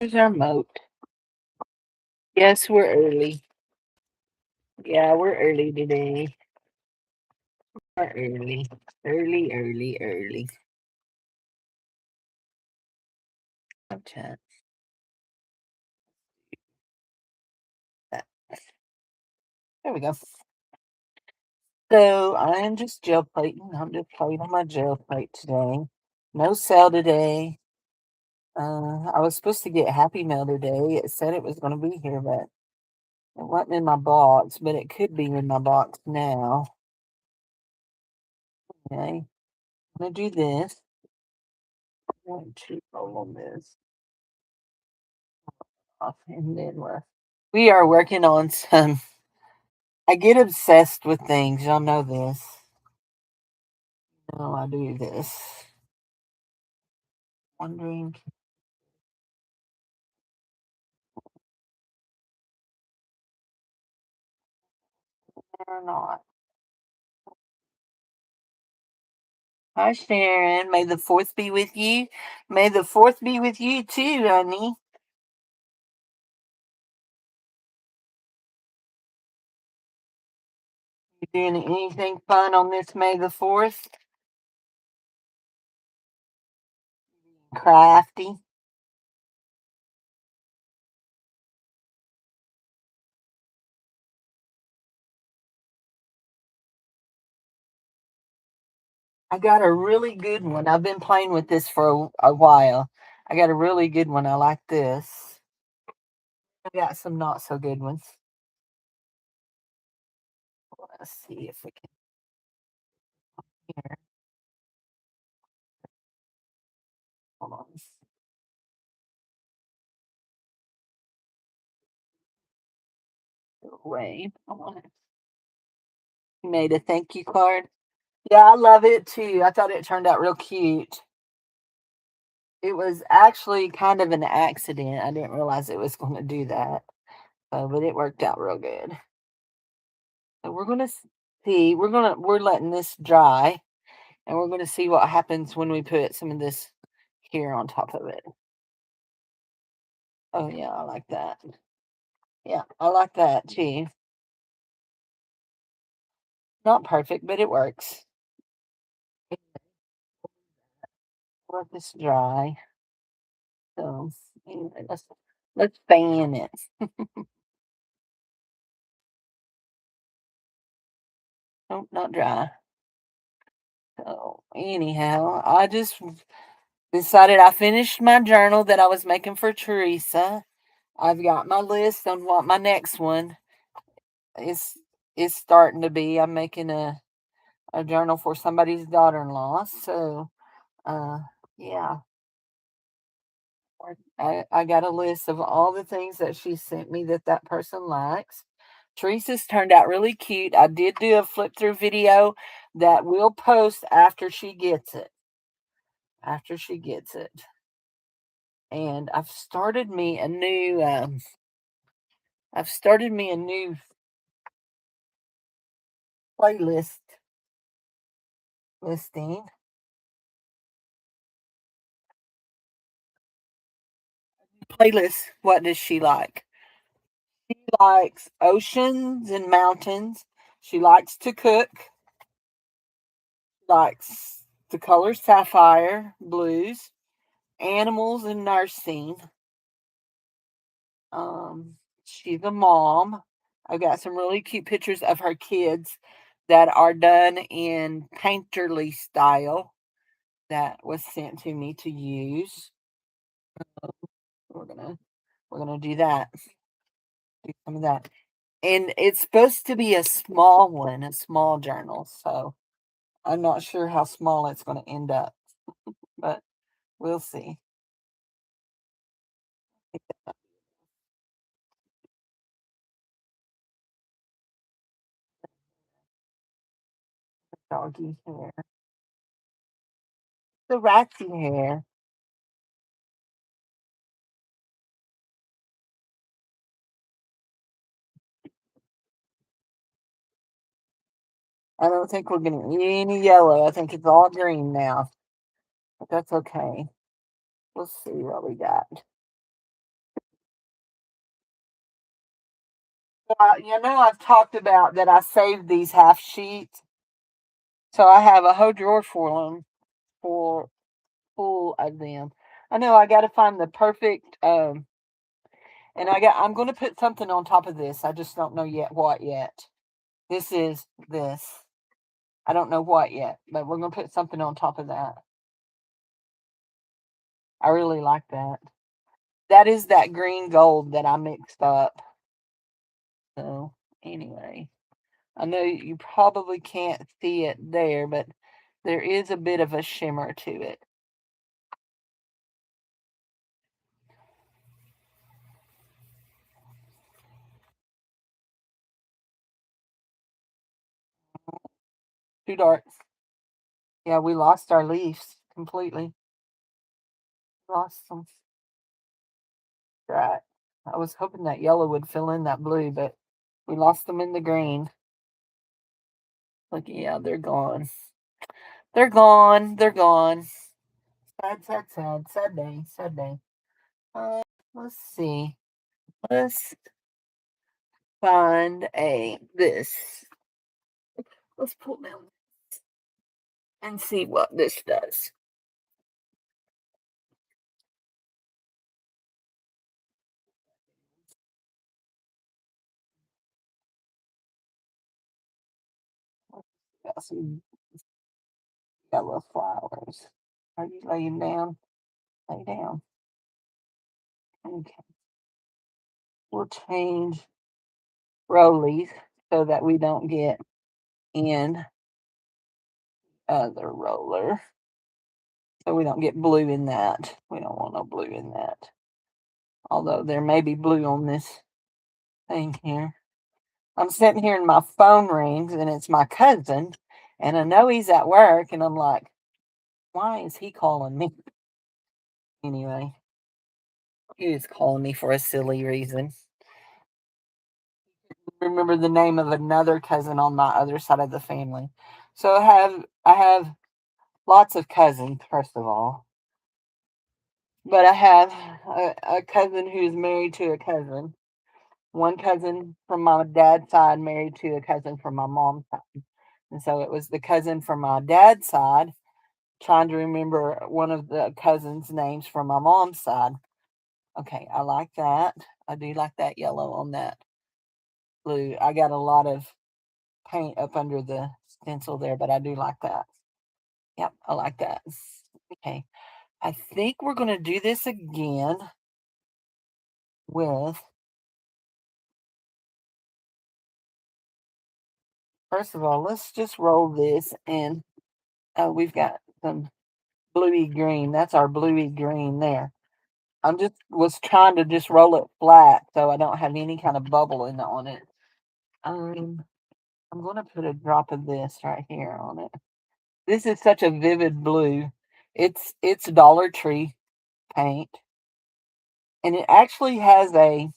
Here's our moat. Yes, we're early. Yeah, we're early today. We're early. Early, early, early. Okay. That. There we go. So I am just gel plating. I'm just plating my gel plate today. No sale today. I was supposed to get Happy Mail today. It said it was going to be here, but it wasn't in my box. But it could be in my box now. Okay. I'm going to do this. One, two, roll on this off, and then we are working on some. I get obsessed with things. Y'all know this. No, I do this. Wondering or not. Hi, Sharon. May the fourth be with you. May the fourth be with you too, honey. You doing anything fun on this May the 4th? Crafty. I got a really good one. I've been playing with this for a while. I got a really good one. I like this. I got some not so good ones. Let's see if we can hear. Hold on. Wait. I want it. You made a thank you card. Yeah, I love it too. I thought it turned out real cute. It was actually kind of an accident. I didn't realize it was going to do that. But it worked out real good. So we're gonna see. We're letting this dry, and we're gonna see what happens when we put some of this here on top of it. Oh yeah, I like that. Yeah, I like that too. Not perfect, but it works. Let this dry. So anyway, let's fan it. Nope, not dry. So anyhow, I just decided I finished my journal that I was making for Teresa. I've got my list on what my next one is is starting to be. I'm making a journal for somebody's daughter-in-law. So uh yeah, I got a list of all the things that she sent me that that person likes. Teresa's turned out really cute. I did do a flip through video that we'll post after she gets it. After she gets it. And I've started me a new playlist listing. Playlist. What does she like? She likes oceans and mountains. She likes to cook. Likes the color sapphire blues, animals and nursing. She's a mom. I've got some really cute pictures of her kids that are done in painterly style that was sent to me to use. We're gonna we're gonna do that. Do some of that. And it's supposed to be a small one, a small journal. So I'm not sure how small it's gonna end up, but we'll see. Doggy hair. The ratsy hair. I don't think we're getting any yellow. I think it's all green now. But that's okay. We'll see what we got. I've talked about that I saved these half sheets, so I have a whole drawer for full of them. I know I got to find the perfect and I'm going to put something on top of this. I just don't know yet what yet. This is this. I don't know what yet, but we're going to put something on top of that. I really like that. That is that green gold that I mixed up. So, anyway, I know you probably can't see it there, but there is a bit of a shimmer to it. Two darks. Yeah, we lost our leaves completely. Lost them. Right. I was hoping that yellow would fill in that blue, but we lost them in the green. Look, yeah, they're gone. They're gone. They're gone. Sad, sad, sad. Sad day. Sad day. Let's see. Let's find a this. Let's pull down and see what this does. Got some yellow flowers. Are you laying down? Lay down. Okay. We'll change rollies so that we don't get in other roller. So we don't get blue in that. We don't want no blue in that. Although there may be blue on this thing here. I'm sitting here and my phone rings and it's my cousin. And I know he's at work and I'm like, why is he calling me? Anyway, he is calling me for a silly reason. Remember the name of another cousin on my other side of the family. So I have lots of cousins, first of all. But I have a cousin who's married to a cousin. One cousin from my dad's side married to a cousin from my mom's side. And so it was the cousin from my dad's side trying to remember one of the cousins' names from my mom's side. Okay, I like that. I do like that yellow on that blue. I got a lot of paint up under the stencil there, but I do like that. Yep, I like that. Okay, I think we're going to do this again with, first of all, let's just roll this and we've got some bluey green. That's our bluey green there. I'm just was trying to just roll it flat so I don't have any kind of bubbling on it. Um, I'm going to put a drop of this right here on it. This is such a vivid blue. It's Dollar Tree paint, and it actually has a.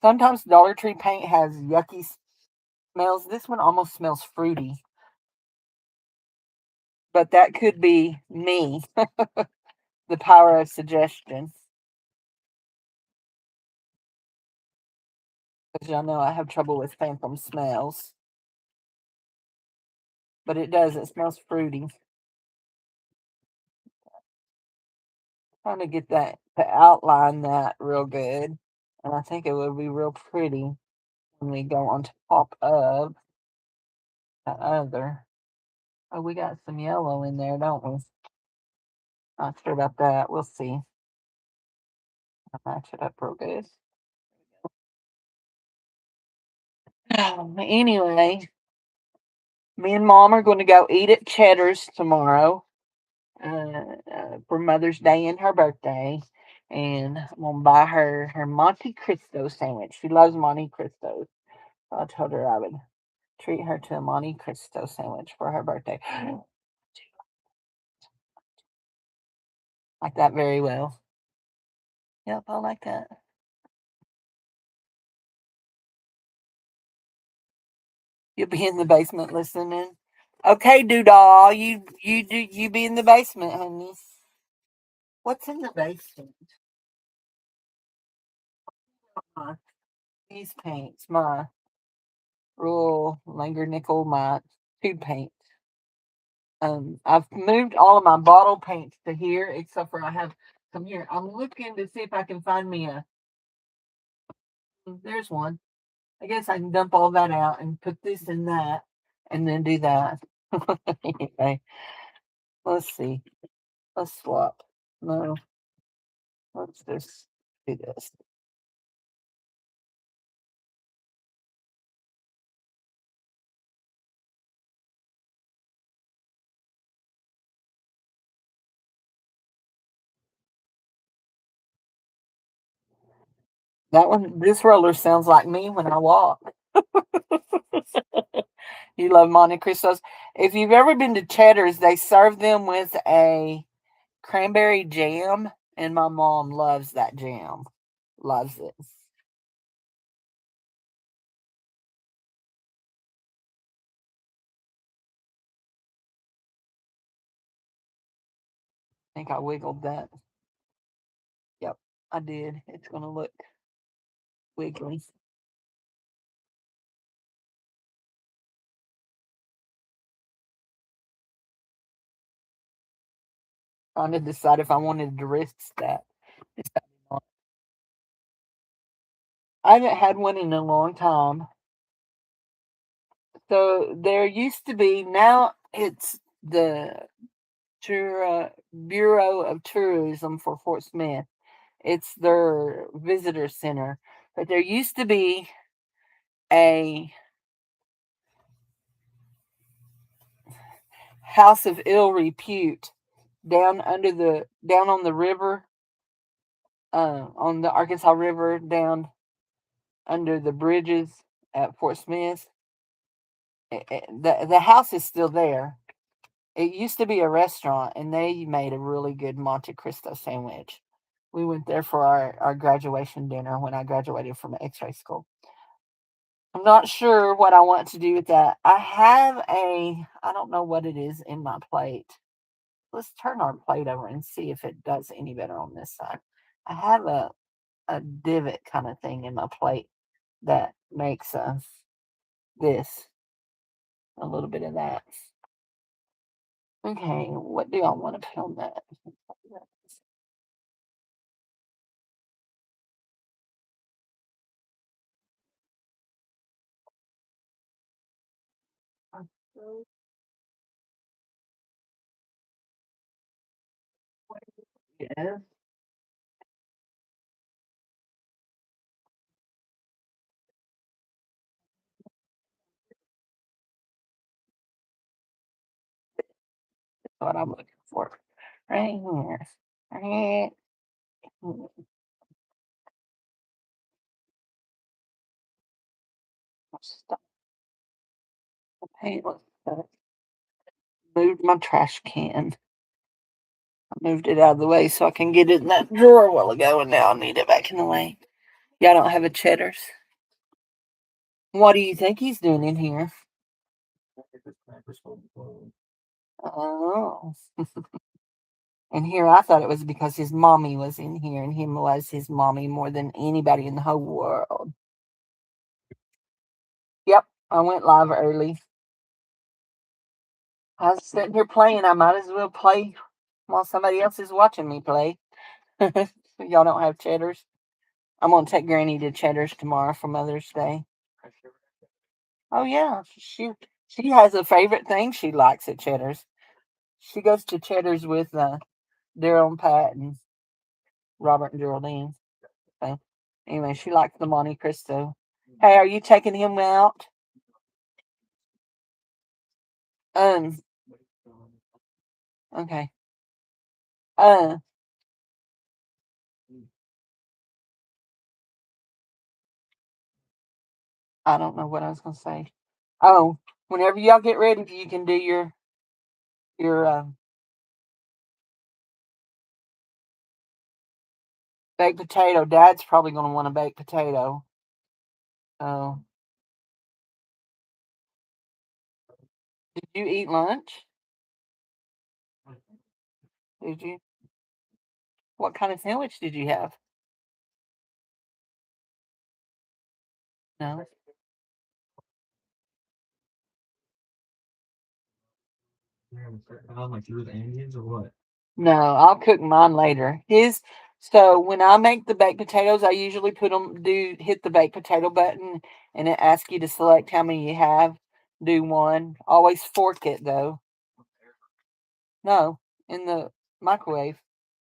Sometimes Dollar Tree paint has yucky smells. This one almost smells fruity, but that could be me. The power of suggestion. Because y'all know I have trouble with phantom smells. But it does, it smells fruity. Trying to get that to outline that real good. And I think it would be real pretty when we go on top of the other. Oh, we got some yellow in there, don't we? Not sure about that. We'll see. I'll match it up real good. Anyway, me and mom are going to go eat at Cheddar's tomorrow for Mother's Day and her birthday. And I'm going to buy her Monte Cristo sandwich. She loves Monte Cristo. So I told her I would treat her to a Monte Cristo sandwich for her birthday. Like that very well. Yep, I like that. You'll be in the basement listening. Okay, Doodall, you be in the basement, honey. What's in the basement? these paints, my Royal Langer Nickel, my tube paint. I've moved all of my bottle paints to here, except for I have some here. I'm looking to see if I can find me a. There's one. I guess I can dump all that out and put this in that, and then do that. Anyway, let's see. Let's swap. No, let's just do this. That one, this roller sounds like me when I walk. You love Monte Cristos. If you've ever been to Cheddar's, they serve them with a cranberry jam, and my mom loves that jam. Loves it. I think I wiggled that. Yep, I did. It's going to look wiggly. Trying to decide if I wanted to risk that. I haven't had one in a long time. So there used to be, now it's the Bureau of Tourism for Fort Smith. It's their visitor center. But there used to be a house of ill repute down on the river, on the Arkansas River, down under the bridges at Fort Smith. The house is still there. It used to be a restaurant, and they made a really good Monte Cristo sandwich. We went there for our graduation dinner when I graduated from X-ray school. I'm not sure what I want to do with that. I don't know what it is in my plate. Let's turn our plate over and see if it does any better on this side. I have a divot kind of thing in my plate that makes this, a little bit of that. Okay, what do I want to put on that? Yes, that's what I'm looking for. Right here. Right. Stop the paint. Moved my trash can. I moved it out of the way so I can get it in that drawer a while ago, and now I need it back in the way. Y'all don't have a Cheddar's. What do you think he's doing in here? Oh. And here I thought it was because his mommy was in here, and him loves his mommy more than anybody in the whole world. Yep, I went live early. I was sitting here playing. I might as well play while somebody else is watching me play. Y'all don't have Cheddars? I'm gonna take Granny to Cheddar's tomorrow for Mother's Day. Oh yeah, she has a favorite thing she likes at Cheddar's. She goes to Cheddar's with Daryl and Pat and Robert and Geraldine. So anyway, she likes the Monte Cristo. Hey, are you taking him out? Um. Okay. Uh. I don't know what I was gonna say. Oh, whenever y'all get ready, you can do your baked potato. Dad's probably gonna want a baked potato. Oh, did you eat lunch? Did you? What kind of sandwich did you have? No. Like through the Indians or what? No, I'll cook mine later. So when I make the baked potatoes, I usually hit the baked potato button and it asks you to select how many you have. Do one. Always fork it though. No, in the microwave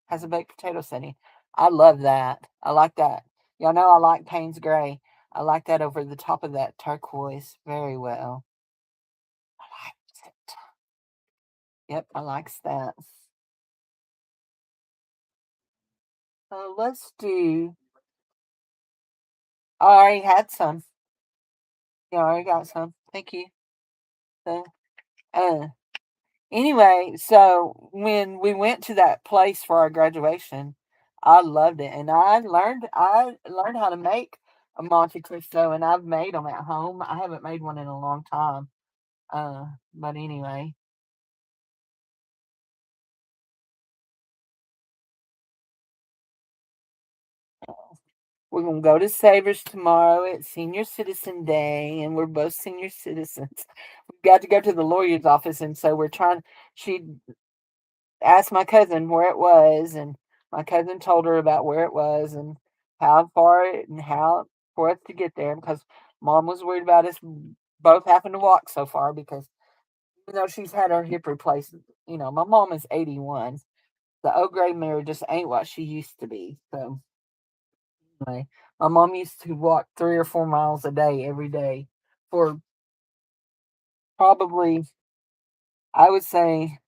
has a baked potato setting. I love that. I like that. Y'all know I like Payne's Gray. I like that over the top of that turquoise very well. I like it. Yep, I like that. So let's do. I already had some. Yeah, I already got some. Thank you. So, uh, anyway, so when we went to that place for our graduation, I loved it, and I learned how to make a Monte Cristo, and I've made them at home. I haven't made one in a long time. But anyway, we're gonna go to Savers tomorrow. It's Senior Citizen Day, and we're both senior citizens. We've got to go to the lawyer's office, and so we're trying. She asked my cousin where it was, and my cousin told her about where it was and how far and how for us to get there because mom was worried about us both having to walk so far because she's had her hip replaced. My mom is 81. The old gray mare just ain't what she used to be. So anyway, my mom used to walk 3 or 4 miles a day every day for probably, I would say,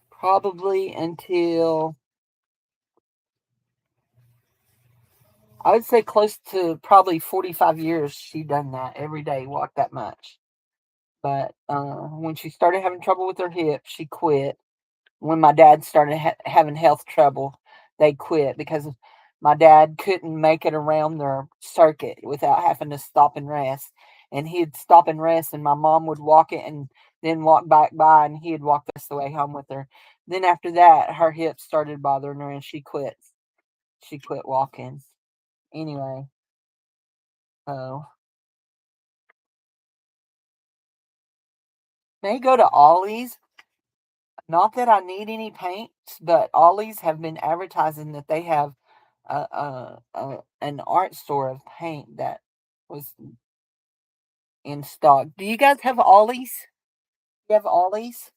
probably until I would say close to probably 45 years she done that every day, walked that much. But when she started having trouble with her hip, she quit. When my dad started having health trouble, they quit because my dad couldn't make it around their circuit without having to stop and rest. And he'd stop and rest, and my mom would walk it and then walk back by, and he'd walk the rest of the way home with her. Then after that, her hips started bothering her, and she quit. She quit walking. Anyway, so may go to Ollie's. Not that I need any paints, but Ollie's have been advertising that they have an art store of paint that was in stock. Do you guys have Ollie's? You have Ollie's?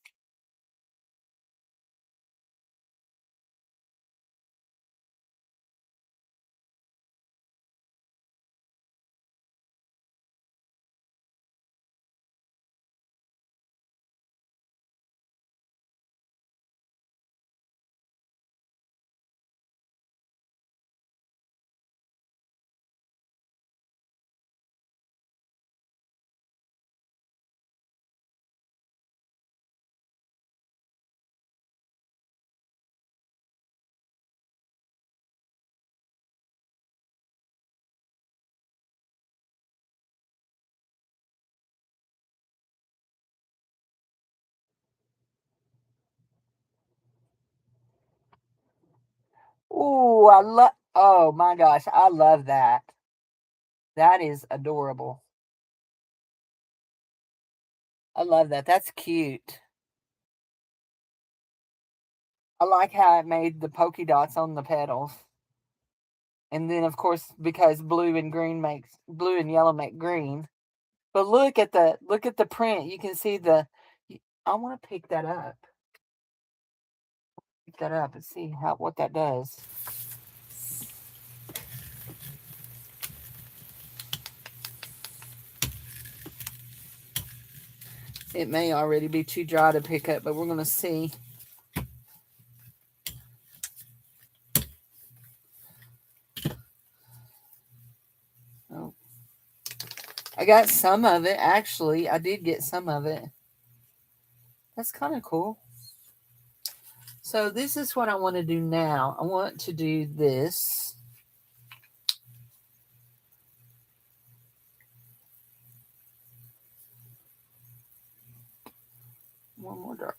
Oh, I love. Oh my gosh, I love that. That is adorable. I love that. That's cute. I like how it made the polka dots on the petals. And then of course because blue and yellow make green. But look at the print. You can see I want to pick that up. Pick that up and see how what that does. It may already be too dry to pick up, but we're gonna see. Oh, I got some of it actually. I did get some of it. That's kind of cool. So this is what I want to do now. I want to do this. One more drop.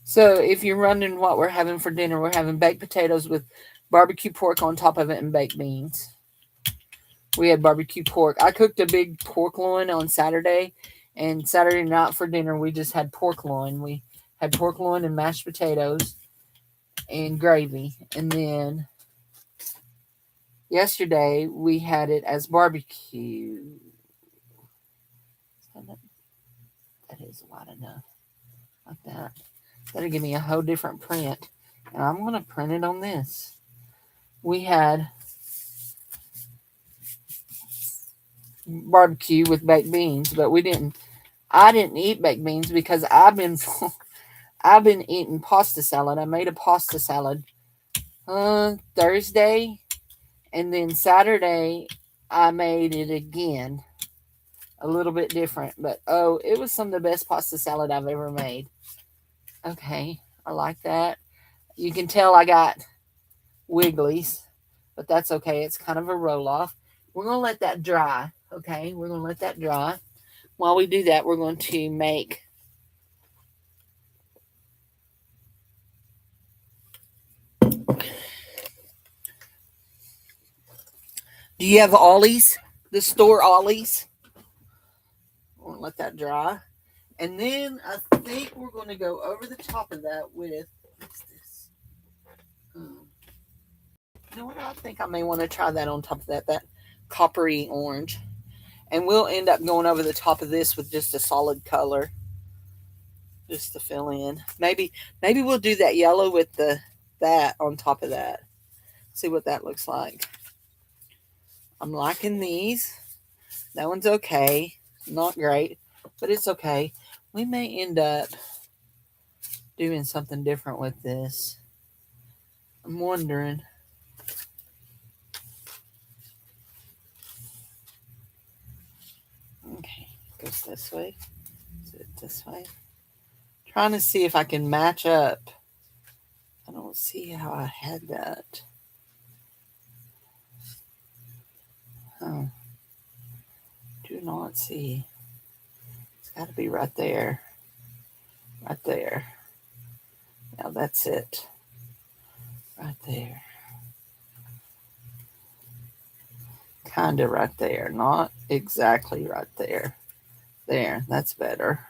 So if you're wondering what we're having for dinner, we're having baked potatoes with barbecue pork on top of it and baked beans. We had barbecue pork. I cooked a big pork loin on Saturday, and Saturday night for dinner we just had pork loin. We had pork loin and mashed potatoes and gravy. And then yesterday we had it as barbecue. That is wide enough. Like that. That'll give me a whole different print. And I'm going to print it on this. We had barbecue with baked beans, but I didn't eat baked beans because I've been eating pasta salad. I made a pasta salad Thursday, and then Saturday I made it again, a little bit different, but oh, it was some of the best pasta salad I've ever made. Okay, I like that. You can tell I got wigglies, but that's okay. It's kind of a roll off. We're going to let that dry. Okay, we're going to let that dry. While we do that, we're going to make do you have Ollie's? The store Ollie's? We're going to let that dry. And then I think we're going to go over the top of that with, what's this? You know what? I think I may want to try that on top of that coppery orange. And we'll end up going over the top of this with just a solid color, just to fill in. Maybe we'll do that yellow with that on top of that. See what that looks like. I'm liking these. That one's okay. Not great, but it's okay. We may end up doing something different with this. I'm wondering. Okay, goes this way. Is it this way? Trying to see if I can match up. I don't see how I had that. Oh. Do not see. It's got to be right there. Right there. Now that's it. Right there. Kind of right there. Not exactly right there. There. That's better.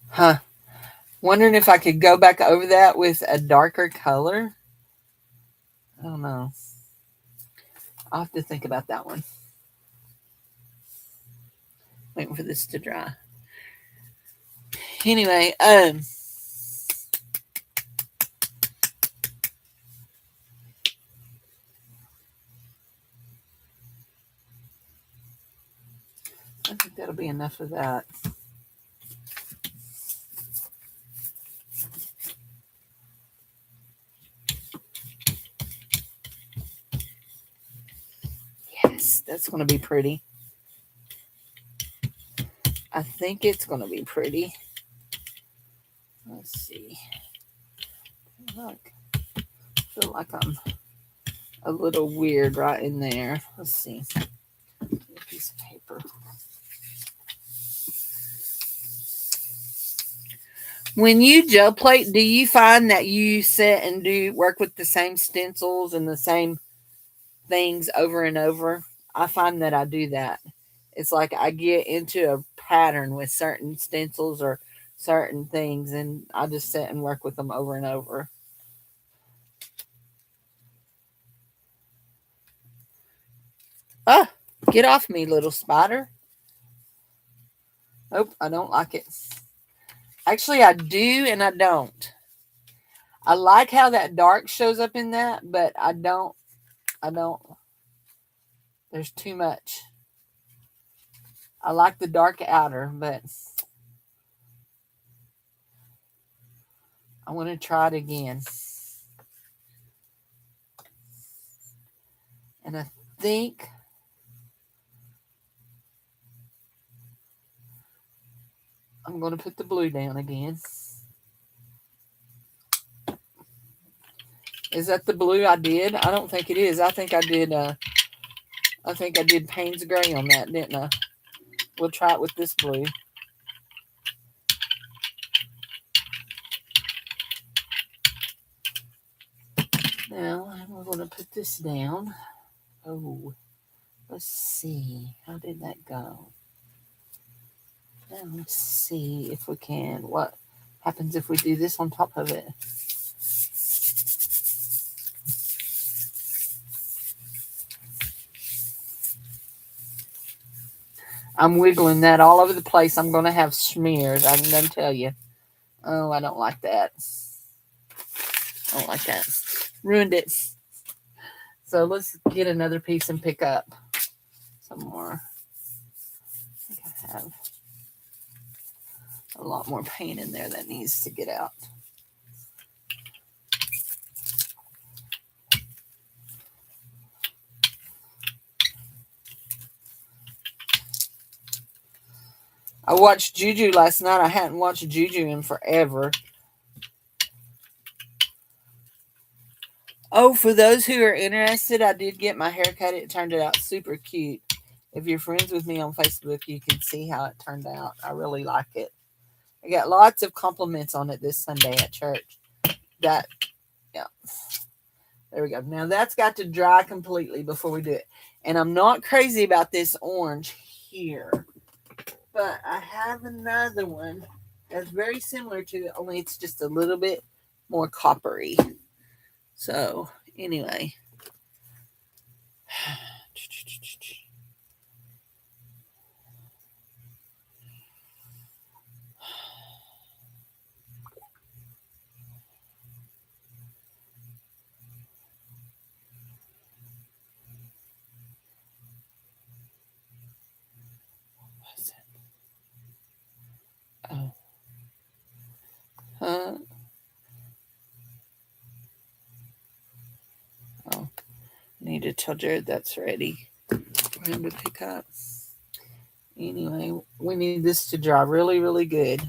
Huh. Wondering if I could go back over that with a darker color. I don't know. I'll have to think about that one. Waiting for this to dry. Anyway, I think that'll be enough of that. Yes, that's going to be pretty. I think it's going to be pretty. Let's see. Look, I feel like I'm a little weird right in there. Let's see. A piece of paper. When you gel plate, do you find that you sit and do work with the same stencils and the same things over and over? I find that I do that. It's like I get into a pattern with certain stencils or certain things, and I just sit and work with them over and over. Ah, get off me, little spider. Nope, I don't like it. Actually, I do and I don't. I like how that dark shows up in that, but I don't. There's too much. I like the dark outer, but I want to try it again. And I think I'm going to put the blue down again. Is that the blue I did? I don't think it is. I think I did Payne's Gray on that, didn't I? We'll try it with this blue. going to put this down. Oh, let's see. How did that go? Now let's see if we can. What happens if we do this on top of it? I'm wiggling that all over the place. I'm going to have smears. I'm going to tell you. Oh, I don't like that. I don't like that. Ruined it. So let's get another piece and pick up some more. I think I have a lot more paint in there that needs to get out. I watched Juju last night. I hadn't watched Juju in forever. Oh, for those who are interested, I did get my hair cut. It turned out super cute. If you're friends with me on Facebook, you can see how it turned out. I really like it. I got lots of compliments on it this Sunday at church. Yeah. There we go. Now that's got to dry completely before we do it. And I'm not crazy about this orange here. But I have another one that's very similar to it, only it's just a little bit more coppery. So, anyway. What's it? Oh. Oh. Need to tell Jared that's ready for him to pick up. Anyway, we need this to dry really, really good.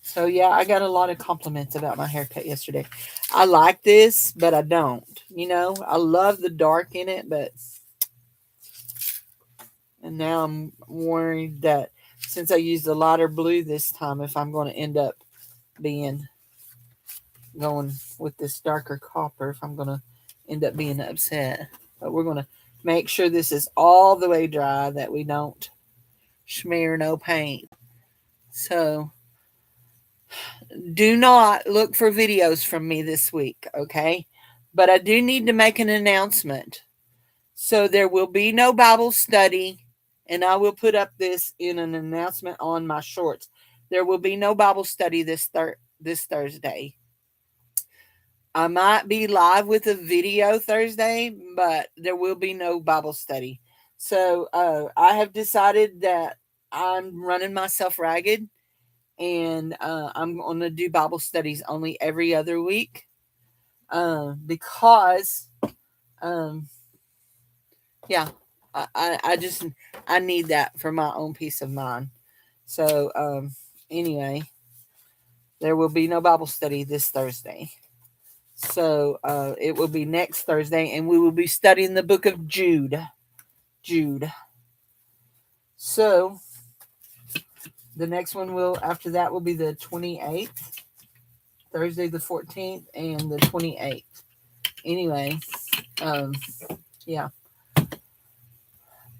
So yeah, I got a lot of compliments about my haircut yesterday. I like this, but I don't. You know, I love the dark in it, but and now I'm worried that since I used the lighter blue this time, if I'm going to end up going with this darker copper, if I'm going to end up being upset. But we're going to make sure this is all the way dry, that we don't smear no paint. So do not look for videos from me this week, okay? But I do need to make an announcement. So there will be no Bible study, and I will put up this in an announcement on my shorts. There will be no Bible study this Thursday. I might be live with a video Thursday, but there will be no Bible study. So I have decided that I'm running myself ragged, and I'm going to do Bible studies only every other week because, yeah, I need that for my own peace of mind. So anyway, there will be no Bible study this Thursday. So it will be next Thursday, and we will be studying the book of Jude. So the next one after that will be the 28th, Thursday the 14th, and the 28th. Anyway, yeah.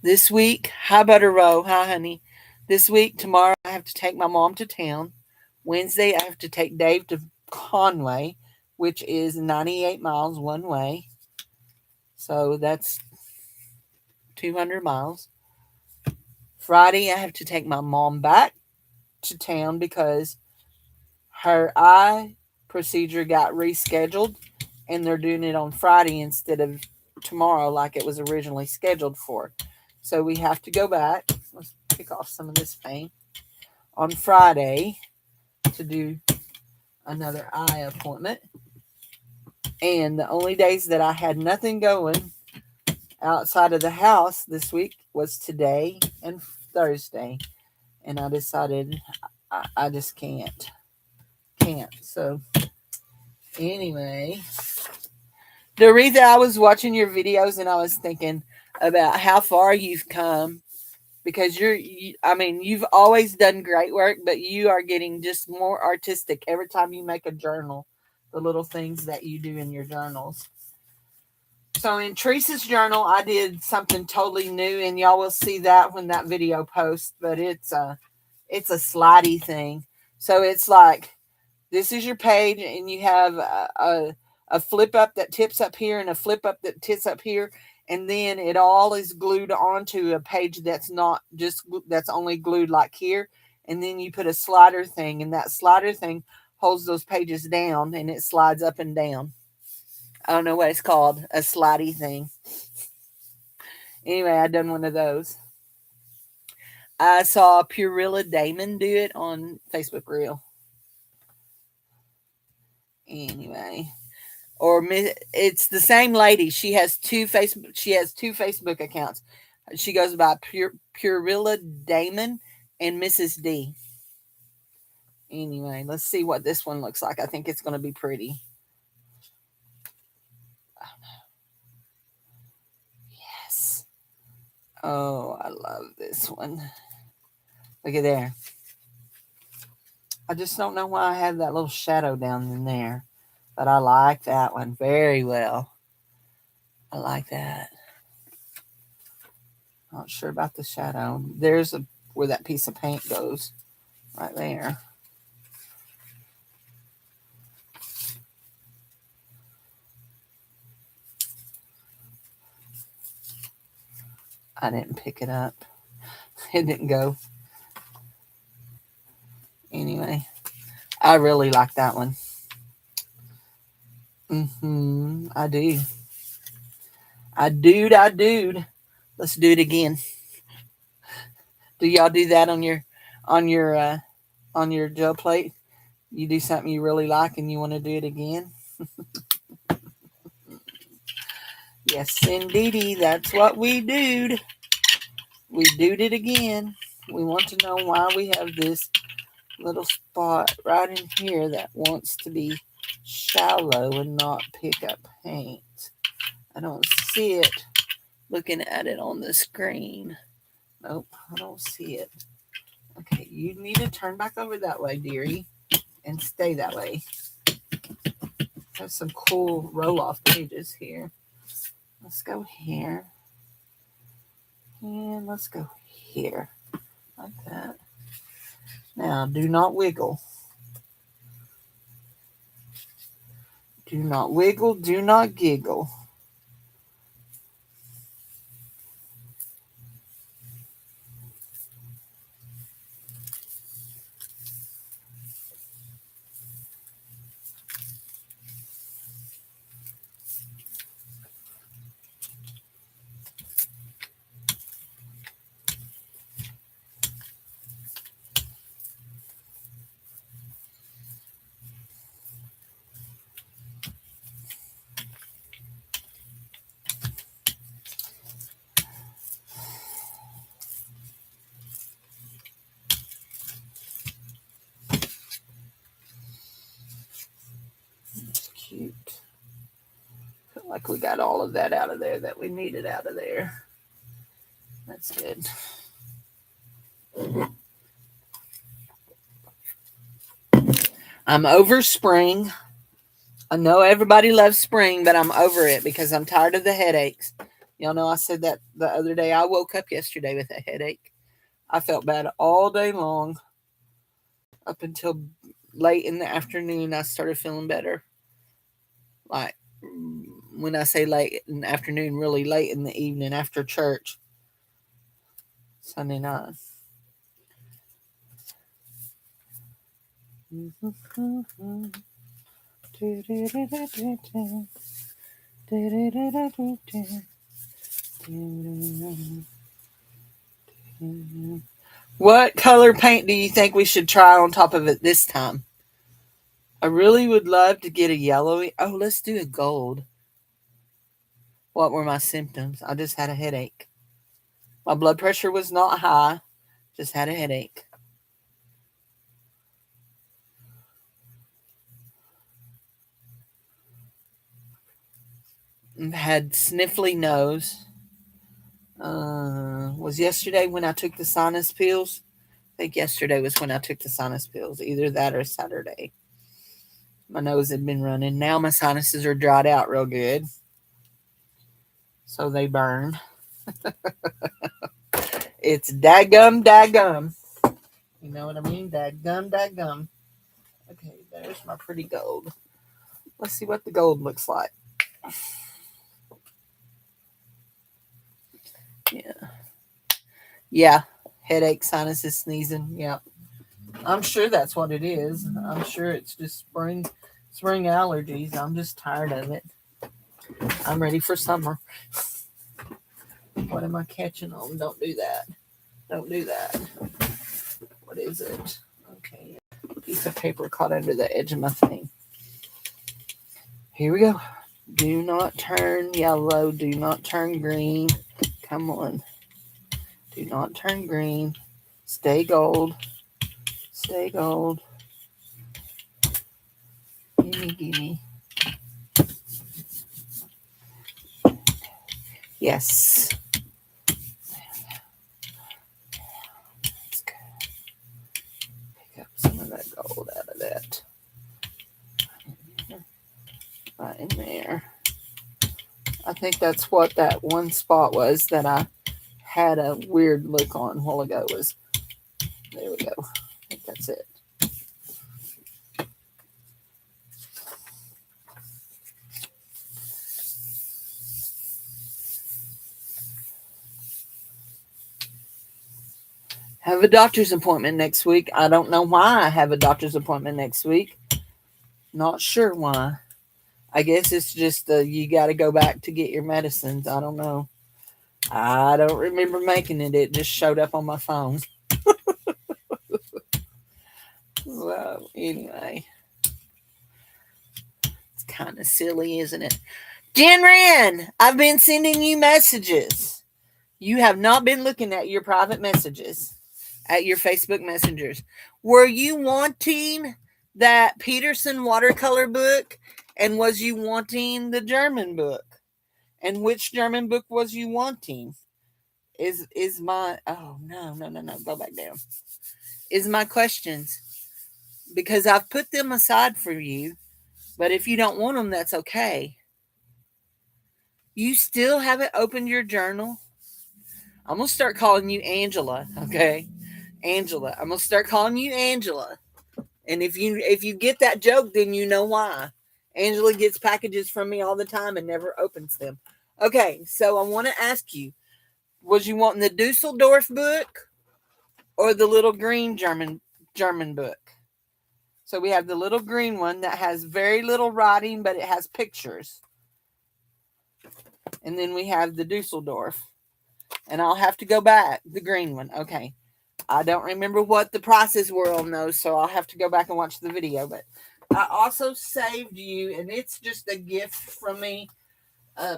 This week, hi Butter Row, hi honey. This week, tomorrow, I have to take my mom to town. Wednesday, I have to take Dave to Conway, which is 98 miles one way. So that's 200 miles. Friday, I have to take my mom back to town because her eye procedure got rescheduled, and they're doing it on Friday instead of tomorrow like it was originally scheduled for. So we have to go back. Let's pick off some of this paint on Friday to do another eye appointment. And the only days that I had nothing going outside of the house this week was today and Thursday. And I decided I just can't. So anyway, Doretha, I was watching your videos and I was thinking about how far you've come because I mean, you've always done great work, but you are getting just more artistic every time you make a journal. The little things that you do in your journals. So in Teresa's journal, I did something totally new, and y'all will see that when that video posts. But it's a slidey thing. So it's like this is your page, and you have a flip up that tips up here, and a flip up that tips up here, and then it all is glued onto a page that's not just that's only glued like here, and then you put a slider thing, and that slider thing holds those pages down, and it slides up and down. I don't know what it's called, a slidey thing. Anyway, I done one of those. I saw Purilla Damon do it on Facebook Reel. Anyway, it's the same lady. She has two Facebook accounts. She goes by Purilla Damon and Mrs. D. Anyway, let's see what this one looks like. I think it's going to be pretty. Yes. Oh, I love this one. Look at there. I just don't know why I have that little shadow down in there. But I like that one very well. I like that. Not sure about the shadow. There's where that piece of paint goes. Right there. I didn't pick it up. It didn't go. Anyway, I really like that one. I do. I do. Let's do it again. Do y'all do that on your on your gel plate? You do something you really like and you want to do it again? Yes, indeedy. That's what we do. We do it again. We want to know why we have this little spot right in here that wants to be shallow and not pick up paint. I don't see it looking at it on the screen. Nope, I don't see it. Okay, you need to turn back over that way, dearie, and stay that way. Have some cool roll-off pages here. Let's go here. And let's go here. Like that. Now, do not wiggle. Do not wiggle, do not giggle. It's cute. Feel like we got all of that out of there that we needed out of there. That's good. I'm over spring. I know everybody loves spring, but I'm over it because I'm tired of the headaches. Y'all know I said that the other day. I woke up yesterday with a headache. I felt bad all day long up until late in the afternoon. I started feeling better. Like when I say late in the afternoon, really late in the evening after church, Sunday night. What color paint do you think we should try on top of it this time? I really would love to get a yellowy. Oh, let's do a gold. What were my symptoms? I just had a headache. My blood pressure was not high, just had a headache. Had sniffly nose. Was yesterday when I took the sinus pills. I think yesterday was when I took the sinus pills. Either that or Saturday. My nose had been running. Now my sinuses are dried out real good. So they burn. It's daggum, daggum. You know what I mean? Daggum, daggum. Okay, there's my pretty gold. Let's see what the gold looks like. Yeah. Yeah. Headache, sinuses, sneezing. Yeah. I'm sure that's what it is. I'm sure it's just spring allergies. I'm just tired of it. I'm ready for summer. What am I catching on? Don't do that. Don't do that. What is it? Okay. Piece of paper caught under the edge of my thing. Here we go. Do not turn yellow. Do not turn green. Come on. Do not turn green. Stay gold. Stay gold. Gimme, gimme. Yes. Let's go. Pick up some of that gold out of that. Right in there. I think that's what that one spot was that I had a weird look on a while ago. Was there we go. I think that's it. Have a doctor's appointment next week. I don't know why I have a doctor's appointment next week. Not sure why. I guess it's just you got to go back to get your medicines. I don't know. I don't remember making it. It just showed up on my phone. So, anyway. It's kind of silly, isn't it? Jen Ren, I've been sending you messages. You have not been looking at your private messages, at your Facebook messengers. Were you wanting that Peterson watercolor book? And was you wanting the German book? And which German book was you wanting? Is my no, go back down. Is my questions. Because I've put them aside for you, but if you don't want them, that's okay. You still haven't opened your journal? I'm gonna start calling you Angela, okay? Angela. I'm gonna start calling you Angela. And if you get that joke, then you know why. Angela gets packages from me all the time and never opens them. Okay, so I want to ask you, was you wanting the Dusseldorf book or the little green German book? So we have the little green one that has very little writing, but it has pictures. And then we have the Dusseldorf. And I'll have to go back. The green one. Okay. I don't remember what the prices were on those, so I'll have to go back and watch the video. But I also saved you, and it's just a gift from me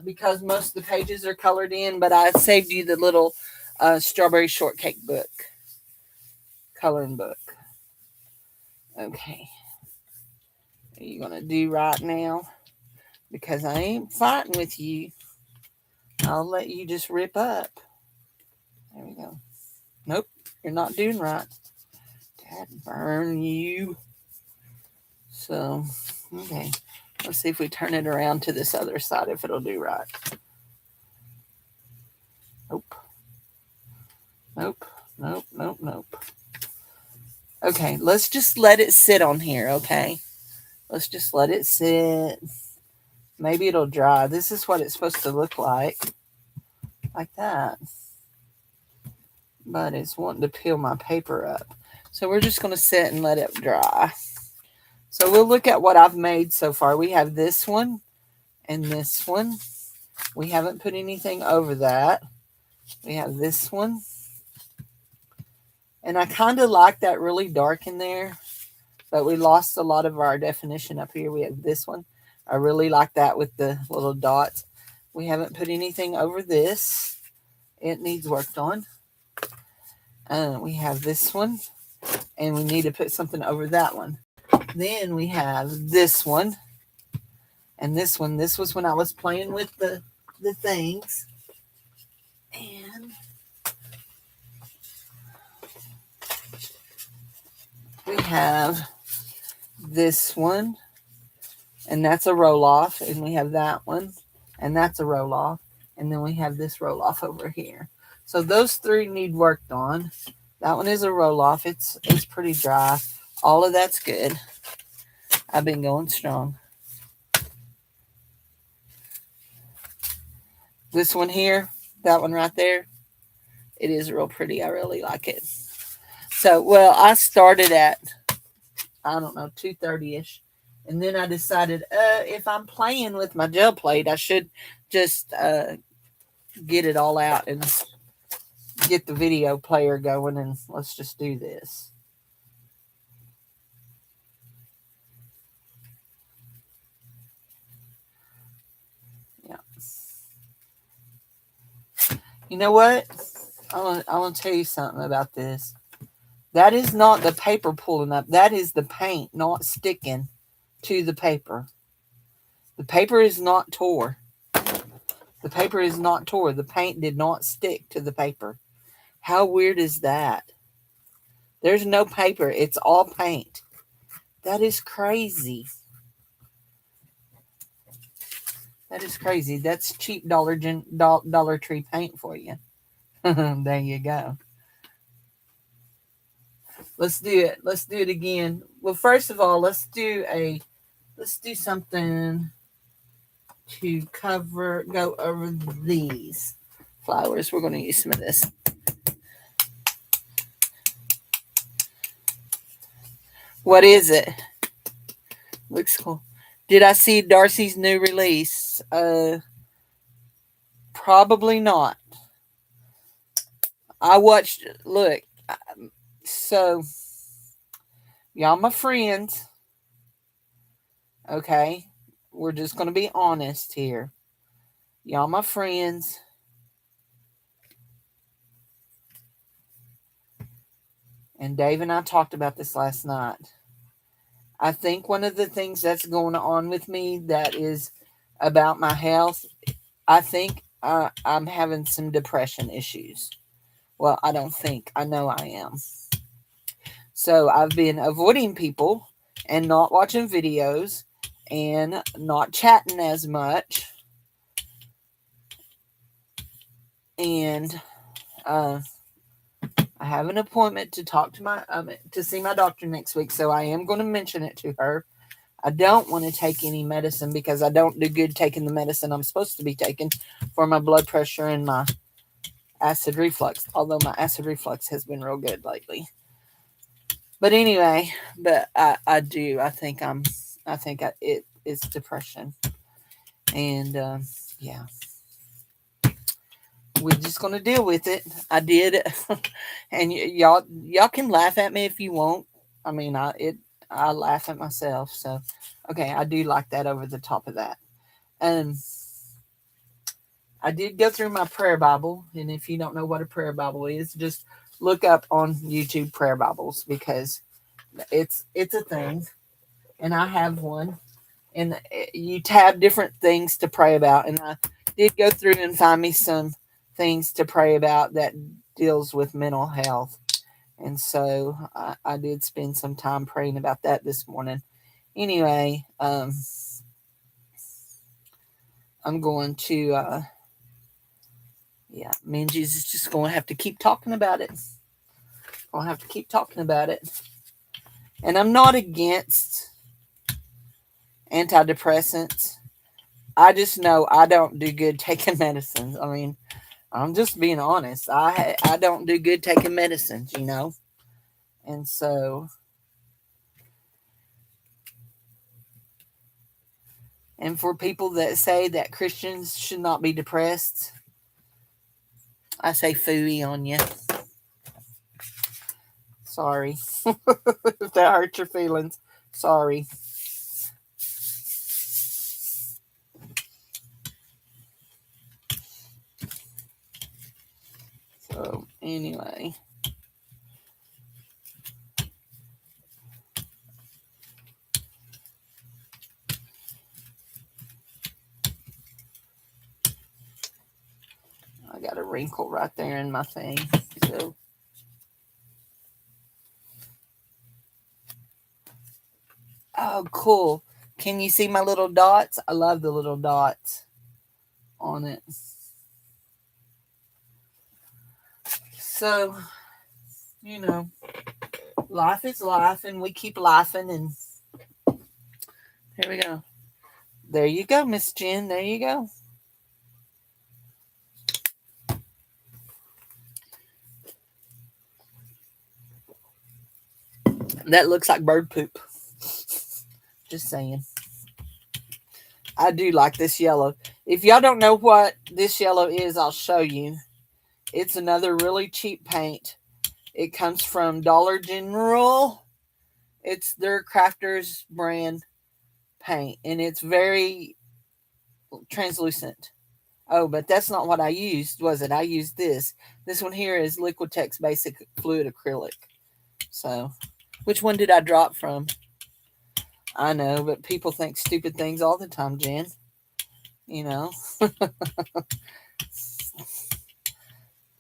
because most of the pages are colored in, but I saved you the little strawberry shortcake book, coloring book. Okay. Are you going to do right now? Because I ain't fighting with you. I'll let you just rip up. There we go. Nope, you're not doing right. Dad, burn you. So, okay. Let's see if we turn it around to this other side, if it'll do right. Nope. Nope. Nope. Nope. Nope. Okay, let's just let it sit on here, okay? Let's just let it sit. Maybe it'll dry. This is what it's supposed to look like that. But it's wanting to peel my paper up. So we're just going to sit and let it dry. So we'll look at what I've made so far. We have this one and this one. We haven't put anything over that. We have this one. And I kind of like that really dark in there. But we lost a lot of our definition up here. We have this one. I really like that with the little dots. We haven't put anything over this. It needs worked on. We have this one. And we need to put something over that one. Then we have this one. And this one. This was when I was playing with the things. And we have this one, and that's a roll off, and we have that one, and that's a roll off, and then we have this roll off over here. So those three need worked on. That one is a roll off. It's pretty dry. All of that's good. I've been going strong. This one here, that one right there, it is real pretty. I really like it. So, well, I started at, I don't know, 2:30ish. And then I decided if I'm playing with my gel plate, I should just get it all out and get the video player going, and let's just do this. Yeah. You know what? I want to tell you something about this. That is not the paper pulling up. That is the paint not sticking to the paper. The paper is not tore. The paper is not tore. The paint did not stick to the paper. How weird is that? There's no paper. It's all paint. That is crazy. That is crazy. That's cheap Dollar Tree paint for you. There you go. Let's do it. Let's do it again. Well, first of all, let's do something to go over these flowers. We're going to use some of this. What is it? Looks cool. Did I see Darcy's new release? Probably not. I watched, look, so y'all my friends, okay? We're just going to be honest here. Y'all my friends. And Dave and I talked about this last night. I think one of the things that's going on with me that is about my health, I think I'm having some depression issues. Well, I don't think. I know I am. So I've been avoiding people and not watching videos and not chatting as much. And I have an appointment to talk to to see my doctor next week, so I am going to mention it to her. I don't want to take any medicine because I don't do good taking the medicine I'm supposed to be taking for my blood pressure and my acid reflux, although my acid reflux has been real good lately. But anyway, I think it's depression. And yeah, we're just going to deal with it. I did. And y'all can laugh at me if you want. I mean, I laugh at myself. So, okay, I do like that over the top of that. And I did go through my prayer Bible, and if you don't know what a prayer Bible is, just look up on YouTube prayer Bibles because it's a thing, and I have one, and you tab different things to pray about, and I did go through and find me some things to pray about that deals with mental health, and so I did spend some time praying about that this morning. Anyway, I'm going to. Yeah, me and Jesus just going to have to keep talking about it. I'll have to keep talking about it. And I'm not against antidepressants. I just know I don't do good taking medicines. I mean, I'm just being honest. I don't do good taking medicines, you know. And so, and for people that say that Christians should not be depressed, I say phooey on you. Sorry. If that hurts your feelings. Sorry. So, anyway. I got a wrinkle right there in my thing. So, oh, cool. Can you see my little dots? I love the little dots on it. So, you know, life is life, and we keep laughing. And here we go. There you go, Miss Jen. There you go. That looks like bird poop. Just saying. I do like this yellow. If y'all don't know what this yellow is, I'll show you. It's another really cheap paint. It comes from Dollar General. It's their Crafters brand paint, and it's very translucent. Oh, but that's not what I used, was it? I used this. This one here is Liquitex Basic Fluid Acrylic. So, which one did I drop from? I know, but people think stupid things all the time, Jen. You know.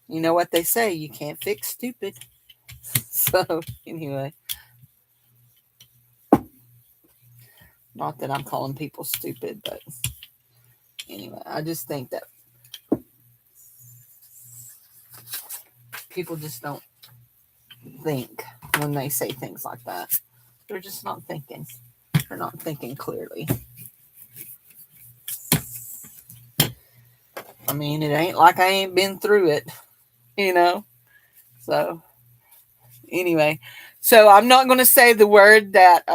You know what they say, you can't fix stupid. So, anyway. Not that I'm calling people stupid, but anyway, I just think that people just don't think when they say things like that. They're just not thinking. They're not thinking clearly. I mean, it ain't like I ain't been through it, you know? So, anyway. So, I'm not going to say the word that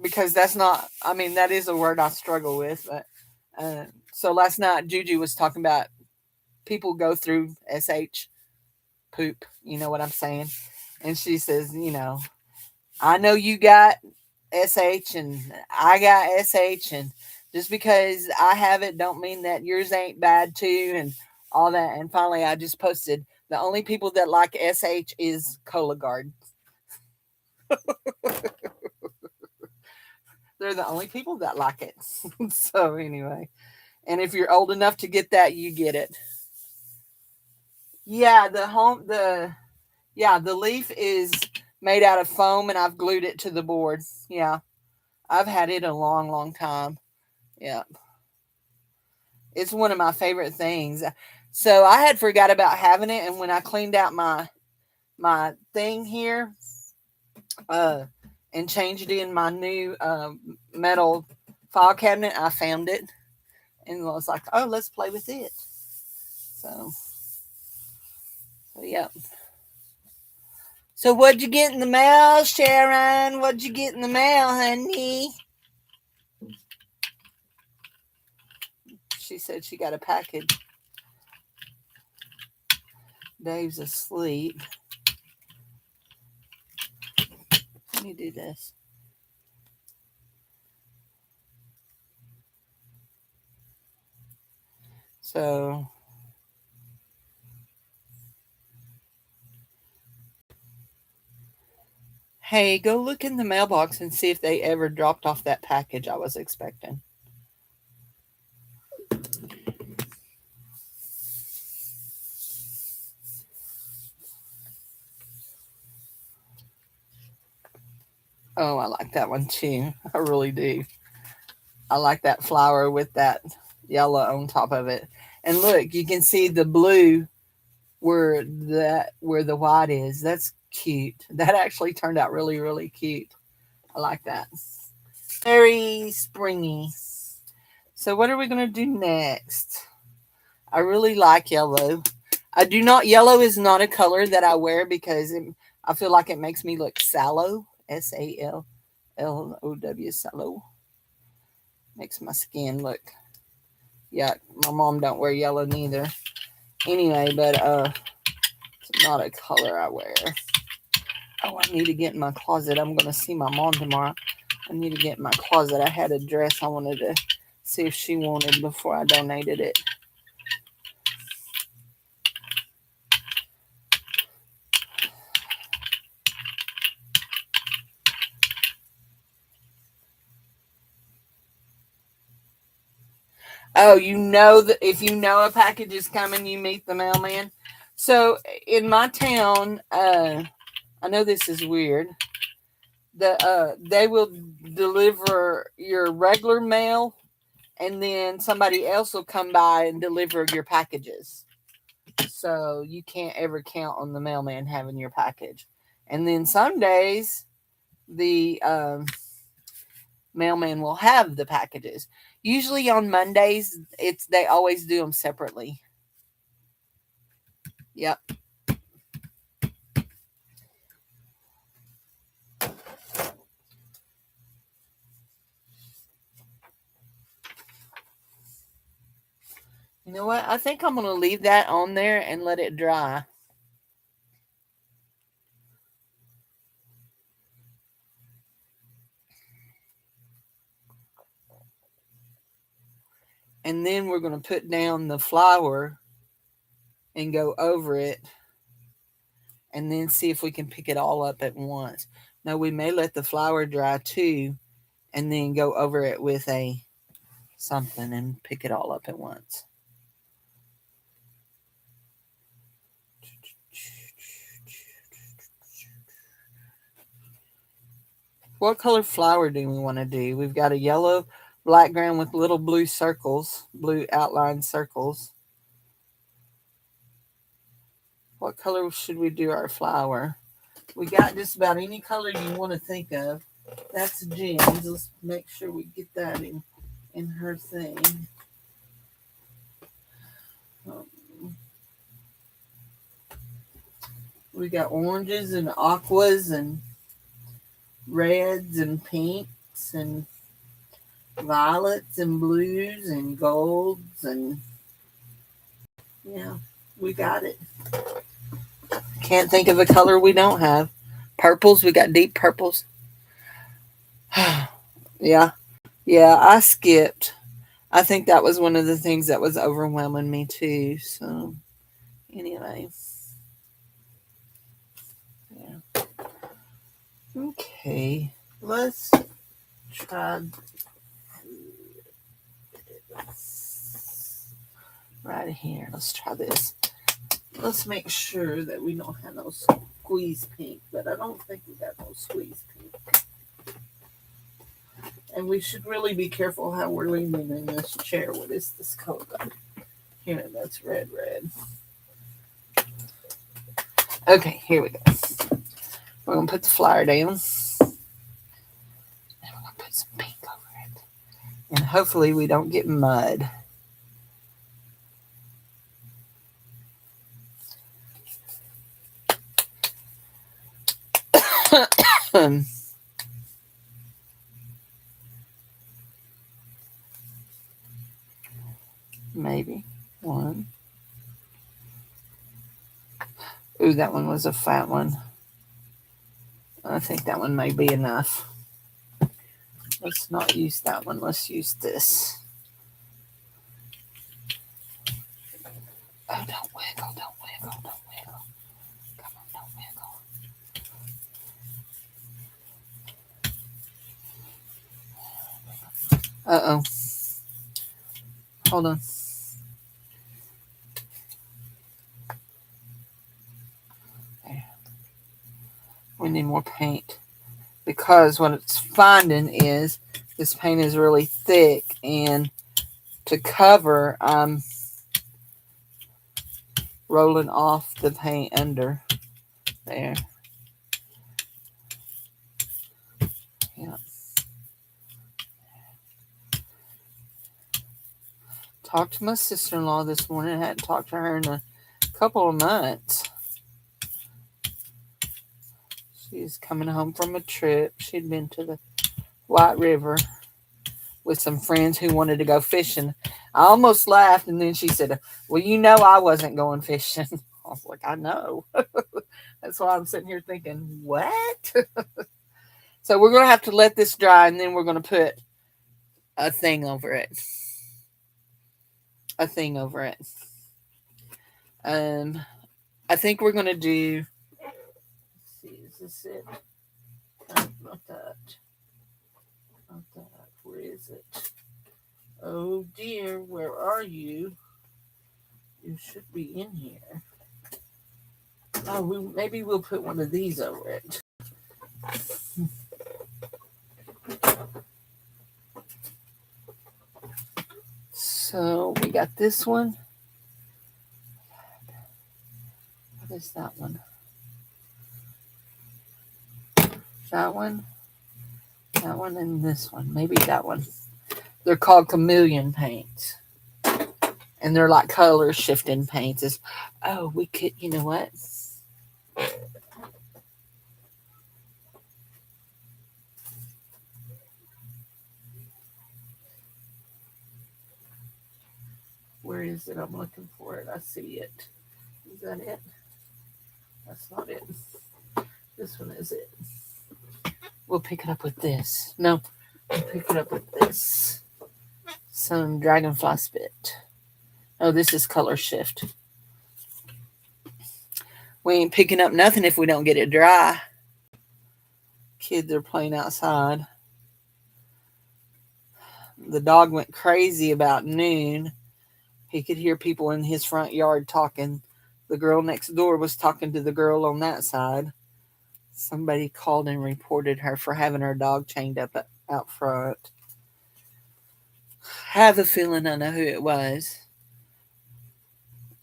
because that's not, I mean, that is a word I struggle with. But so last night, Juju was talking about people go through SH poop. You know what I'm saying? And she says, I know you got SH and I got SH, and just because I have it don't mean that yours ain't bad too, and all that. And finally, I just posted the only people that like SH is Cologuard. They're the only people that like it. So anyway, and if you're old enough to get that, you get it. Yeah, the leaf is made out of foam, and I've glued it to the board. Yeah, I've had it a long, long time. Yeah, it's one of my favorite things. So I had forgot about having it, and when I cleaned out my thing here, uh, and changed it in my new metal file cabinet, I found it, and I was like, "Oh, let's play with it." So, yeah. So what'd you get in the mail, Sharon? What'd you get in the mail, honey? She said she got a package. Dave's asleep. Let me do this. So, hey, go look in the mailbox and see if they ever dropped off that package I was expecting. Oh, I like that one too. I really do. I like that flower with that yellow on top of it. And look, you can see the blue where the white is. That's cute. That actually turned out really, really cute. I like that. Very springy. So what are we going to do next? I really like yellow. Yellow is not a color that I wear because I feel like it makes me look sallow. SALLOW, sallow. Makes my skin look, yeah, my mom don't wear yellow neither. Anyway, but it's not a color I wear. Oh, I need to get in my closet. I'm going to see my mom tomorrow. I need to get in my closet. I had a dress I wanted to see if she wanted before I donated it. Oh, you know that if you know a package is coming, you meet the mailman. So in my town, I know this is weird. They will deliver your regular mail, and then somebody else will come by and deliver your packages. So you can't ever count on the mailman having your package. And then some days the mailman will have the packages. Usually on Mondays, they always do them separately. Yep. You know what? I think I'm going to leave that on there and let it dry. And then we're going to put down the flour and go over it and then see if we can pick it all up at once. Now, we may let the flour dry too and then go over it with a something and pick it all up at once. What color flower do we want to do? We've got a yellow background with little blue circles, blue outline circles. What color should we do our flower? We got just about any color you want to think of. That's Jen's. Let's make sure we get that in her thing. We got oranges and aquas and reds and pinks and violets and blues and golds and yeah, we got it. Can't think of a color we don't have. Purples, we got deep purples. Yeah. Yeah, I skipped. I think that was one of the things that was overwhelming me too. So anyway. Yeah. Okay. Let's try this right here. Let's try this. Let's make sure that we don't have no squeeze pink, but I don't think we got no squeeze pink. And we should really be careful how we're leaning in this chair. What is this color? Here, that's red. Okay, here we go. We're going to put the flour down. And we're going to put some pink over it. And hopefully we don't get mud. Maybe one. Ooh, that one was a fat one. I think that one may be enough. Let's not use that one. Let's use this. Oh, don't wiggle. Come on, don't wiggle. Uh-oh. Hold on. There. We need more paint. Because what it's finding is this paint is really thick, and to cover, I'm rolling off the paint under there. Yeah. Talked to my sister-in-law this morning. I hadn't talked to her in a couple of months. She's coming home from a trip. She'd been to the White River with some friends who wanted to go fishing. I almost laughed, and then she said, well, you know I wasn't going fishing. I was like, I know. That's why I'm sitting here thinking, what? So we're going to have to let this dry, and then we're going to put a thing over it. I think we're going to do, let's see, is this it? Not that. Where is it? Oh dear, where are you? You should be in here. Oh, maybe we'll put one of these over it. So we got this one. What is that one? That one, and this one. Maybe that one. They're called chameleon paints. And they're like color shifting paints. Oh, we could, you know what? Where is it? I'm looking for it. I see it. Is that it? That's not it. This one is it. We'll pick it up with this. No, we'll pick it up with this. Some dragonfly spit. Oh, this is color shift. We ain't picking up nothing if we don't get it dry. Kids are playing outside. The dog went crazy about noon. He could hear people in his front yard talking. The girl next door was talking to the girl on that side. Somebody called and reported her for having her dog chained up out front. I have a feeling I know who it was.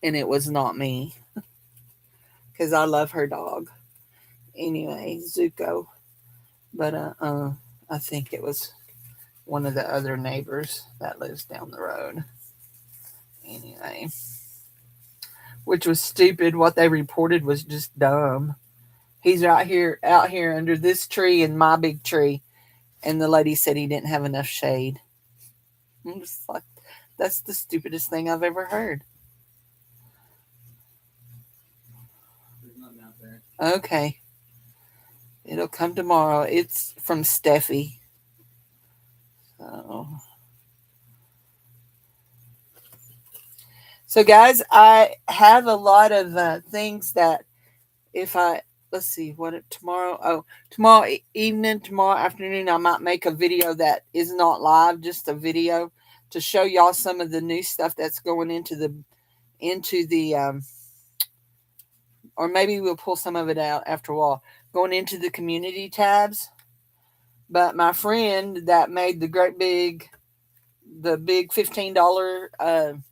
And it was not me. Because I love her dog. Anyway, Zuko. But I think it was one of the other neighbors that lives down the road. Anyway. Which was stupid. What they reported was just dumb. He's out here under this tree and my big tree. And the lady said he didn't have enough shade. I'm just like, that's the stupidest thing I've ever heard. Okay. It'll come tomorrow. It's from Steffi. So guys, I have a lot of things that if I let's see what tomorrow. Oh, tomorrow evening, tomorrow afternoon, I might make a video that is not live, just a video to show y'all some of the new stuff that's going into the or maybe we'll pull some of it out after a while, going into the community tabs. But my friend that made the big $15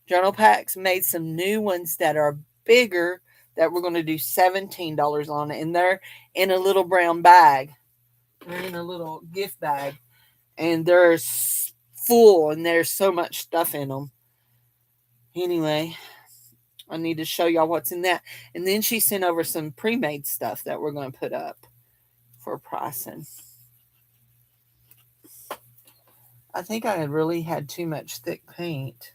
journal packs made some new ones that are bigger that we're going to do $17 on, and they're in a little brown bag. They're in a little gift bag, and they're full, and there's so much stuff in them. Anyway, I need to show y'all what's in that. And then she sent over some pre-made stuff that we're going to put up for pricing. I think I had really had too much thick paint.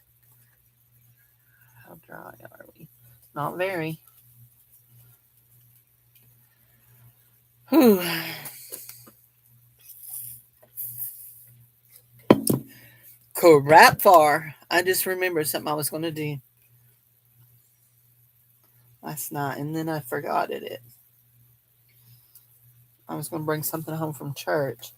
How dry are we? Not very. Whew. Crap far. I just remembered something I was going to do last night, and then I forgot it. I was going to bring something home from church.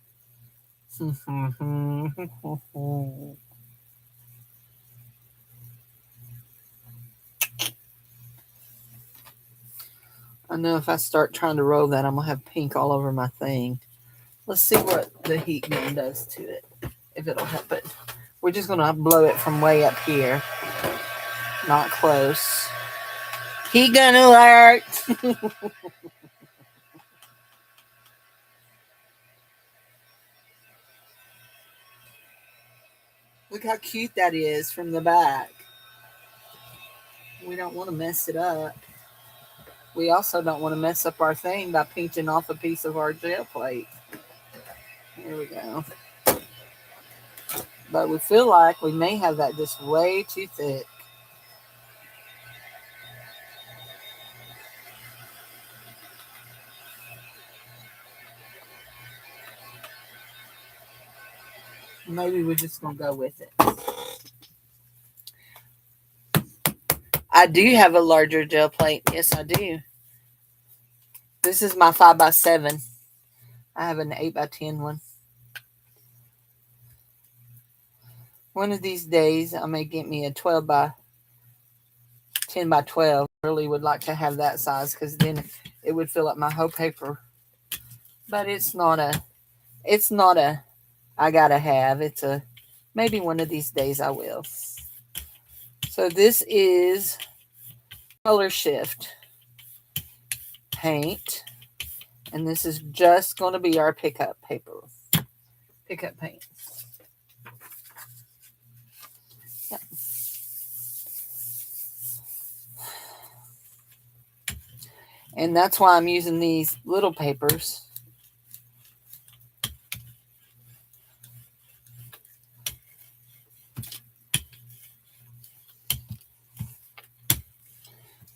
I know if I start trying to roll that, I'm going to have pink all over my thing. Let's see what the heat gun does to it, if it'll help it. We're just going to blow it from way up here. Not close. Heat gun alert! Look how cute that is from the back. We don't want to mess it up. We also don't want to mess up our thing by pinching off a piece of our gel plate. Here we go. But we feel like we may have that just way too thick. Maybe we're just going to go with it. I do have a larger gel plate. Yes, I do. This is my 5x7. I have an 8x10 one. One of these days, I may get me a 12 by 10 by 12. I really would like to have that size because then it would fill up my whole paper. But it's not a, I gotta have. It's a, maybe one of these days I will. So this is Color Shift paint. And this is just going to be our pickup paper. Pickup paint. Yep. And that's why I'm using these little papers.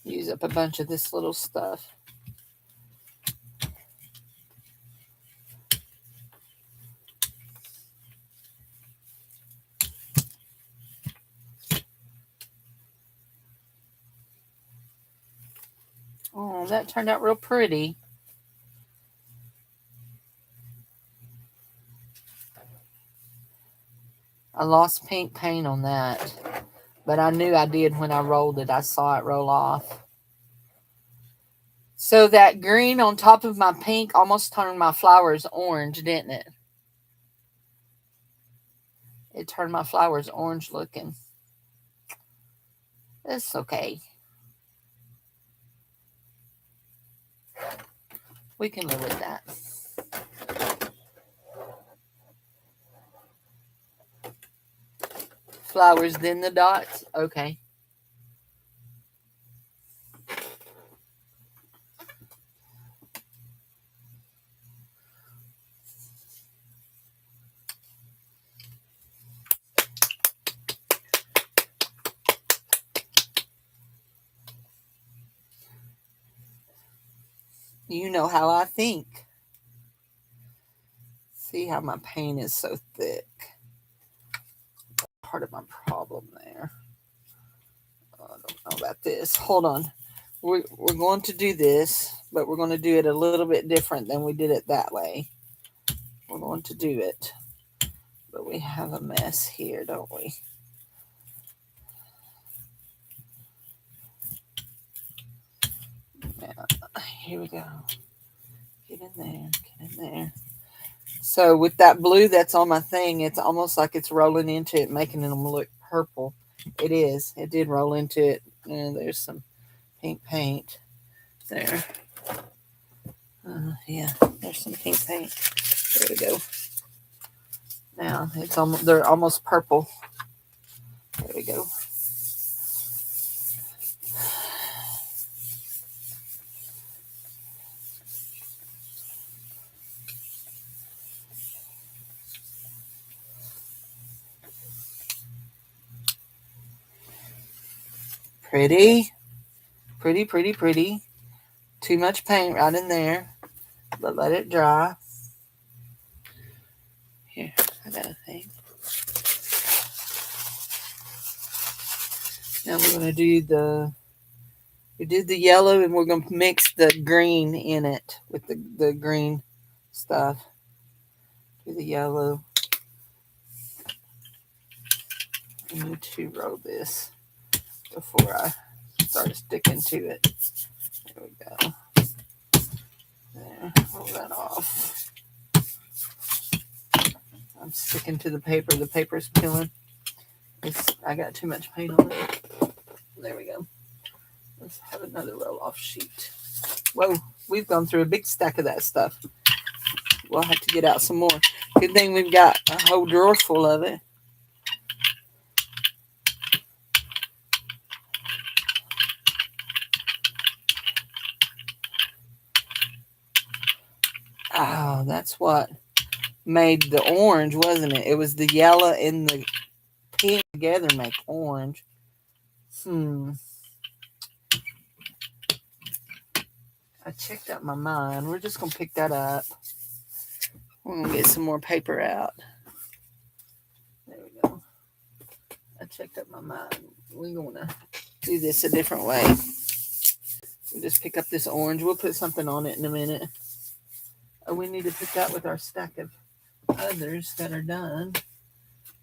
Use up a bunch of this little stuff. Oh, that turned out real pretty. I lost pink paint on that, but I knew I did when I rolled it. I saw it roll off. So that green on top of my pink almost turned my flowers orange, didn't it? It turned my flowers orange looking. It's okay. We can live with that. Flowers, then the dots. Okay. You know how I think. See how my paint is so thick. Part of my problem there. I don't know about this. Hold on. We're going to do this, but we're going to do it a little bit different than we did it that way. We're going to do it. But we have a mess here, don't we? Now, here we go. Get in there. Get in there. So with that blue that's on my thing, it's almost like it's rolling into it, making them look purple. It is. It did roll into it. And there's some pink paint there. Yeah, there's some pink paint. There we go. Now it's almost, they're almost purple. There we go. Pretty. Pretty, pretty, pretty. Too much paint right in there, but let it dry. Here, I got a thing. Now we're going to do we did the yellow and we're going to mix the green in it with the green stuff. Do the yellow. I need to roll this before I start sticking to it. There we go. There, roll that off. I'm sticking to the paper. The paper's killing. I got too much paint on it. There we go. Let's have another roll-off sheet. Whoa, we've gone through a big stack of that stuff. We'll have to get out some more. Good thing we've got a whole drawer full of it. Oh, that's what made the orange, wasn't it? It was the yellow and the pink together make orange. I checked out my mind. We're just going to pick that up. We're going to get some more paper out. There we go. I checked up my mind. We're going to do this a different way. We'll just pick up this orange. We'll put something on it in a minute. Oh, we need to put that with our stack of others that are done.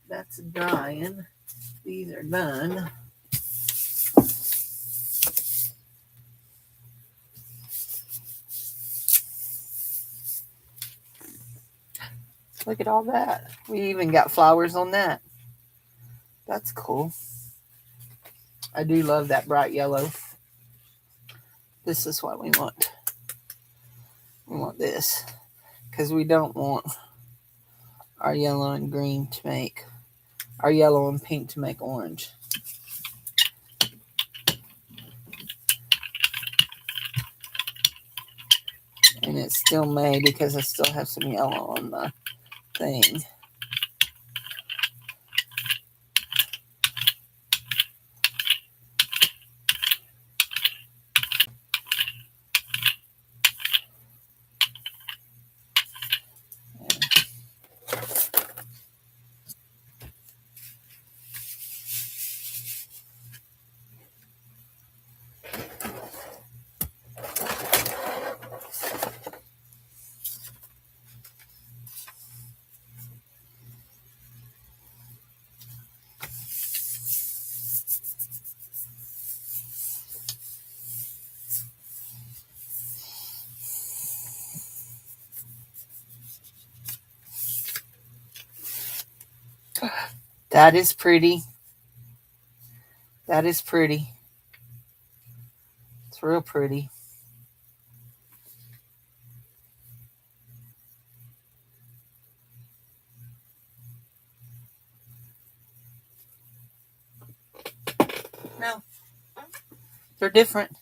That's drying. These are done. Look at all that. We even got flowers on that. That's cool. I do love that bright yellow. This is what we want. We want this because we don't want our yellow and green to make, our yellow and pink to make orange. And it still may because I still have some yellow on my thing. That is pretty. That is pretty. It's real pretty. No, they're different.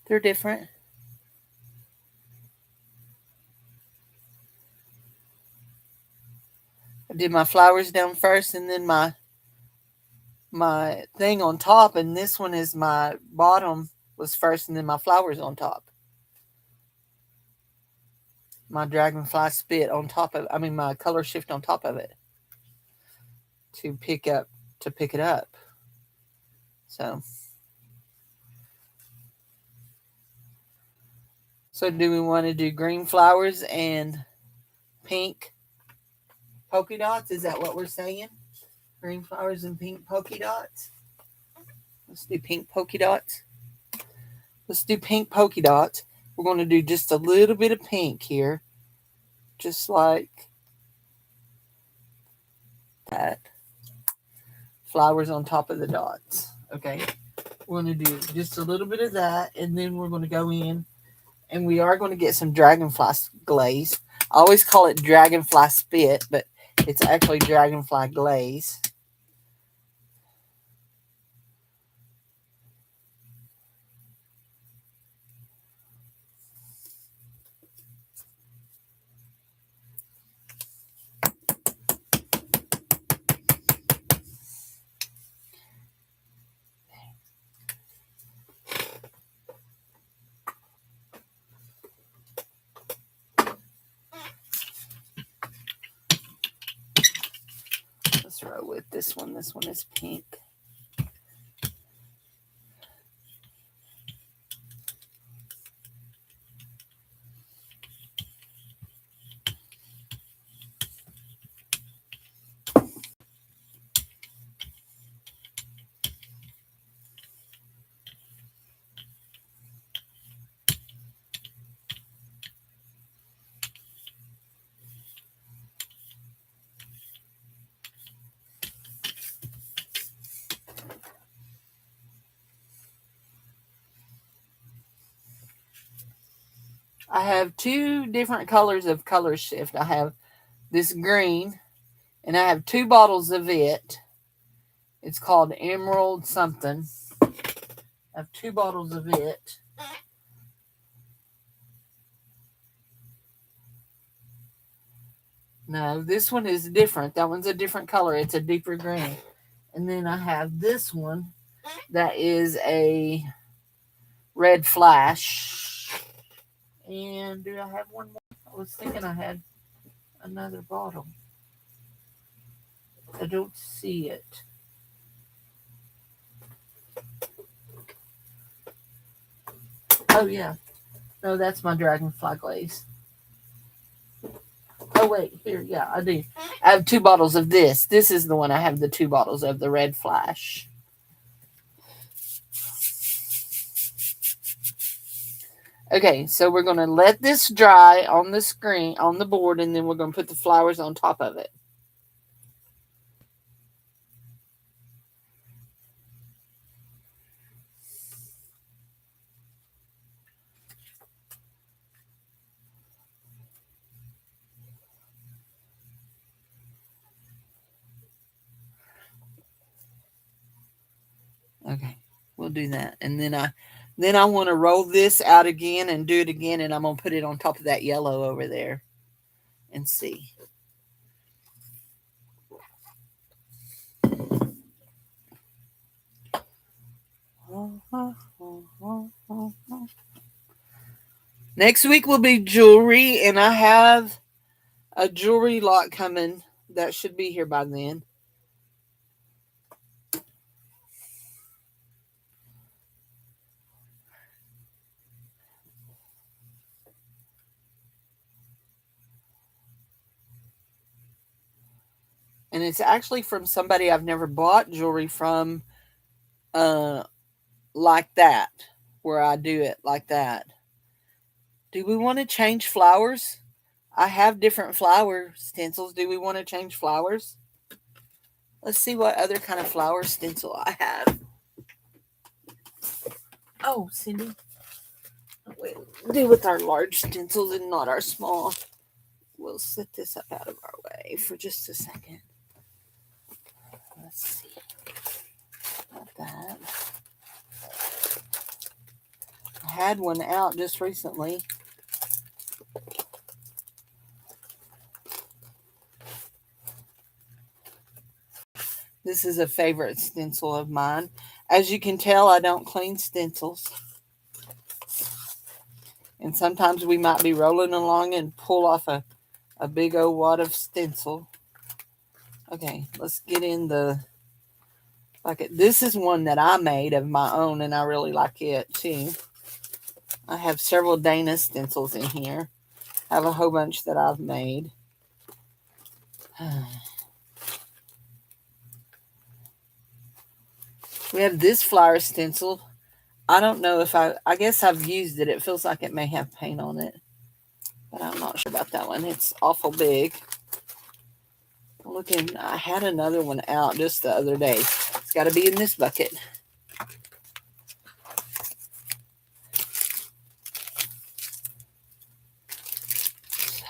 They're different. I did my flowers down first and then my thing on top, and this one is my bottom was first and then my flowers on top. My dragonfly spit on top of, I mean my color shift on top of it to pick it up. So do we want to do green flowers and pink polka dots? Is that what we're saying? Green flowers and pink polka dots? Let's do pink polka dots. Let's do pink polka dots. We're going to do just a little bit of pink here. Just like that. Flowers on top of the dots. Okay. We're going to do just a little bit of that. And then we're going to go in. And we are going to get some dragonfly glaze. I always call it dragonfly spit. But it's actually dragonfly glaze. Let's roll with this one. This one is pink. I have two different colors of color shift. I have this green, and I have two bottles of it. It's called Emerald something. I have two bottles of it. No, this one is different. That one's a different color. It's a deeper green. And then I have this one that is a red flash. And do I have one more? I was thinking I had another bottle. I don't see it. Oh, yeah. Oh, that's my dragonfly glaze. Oh, wait, here, yeah, I do. I have 2 bottles of this. This is the one I have the 2 bottles of, the red flash. Okay, so we're going to let this dry on the screen, on the board, and then we're going to put the flowers on top of it. Okay, we'll do that. And then I want to roll this out again and do it again, and I'm going to put it on top of that yellow over there and see. Next week will be jewelry, and I have a jewelry lot coming that should be here by then. And it's actually from somebody I've never bought jewelry from, like that, where I do it like that. Do we want to change flowers? I have different flower stencils. Do we want to change flowers? Let's see what other kind of flower stencil I have. Oh, Cindy. Wait, do with our large stencils and not our small. We'll set this up out of our way for just a second. Let's see. Not that. I had one out just recently. This is a favorite stencil of mine. As you can tell, I don't clean stencils. And sometimes we might be rolling along and pull off a big old wad of stencil. Okay, let's get in the bucket. This is one that I made of my own, and I really like it too. I have several Dana stencils in here. I have a whole bunch that I've made. We have this flower stencil. I don't know if I guess I've used it. It feels like it may have paint on it. But I'm not sure about that one. It's awful big. Looking, I had another one out just the other day. It's got to be in this bucket.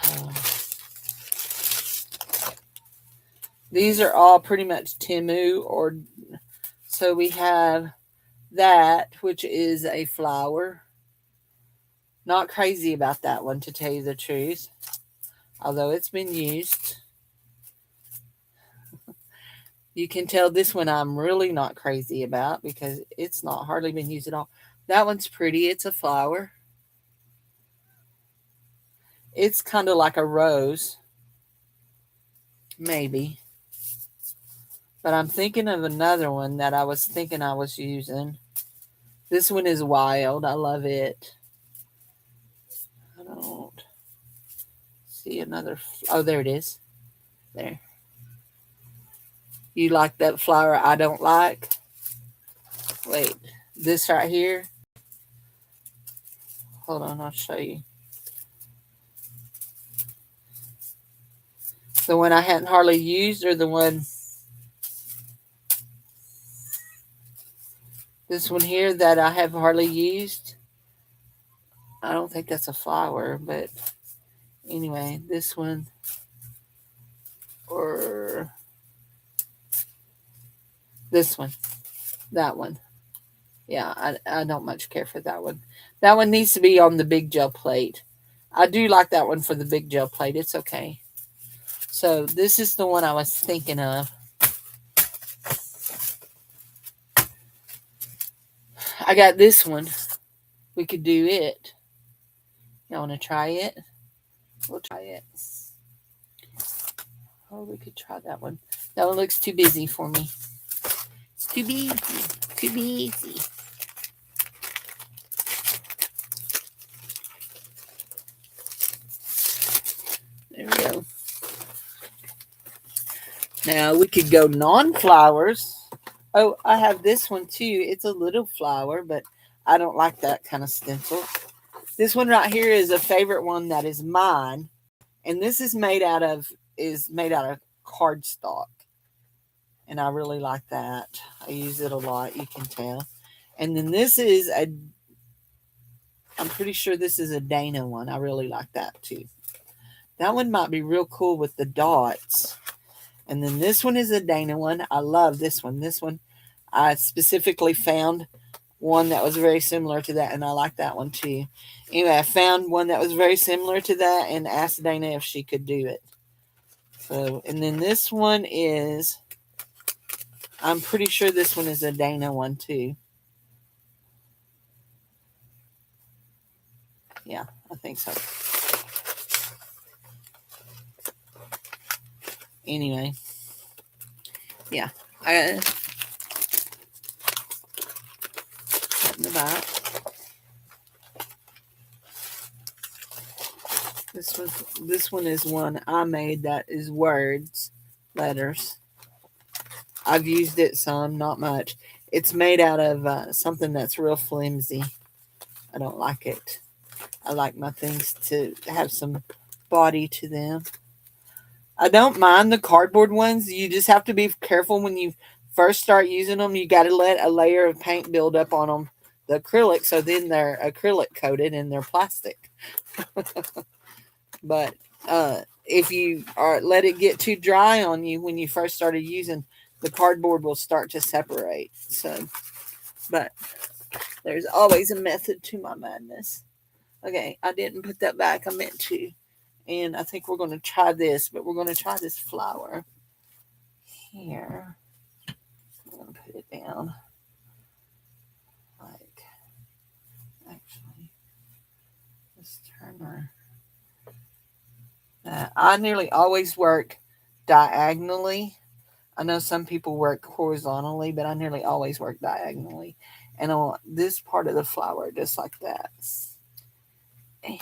So, these are all pretty much Temu, or so we have that, which is a flower. Not crazy about that one, to tell you the truth, although it's been used. You can tell this one I'm really not crazy about because it's not hardly been used at all. That one's pretty. It's a flower. It's kind of like a rose, maybe. But I'm thinking of another one that I was thinking I was using. This one is wild. I love it. I don't see another. Oh, there it is. There. You like that flower I don't like? Wait, this right here? Hold on, I'll show you. The one I hadn't hardly used, or the one... This one here that I have hardly used? I don't think that's a flower, but anyway, this one, or this one, that one. Yeah, I don't much care for that one. That one needs to be on the big gel plate. I do like that one for the big gel plate. It's okay. So this is the one I was thinking of. I got this one. We could do it. Y'all want to try it? We'll try it. Oh, we could try that one. That one looks too busy for me. It's too busy. Too busy. Now we could go non-flowers. Oh, I have this one too. It's a little flower, but I don't like that kind of stencil. This one right here is a favorite one that is mine, and this is made out of cardstock, and I really like that. I use it a lot. You can tell. And then this is a. I'm pretty sure this is a Dana one. I really like that too. That one might be real cool with the dots. And then this one is a Dana one. I love this one. This one, I specifically found one that was very similar to that, and I like that one too. Anyway, I found one that was very similar to that and asked Dana if she could do it. So, and then this one is, I'm pretty sure this one is a Dana one too. Yeah, I think so. Anyway, yeah, I in the back. This one is one I made that is words, letters. I've used it some, not much. It's made out of something that's real flimsy. I don't like it. I like my things to have some body to them. I don't mind the cardboard ones. You just have to be careful when you first start using them. You got to let a layer of paint build up on them, the acrylic, so then they're acrylic coated and they're plastic. But if you let it get too dry on you when you first started using, the cardboard will start to separate. So, but there's always a method to my madness. Okay, I didn't put that back. I meant to. And I think we're going to try this, but we're going to try this flower here. I'm going to put it down. Like, actually, let's turn our. I nearly always work diagonally. I know some people work horizontally, but I nearly always work diagonally. And I want this part of the flower just like that. And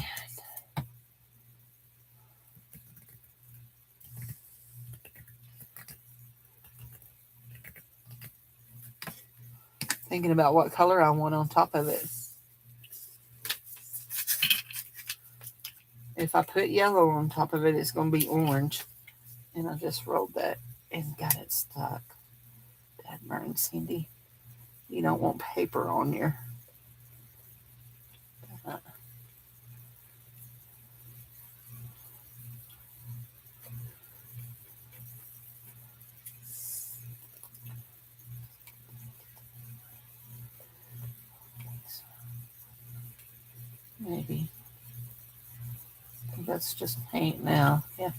thinking about what color I want on top of it. If I put yellow on top of it, it's going to be orange. And I just rolled that and got it stuck. Dad burn, Cindy. You don't want paper on your. Uh, maybe. I think that's just paint now. Yeah.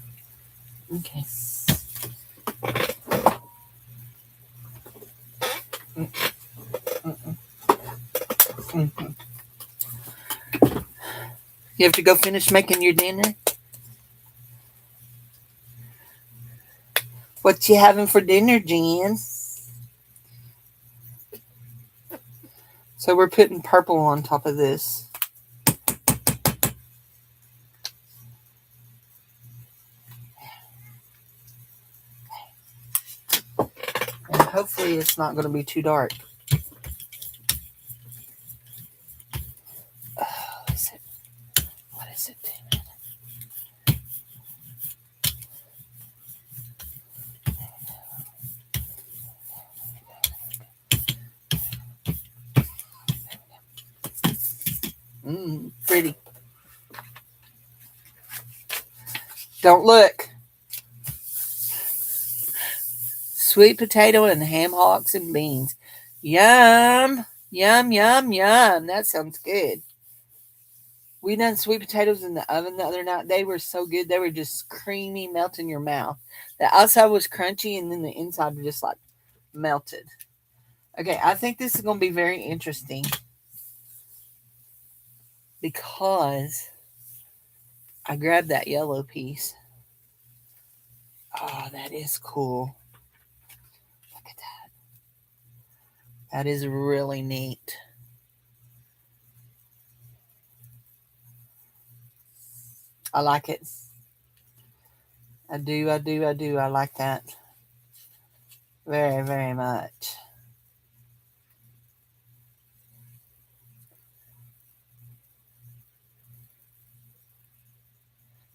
Okay. Mm-mm. You have to go finish making your dinner? What you having for dinner, Jen? So we're putting purple on top of this. And hopefully it's not going to be too dark. Oh, is it? What is it doing? Pretty. Don't look. Sweet potato and ham hocks and beans. Yum. Yum, yum, yum. That sounds good. We done sweet potatoes in the oven the other night. They were so good. They were just creamy, melt in your mouth. The outside was crunchy, and then the inside was just like melted. Okay, I think this is going to be very interesting because I grabbed that yellow piece. Oh, that is cool. Look at that. That is really neat. I like it. I do. I like that. very, very much.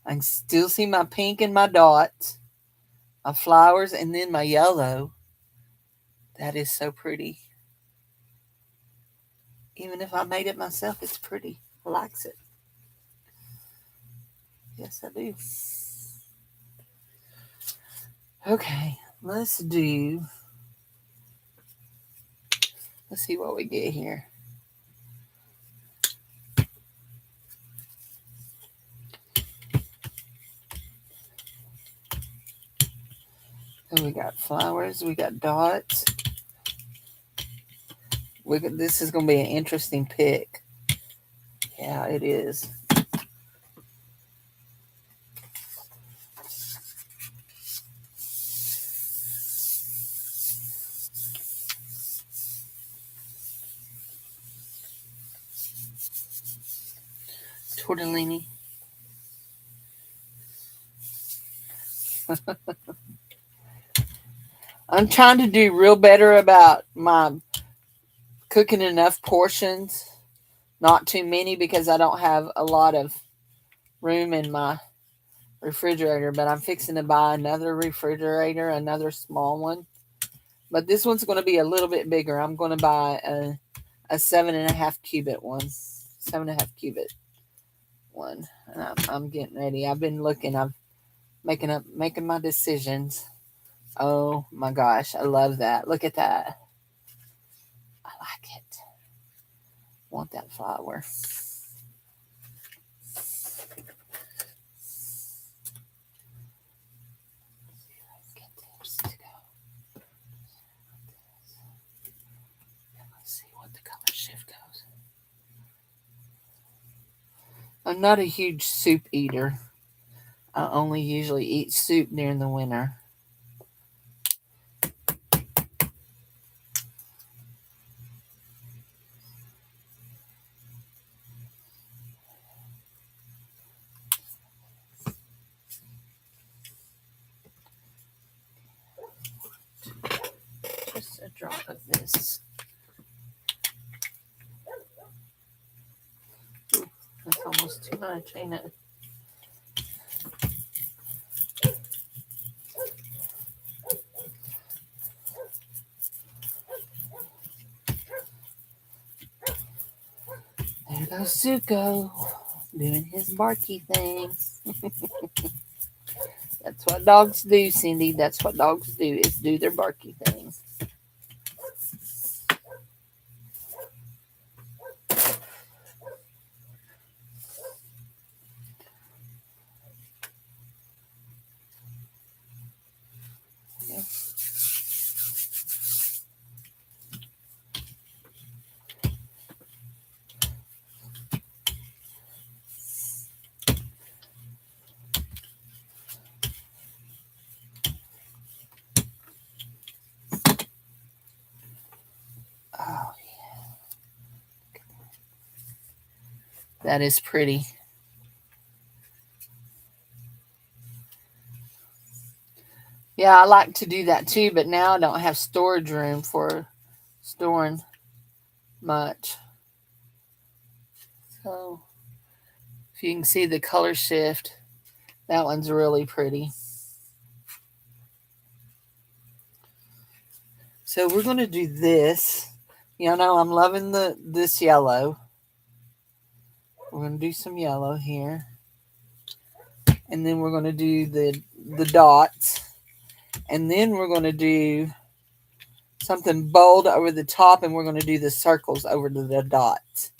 I can still see my pink and my dots, my flowers, and then my yellow. That is so pretty. Even if I made it myself, it's pretty. I likes it. Yes, I do. Okay, let's see what we get here. So we got flowers, we got dots. This is going to be an interesting pick. Yeah, it is. Tortellini. I'm trying to do real better about my cooking enough portions, not too many because I don't have a lot of room in my refrigerator, but I'm fixing to buy another refrigerator, another small one. But this one's going to be a little bit bigger. I'm going to buy a 7.5 cubit one. 7.5 cubit one. And I'm getting ready. I've been looking. I'm making my decisions. Oh my gosh, I love that. Look at that. I like it. Want that flower. Get this to go. Let's see what the color shift goes. I'm not a huge soup eater. I only usually eat soup during the winter. Just a drop of this. Ooh, that's almost too much, ain't it? There goes Zuko doing his barky thing. That's what dogs do, Cindy. That's what dogs do, is do their barky things. Yeah. Oh, that is pretty. Yeah, I like to do that too, but now I don't have storage room for storing much. So, if you can see the color shift, that one's really pretty. So we're going to do this. You know, I'm loving this yellow. We're going to do some yellow here. And then we're going to do the dots. And then we're going to do something bold over the top, and we're going to do the circles over the dots.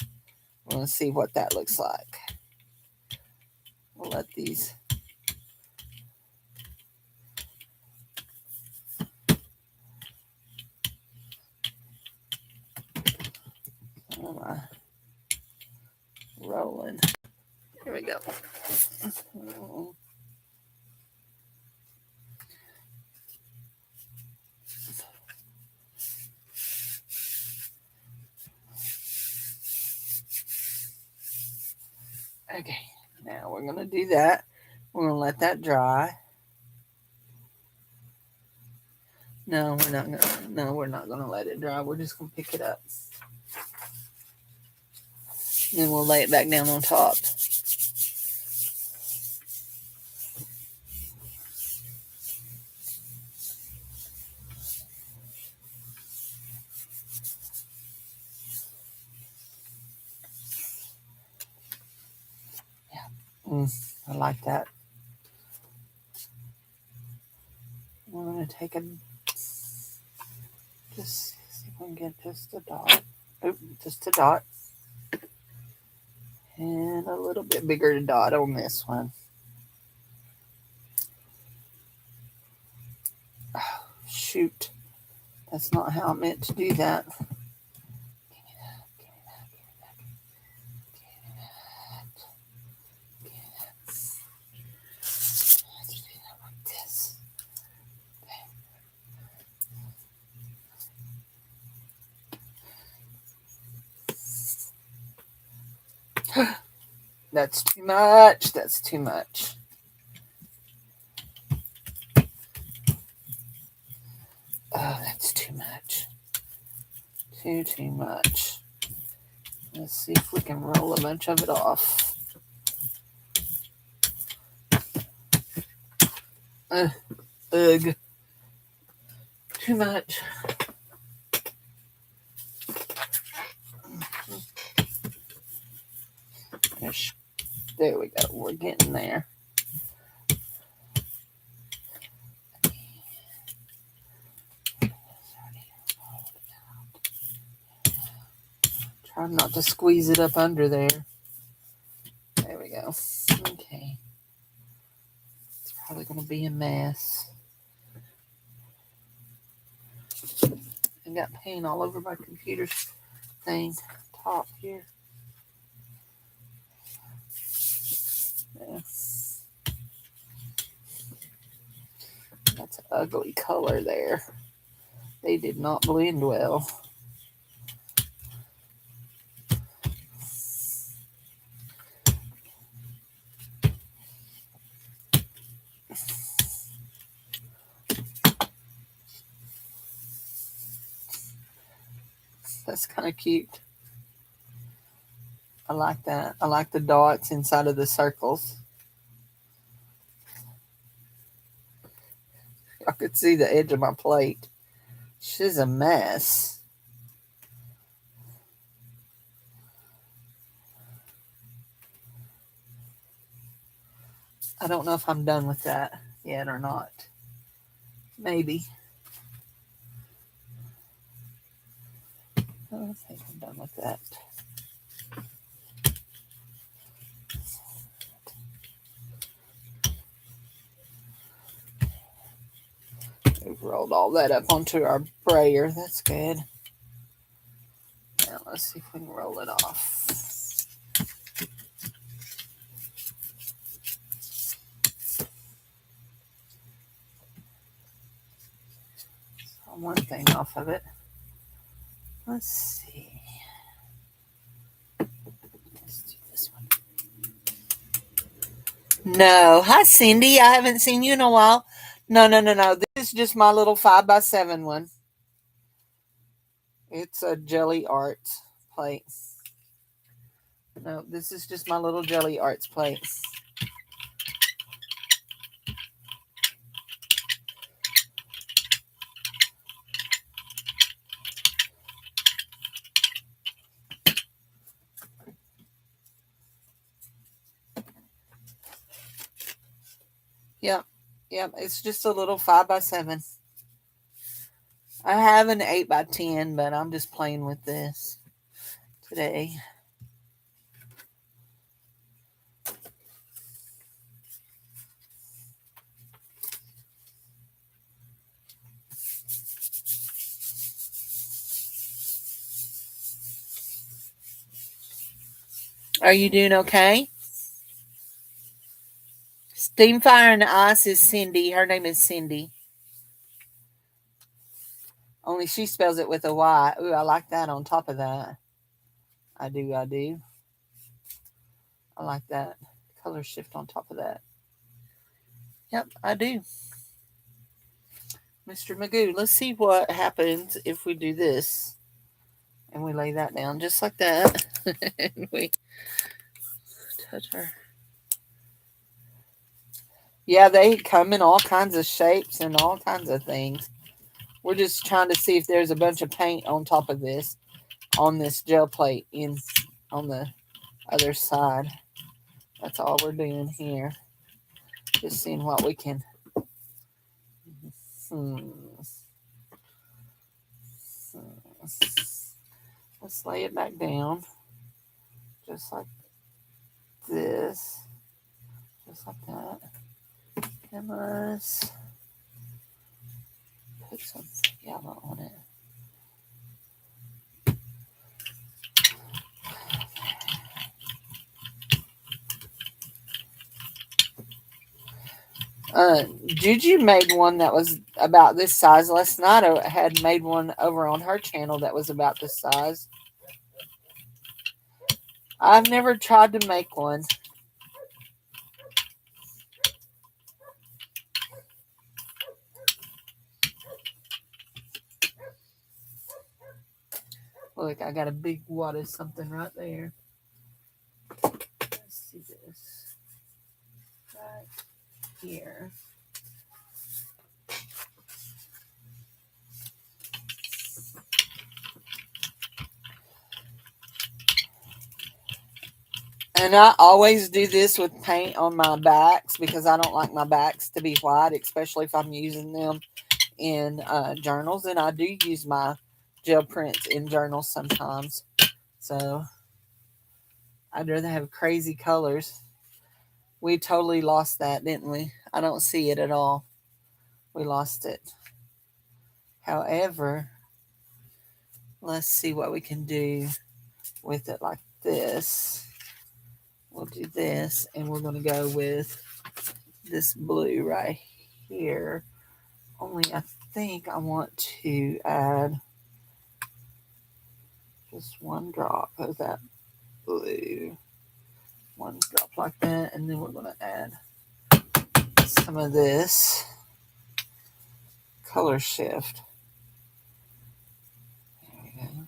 We're going to see what that looks like. We'll let these. Rolling. Here we go. Okay, now we're going to do that. We're going to let that dry. No, we're not gonna. No, we're not gonna let it dry. We're just gonna pick it up, and then we'll lay it back down on top. I like that. We're gonna take a just see if we can get just a dot. Oop, just a dot, and a little bit bigger dot on this one. Oh, shoot, that's not how I meant to do that. That's too much. That's too much. Oh, that's too much. Too much. Let's see if we can roll a bunch of it off. Ugh. Too much. There we go. We're getting there. Try not to squeeze it up under there. There we go. Okay. It's probably going to be a mess. I got paint all over my computer thing. Top here. Yeah. That's an ugly color there. They did not blend well. That's kind of cute. I like that. I like the dots inside of the circles. I could see the edge of my plate. She's a mess. I don't know if I'm done with that yet or not. Maybe. I think I'm done with that. We've rolled all that up onto our brayer. That's good. Now let's see if we can roll it off. Saw one thing off of it. Let's see. Let's do this one. No. Hi, Cindy. I haven't seen you in a while. No. This is just my little 5x7 one. It's a jelly arts plate. No, this is just my little jelly arts plate. Yep. It's just a little 5x7. I have an 8x10, but I'm just playing with this today. Are you doing okay? Steam Fire and Ice is Cindy. Her name is Cindy. Only she spells it with a Y. Ooh, I like that on top of that. I do. I like that. Color shift on top of that. Yep, I do. Mr. Magoo, let's see what happens if we do this. And we lay that down just like that. And we touch her. Yeah, they come in all kinds of shapes and all kinds of things. We're just trying to see if there's a bunch of paint on top of this, on this gel plate in on the other side. That's all we're doing here. Just seeing what we can. Hmm. Let's lay it back down. Just like this. Just like that. And let's put some yellow on it. Juju made one that was about this size. Last night I had made one over on her channel that was about this size. I've never tried to make one. Look, I got a big wad of something right there. Let's see this. Right here. And I always do this with paint on my backs because I don't like my backs to be white, especially if I'm using them in journals. And I do use my gel prints in journals sometimes. So I'd rather have crazy colors. We totally lost that, didn't we? I don't see it at all. We lost it. However, let's see what we can do with it like this. We'll do this, and we're going to go with this blue right here. Only I think I want to add just one drop of that blue. One drop like that, and then we're going to add some of this color shift. There we go.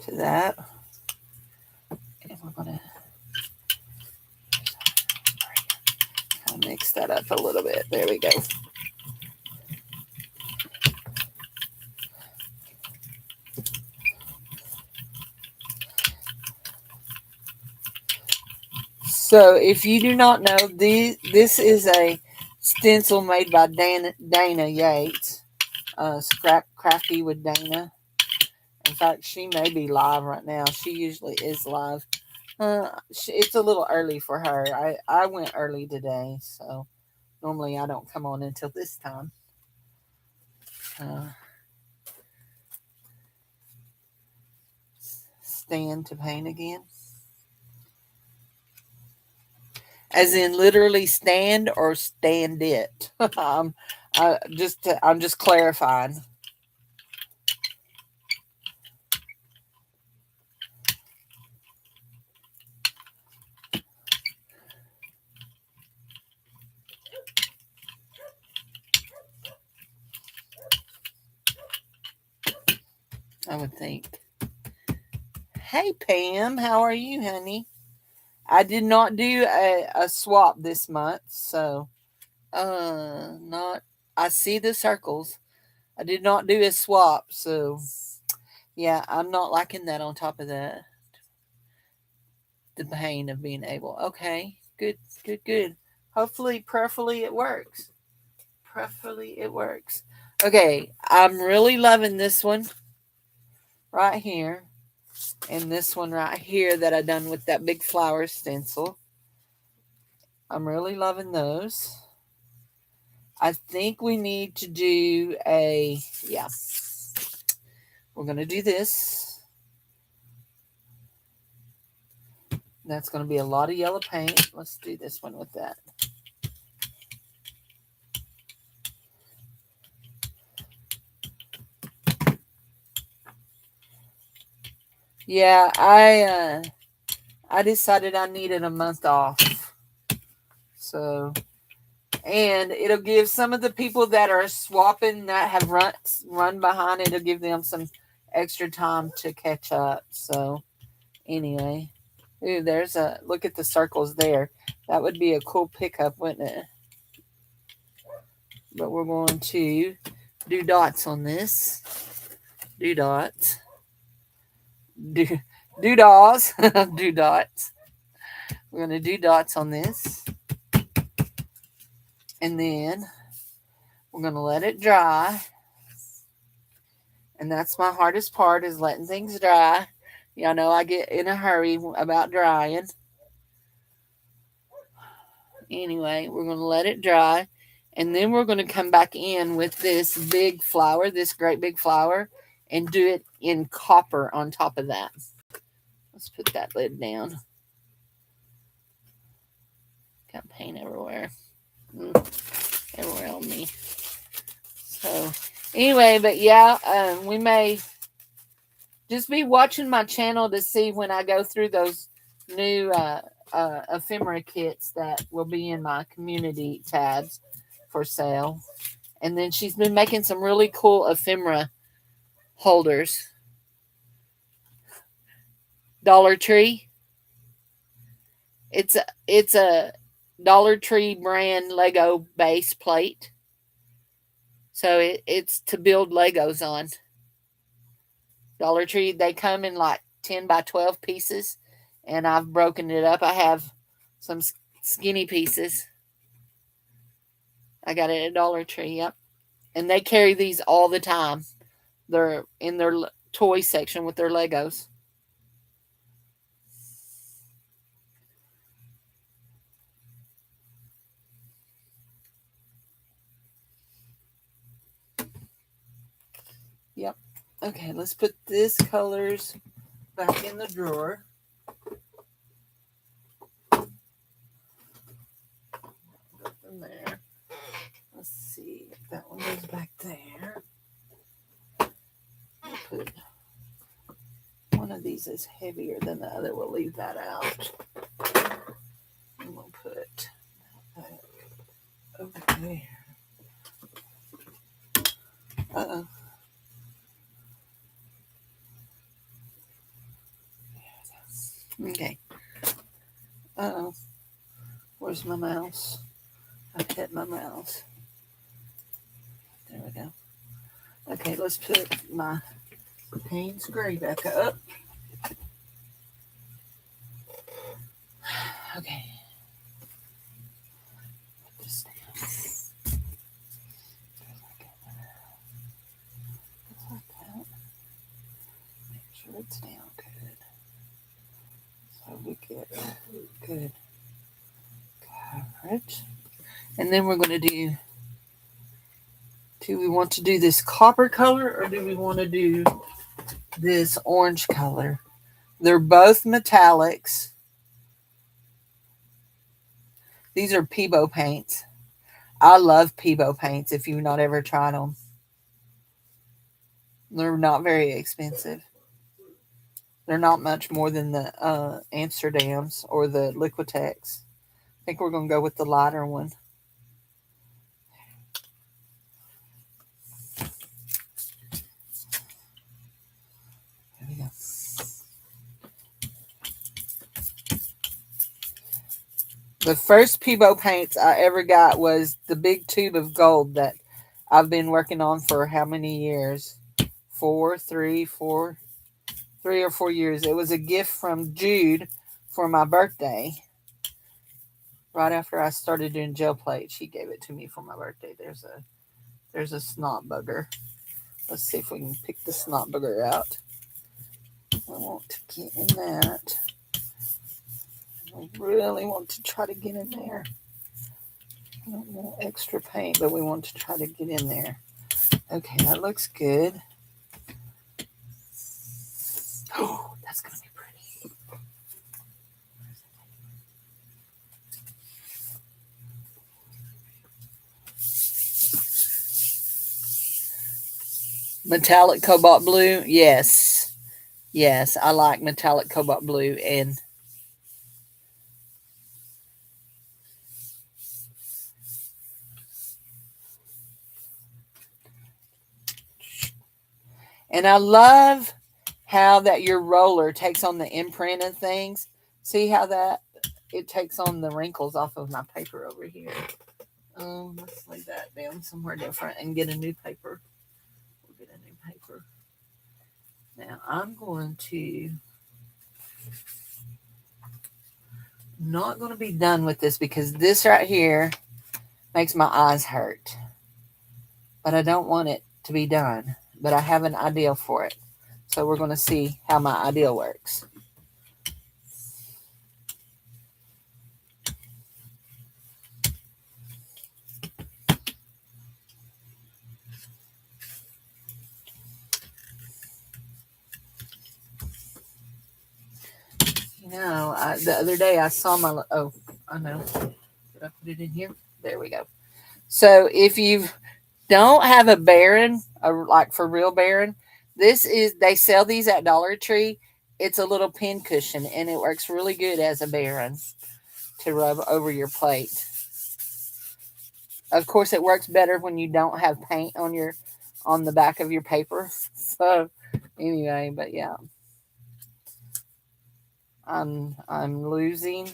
To that. And we're going to mix that up a little bit. There we go. So if you do not know, this is a stencil made by Dana Yates. Crafty with Dana. In fact, she may be live right now. She usually is live. It's a little early for her. I went early today, so normally I don't come on until this time. Stand to paint again. As in literally stand or stand it. I'm just clarifying. I would think. Hey Pam, how are you, honey? I did not do a swap this month, so not I see the circles. I did not do a swap, so yeah, I'm not liking that on top of that. The pain of being able. Okay, good, good, good. Hopefully, prayerfully it works. Prayerfully it works. Okay, I'm really loving this one right here. And this one right here that I done with that big flower stencil. I'm really loving those. I think we need to do yeah. We're going to do this. That's going to be a lot of yellow paint. Let's do this one with that. Yeah, I decided I needed a month off. So And it'll give some of the people that are swapping that have run behind, it'll give them some extra time to catch up. So anyway, ooh, there's a look at the circles there. That would be a cool pickup, wouldn't it? But we're going to do dots on this. Do dots. Do dots. Do dots. We're going to do dots on this. And then we're going to let it dry. And that's my hardest part, is letting things dry. Y'all know I get in a hurry about drying. Anyway, we're going to let it dry. And then we're going to come back in with this big flower, this great big flower, and do it in copper on top of that. Let's put that lid down. Got paint everywhere. Everywhere on me. So, anyway, but yeah, we may just be watching my channel to see when I go through those new ephemera kits that will be in my community tabs for sale. And then she's been making some really cool ephemera holders. Dollar Tree. It's a Dollar Tree brand Lego base plate. So it's to build Legos on. Dollar Tree, they come in like 10 by 12 pieces, and I've broken it up. I have some skinny pieces. I got it at Dollar Tree, yep. And they carry these all the time. They're in their toy section with their Legos. Yep. Okay, let's put this colors back in the drawer. Go from there. Let's see if that one goes back there. I'll put one of these is heavier than the other. We'll leave that out. And we'll put that over there. Uh-oh. Okay. Uh-oh. Where's my mouse? I hit my mouse. There we go. Okay, let's put my Payne's Gray back up. Okay. Put this down. Just like that. Make sure it's down good. So we get good coverage. And then we're going to do we want to do this copper color, or do we want to do this orange color? They're both metallics. These are Peebo paints. I love Peebo paints if you've not ever tried them. They're not very expensive. They're not much more than the Amsterdams or the Liquitex. I think we're going to go with the lighter one. There we go. The first Peebo paints I ever got was the big tube of gold that I've been working on for how many years? 3 or 4 years. It was a gift from Jude for my birthday. Right after I started doing gel plate, she gave it to me for my birthday. There's a snot bugger. Let's see if we can pick the snot bugger out. I want to get in that. We really want to try to get in there. I don't want extra paint, but we want to try to get in there. Okay, that looks good. Oh, that's going to be pretty. Metallic cobalt blue. Yes. Yes, I like metallic cobalt blue. And And I love how that your roller takes on the imprint and things. See how that it takes on the wrinkles off of my paper over here. Let's lay that down somewhere different and get a new paper. We'll get a new paper. Now I'm going to not going to be done with this because this right here makes my eyes hurt. But I don't want it to be done. But I have an idea for it. So we're going to see how my idea works. You know, the other day I saw my, oh, I know. Did I put it in here? There we go. So if you don't have a Baron, like for real Baron, they sell these at Dollar Tree. It's a little pin cushion and it works really good as a Baron to rub over your plate. Of course, it works better when you don't have paint on the back of your paper. So anyway, but yeah, I'm losing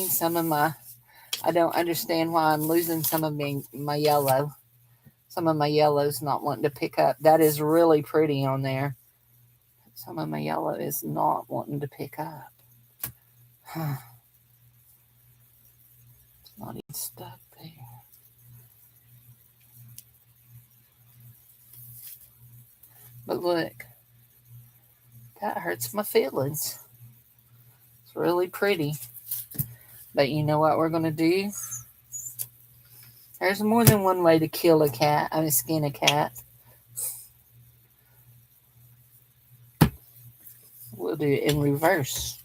some of my. I don't understand why I'm losing some of my yellow. Some of my yellow's not wanting to pick up. That is really pretty on there. Some of my yellow is not wanting to pick up. It's not even stuck there. But look, that hurts my feelings. It's really pretty. But you know what we're going to do? There's more than one way to kill a cat. I mean, skin a cat. We'll do it in reverse.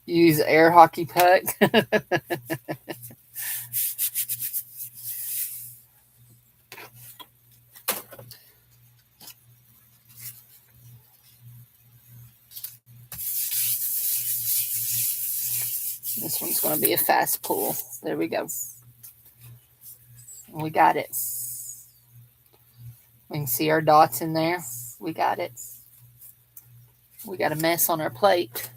Use air hockey puck. This one's going to be a fast pull. There we go. We got it. We can see our dots in there. We got it. We got a mess on our plate.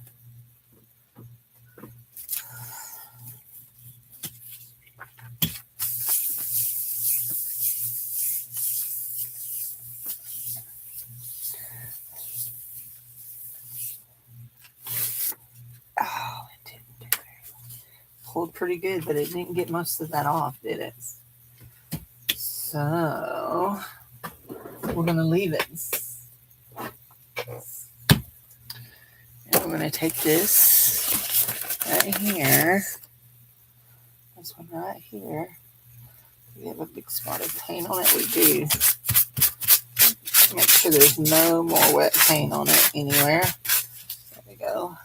Oh, it didn't do it. Pulled pretty good, but it didn't get most of that off, did it? So we're going to leave it. And we're going to take this right here. This one right here. We have a big spot of paint on it. We do. Make sure there's no more wet paint on it anywhere. There we go.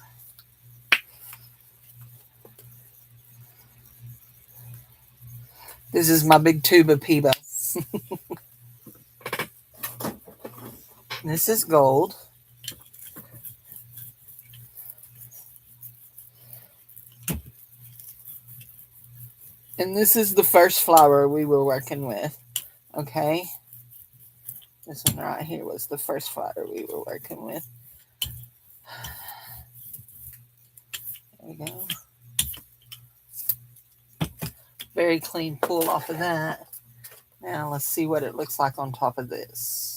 This is my big tube of Peebo. This is gold. And this is the first flower we were working with. Okay. This one right here was the first flower we were working with. There we go. Very clean pull off of that. Now let's see what it looks like on top of this.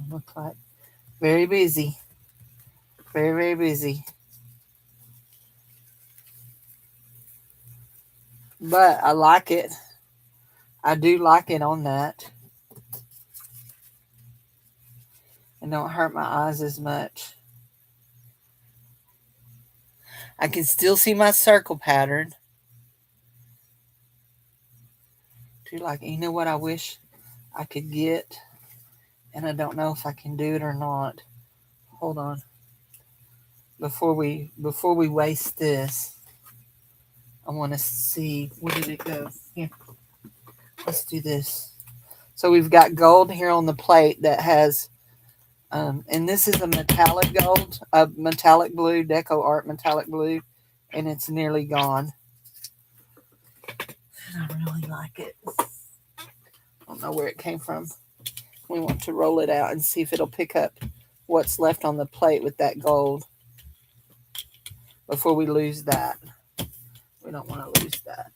Look like very busy, very busy, but I like it. I do like it on that. It don't hurt my eyes as much. I can still see my circle pattern. do like, you know what I wish I could get, and I don't know if I can do it or not. Hold on. Before we waste this, I want to see, where did it go? Here, let's do this. So we've got gold here on the plate that has, and this is a metallic gold, a metallic blue, Deco Art metallic blue, and it's nearly gone. And I really like it. I don't know where it came from. We want to roll it out and see if it'll pick up what's left on the plate with that gold before we lose that. We don't want to lose that.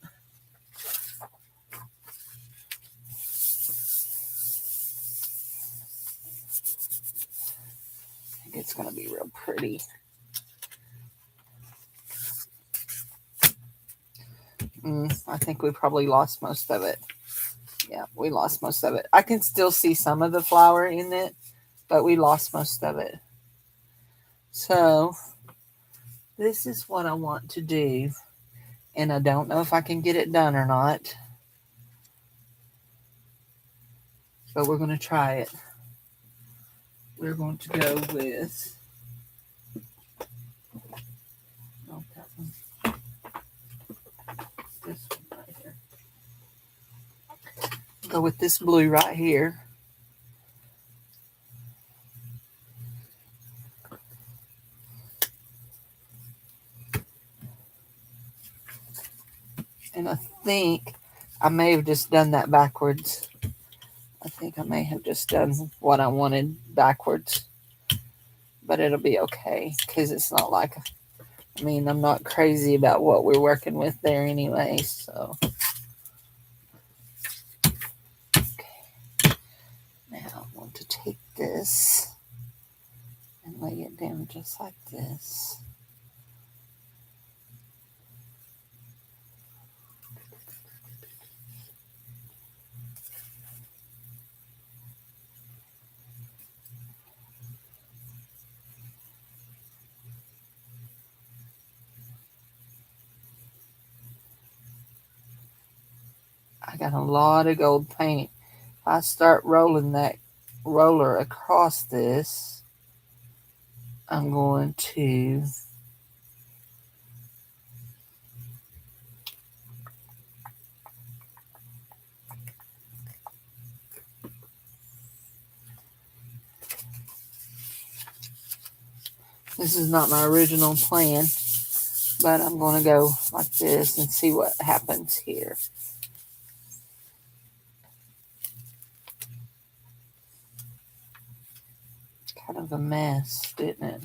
I think it's going to be real pretty. I think we probably lost most of it. Yeah, we lost most of it. I can still see some of the flower in it, but we lost most of it. So this is what I want to do, and I don't know if I can get it done or not, but we're going to try it. We're going to go with, oh, that one. This one right here. Go with this blue right here. And I think I may have just done that backwards. I think I may have just done what I wanted backwards. But it'll be okay, because it's not like, I mean, I'm not crazy about what we're working with there anyway, so. Okay. Now I want to take this and lay it down just like this. I got a lot of gold paint. If I start rolling that roller across this, I'm going to this is not my original plan, but I'm going to go like this and see what happens here. Kind of a mess, didn't it?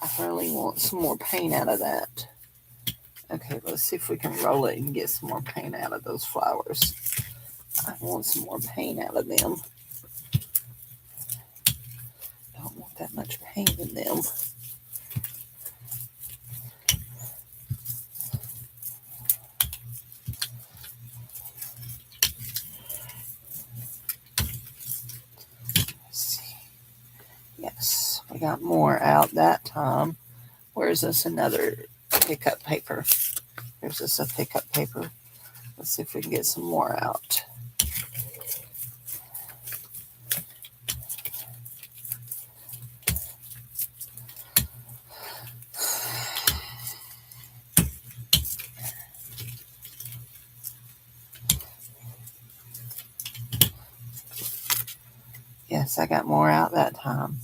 I really want some more paint out of that. Okay, let's see if we can roll it and get some more paint out of those flowers. I want some more paint out of them. Don't want that much paint in them. Let's see. Yes, we got more out that time. Where's this another pickup paper? Here's this a pickup paper. Let's see if we can get some more out. Yes, I got more out that time.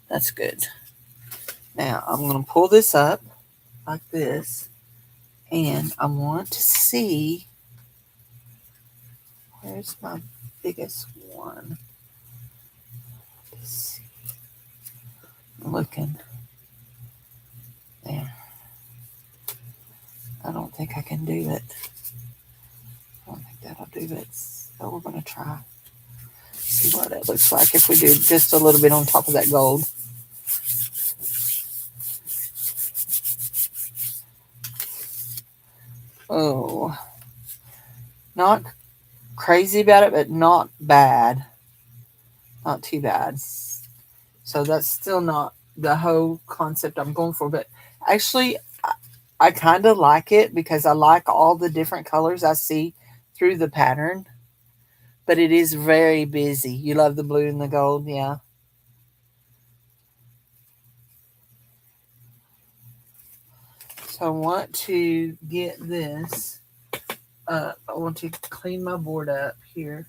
That's good. Now I'm going to pull this up like this, and I want to see, where's my biggest one? Let's see. I'm looking. There. I don't think I can do it. I don't think that'll do it. So we're going to try. See what it looks like if we do just a little bit on top of that gold. Oh, not crazy about it, but not bad. Not too bad. So that's still not the whole concept I'm going for. But actually, I kind of like it because I like all the different colors I see through the pattern. But it is very busy. You love the blue and the gold, yeah. So I want to get this. I want to clean my board up here.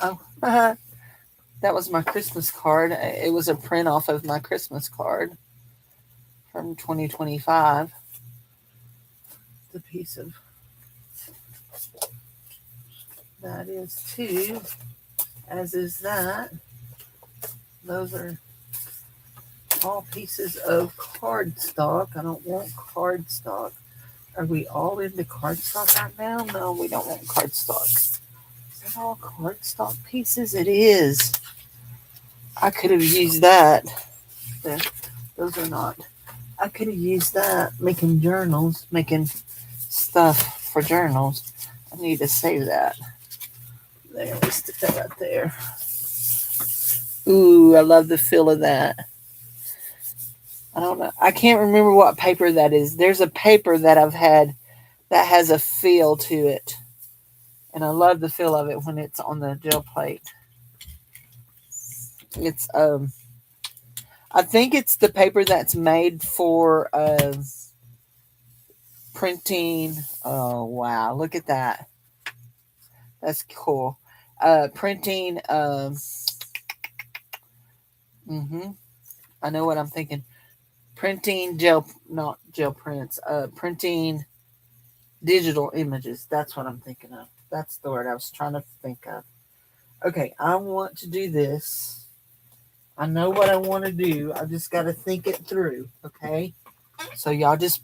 Oh, that was my Christmas card. It was a print off of my Christmas card from 2025. The piece of that is too, as is that. Those are all pieces of cardstock. I don't want cardstock. Are we all into cardstock right now? No, we don't want cardstock. Is that all cardstock pieces? It is. I could have used that. There, those are not. I could have used that making journals, making stuff for journals. I need to save that. There, we stick that right there. Ooh, I love the feel of that. I don't know. I can't remember what paper that is. There's a paper that I've had that has a feel to it. And I love the feel of it when it's on the gel plate. It's I think it's the paper that's made for printing. Oh wow, look at that. That's cool. Printing I know what I'm thinking. Printing gel, not gel prints, printing digital images. That's what I'm thinking of. That's the word I was trying to think of. Okay, I want to do this. I know what I want to do. I just got to think it through, okay? So y'all just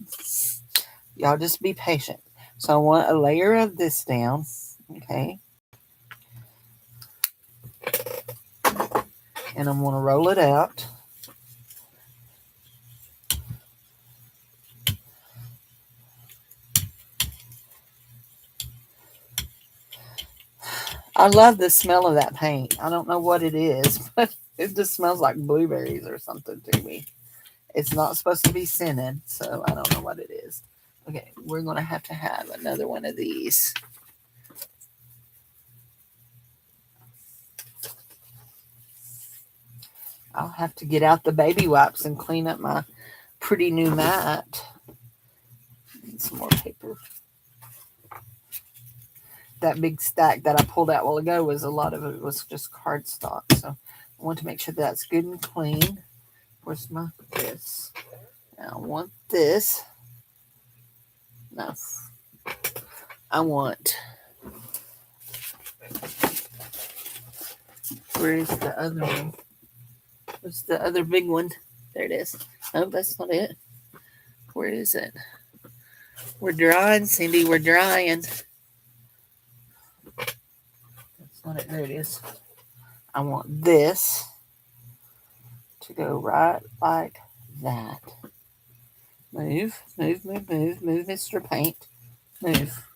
be patient. So I want a layer of this down, okay? And I'm going to roll it out. I love the smell of that paint. I don't know what it is, but it just smells like blueberries or something to me. It's not supposed to be scented, so I don't know what it is. Okay, we're going to have another one of these. I'll have to get out the baby wipes and clean up my pretty new mat. Need some more paper. That big stack that I pulled out a while ago was a lot of it was just cardstock. So I want to make sure that's good and clean. Where's my this? Now I want this. No. I want. Where is the other one? What's the other big one? There it is. No, that's not it. Where is it? We're drying, Cindy. We're drying. That's not it. There it is. I want this to go right like that. Move, move, move, move, move, Mr. Paint. Move.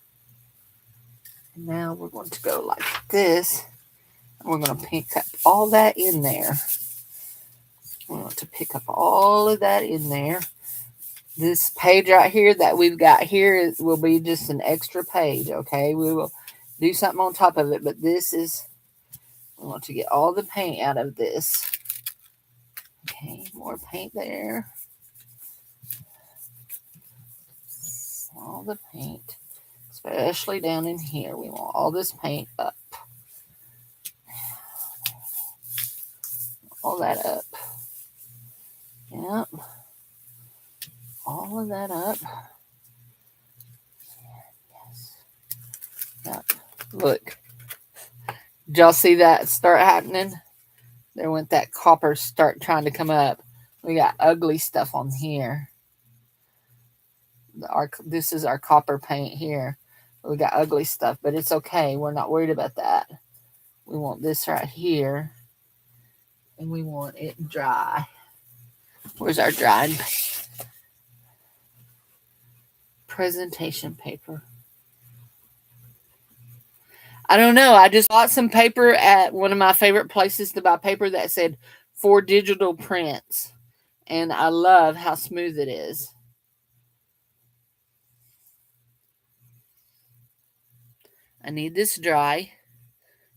And now we're going to go like this. And we're going to pick up all that in there. We want to pick up all of that in there. This page right here that we've got here will be just an extra page, okay? We will do something on top of it, but this is, we want to get all the paint out of this. Okay, more paint there. All the paint, especially down in here. We want all this paint up. All that up. Yep. All of that up. Yes. Yep. Look. Did y'all see that start happening? There went that copper start trying to come up. We got ugly stuff on here. This is our copper paint here. We got ugly stuff, but it's okay. We're not worried about that. We want this right here. And we want it dry. Where's our drying presentation paper? I don't know. I just bought some paper at one of my favorite places to buy paper that said for digital prints. And I love how smooth it is. I need this dry,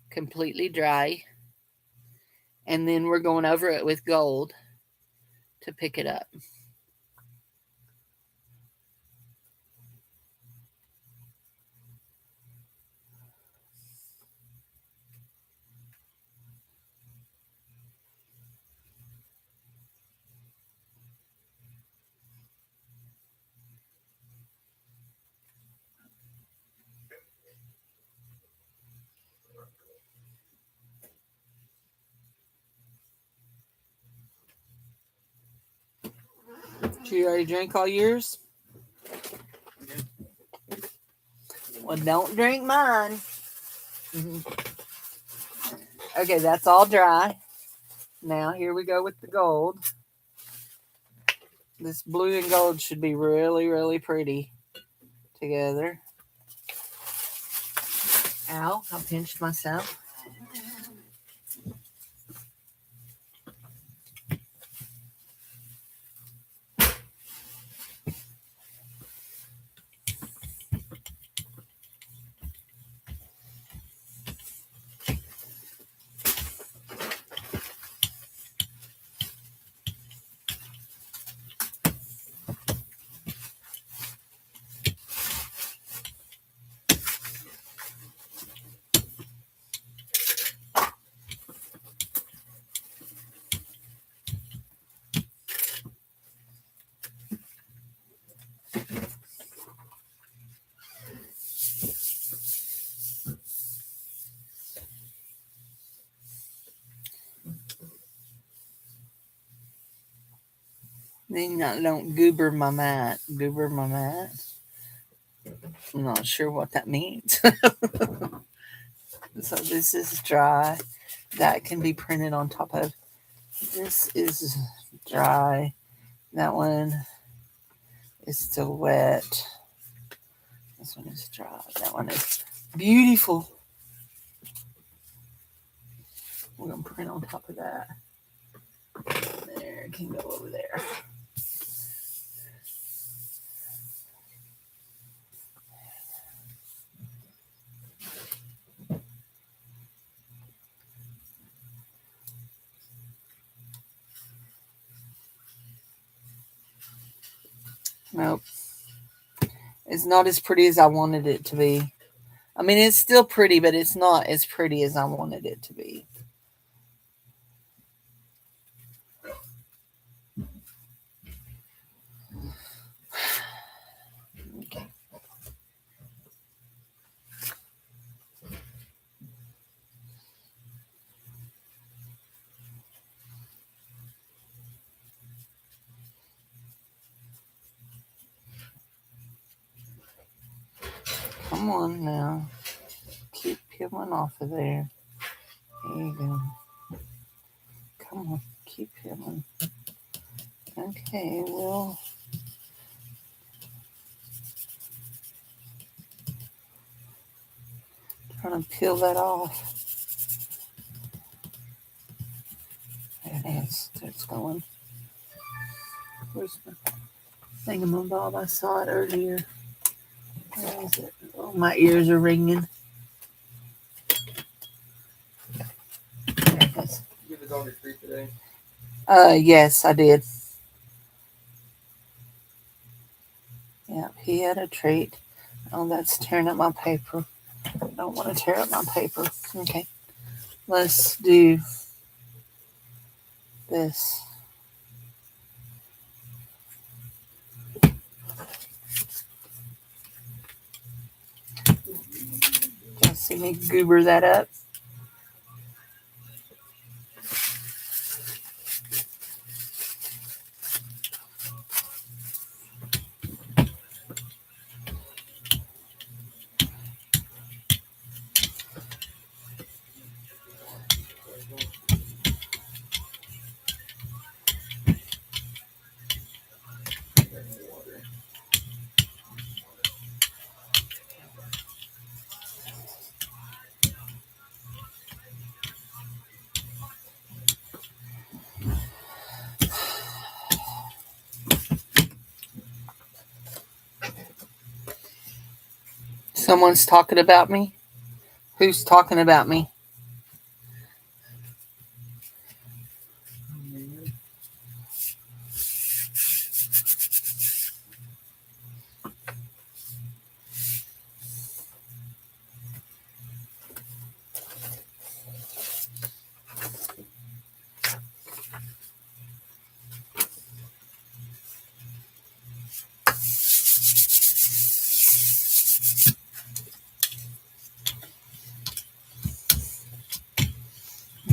completely dry. And then we're going over it with gold to pick it up. Did you already drink all yours? Well, don't drink mine. Okay, that's all dry. Now, here we go with the gold. This blue and gold should be really, really pretty together. Ow, I pinched myself. Then I don't goober my mat. Goober my mat. I'm not sure what that means. So this is dry. That can be printed on top of. This is dry. That one is still wet. This one is dry. That one is beautiful. We're going to print on top of that. There, it can go over there. Nope. It's not as pretty as I wanted it to be. I mean, it's still pretty, but it's not as pretty as I wanted it to be. Okay. Come on now. Keep peeling off of there. There you go. Come on, keep peeling. Okay, well. Trying to peel that off. There it is. It's going. Where's the thingamabob? I saw it earlier. Where is it? Oh, my ears are ringing. There it is. You give the dog a treat today? Yes, I did. Yeah, he had a treat. Oh, that's tearing up my paper. I don't want to tear up my paper. Okay. Let's do this. Y'all see me goober that up? Someone's talking about me? Who's talking about me?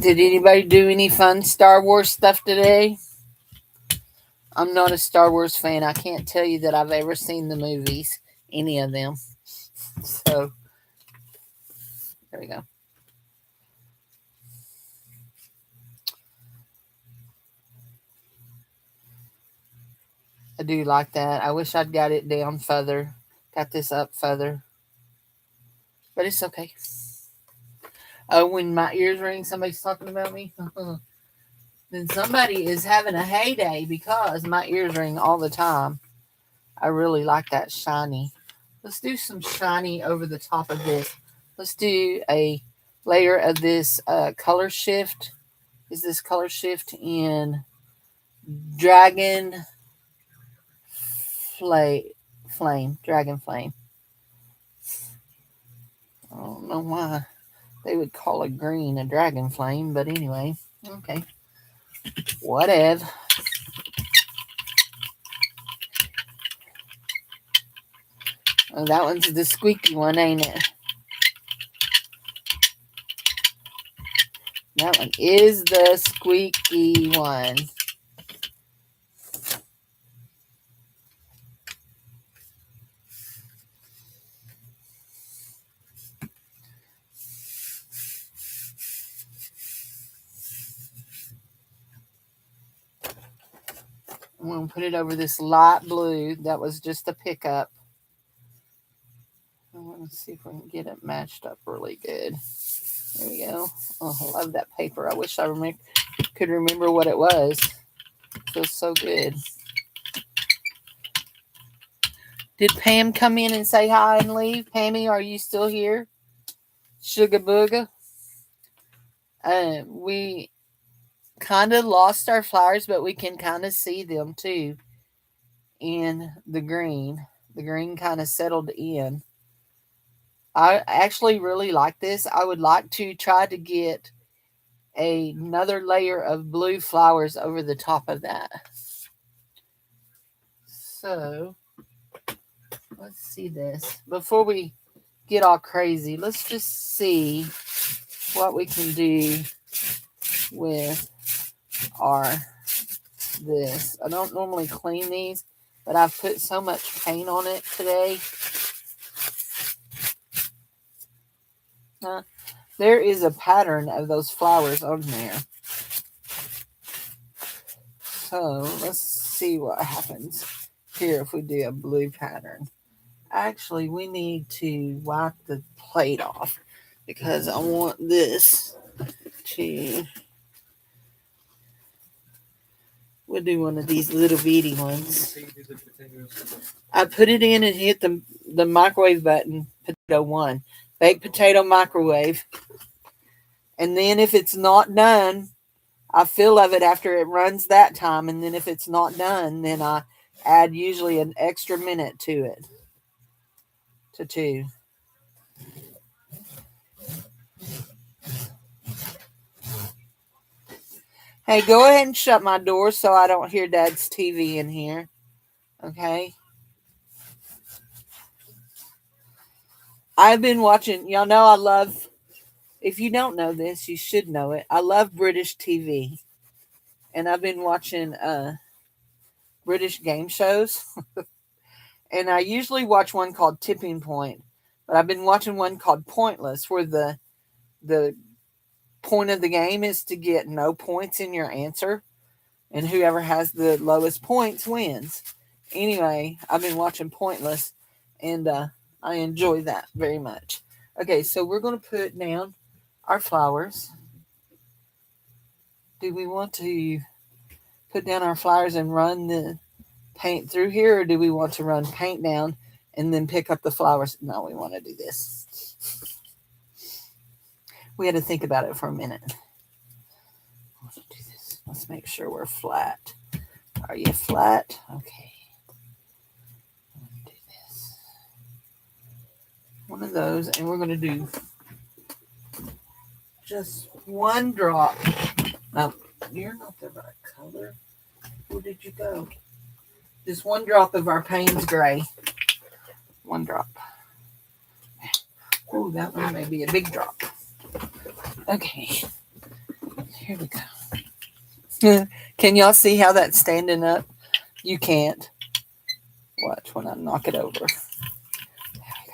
Did anybody do any fun Star Wars stuff today? I'm not a Star Wars fan. I can't tell you that I've ever seen the movies, any of them. So, there we go. I do like that. I wish I'd got it down further. Got this up further. But it's okay. Oh, when my ears ring, somebody's talking about me? Then somebody is having a heyday because my ears ring all the time. I really like that shiny. Let's do some shiny over the top of this. Let's do a layer of this color shift. Is this color shift in Dragon Flame? Dragon Flame. I don't know why they would call a green a Dragon Flame, but anyway, okay. Whatever. Oh, that one's the squeaky one, ain't it? That one is the squeaky one. I'm going to put it over this light blue. That was just a pickup. I want to see if we can get it matched up really good. There we go. Oh, I love that paper. I wish I could remember what it was. It feels so good. Did Pam come in and say hi and leave? Pammy, are you still here? Sugar Booga. We kind of lost our flowers, but we can kind of see them too in the green. The green kind of settled in. I actually really like this. I would like to try to get another layer of blue flowers over the top of that. So, let's see this. Before we get all crazy, let's just see what we can do with this. I don't normally clean these, but I've put so much paint on it today. There is a pattern of those flowers on there. So let's see what happens here if we do a blue pattern. Actually, we need to wipe the plate off because I want this to... We'll do one of these little bitty ones. I put it in and hit the microwave button, potato 1. Baked potato microwave. And then if it's not done, I feel of it after it runs that time. And then if it's not done, then I add usually an extra minute to it. To 2. Hey, go ahead and shut my door so I don't hear Dad's TV in here. Okay? I've been watching, y'all know I love, if you don't know this, you should know it. I love British TV. And I've been watching British game shows. And I usually watch one called Tipping Point. But I've been watching one called Pointless, where the point of the game is to get no points in your answer. And whoever has the lowest points wins. Anyway, I've been watching Pointless. And I enjoy that very much. Okay, so we're going to put down our flowers. Do we want to put down our flowers and run the paint through here, or do we want to run paint down and then pick up the flowers. No, we want to do this. We had to think about it for a minute. Let's do this. Let's make sure we're flat. Are you flat? Okay. Do this. One of those, and we're going to do just one drop. No, you're not the right color. Where did you go? Just one drop of our Payne's Gray. One drop. Oh, that one may be a big drop. Okay. Here we go. Can y'all see how that's standing up? You can't. Watch when I knock it over. There we go.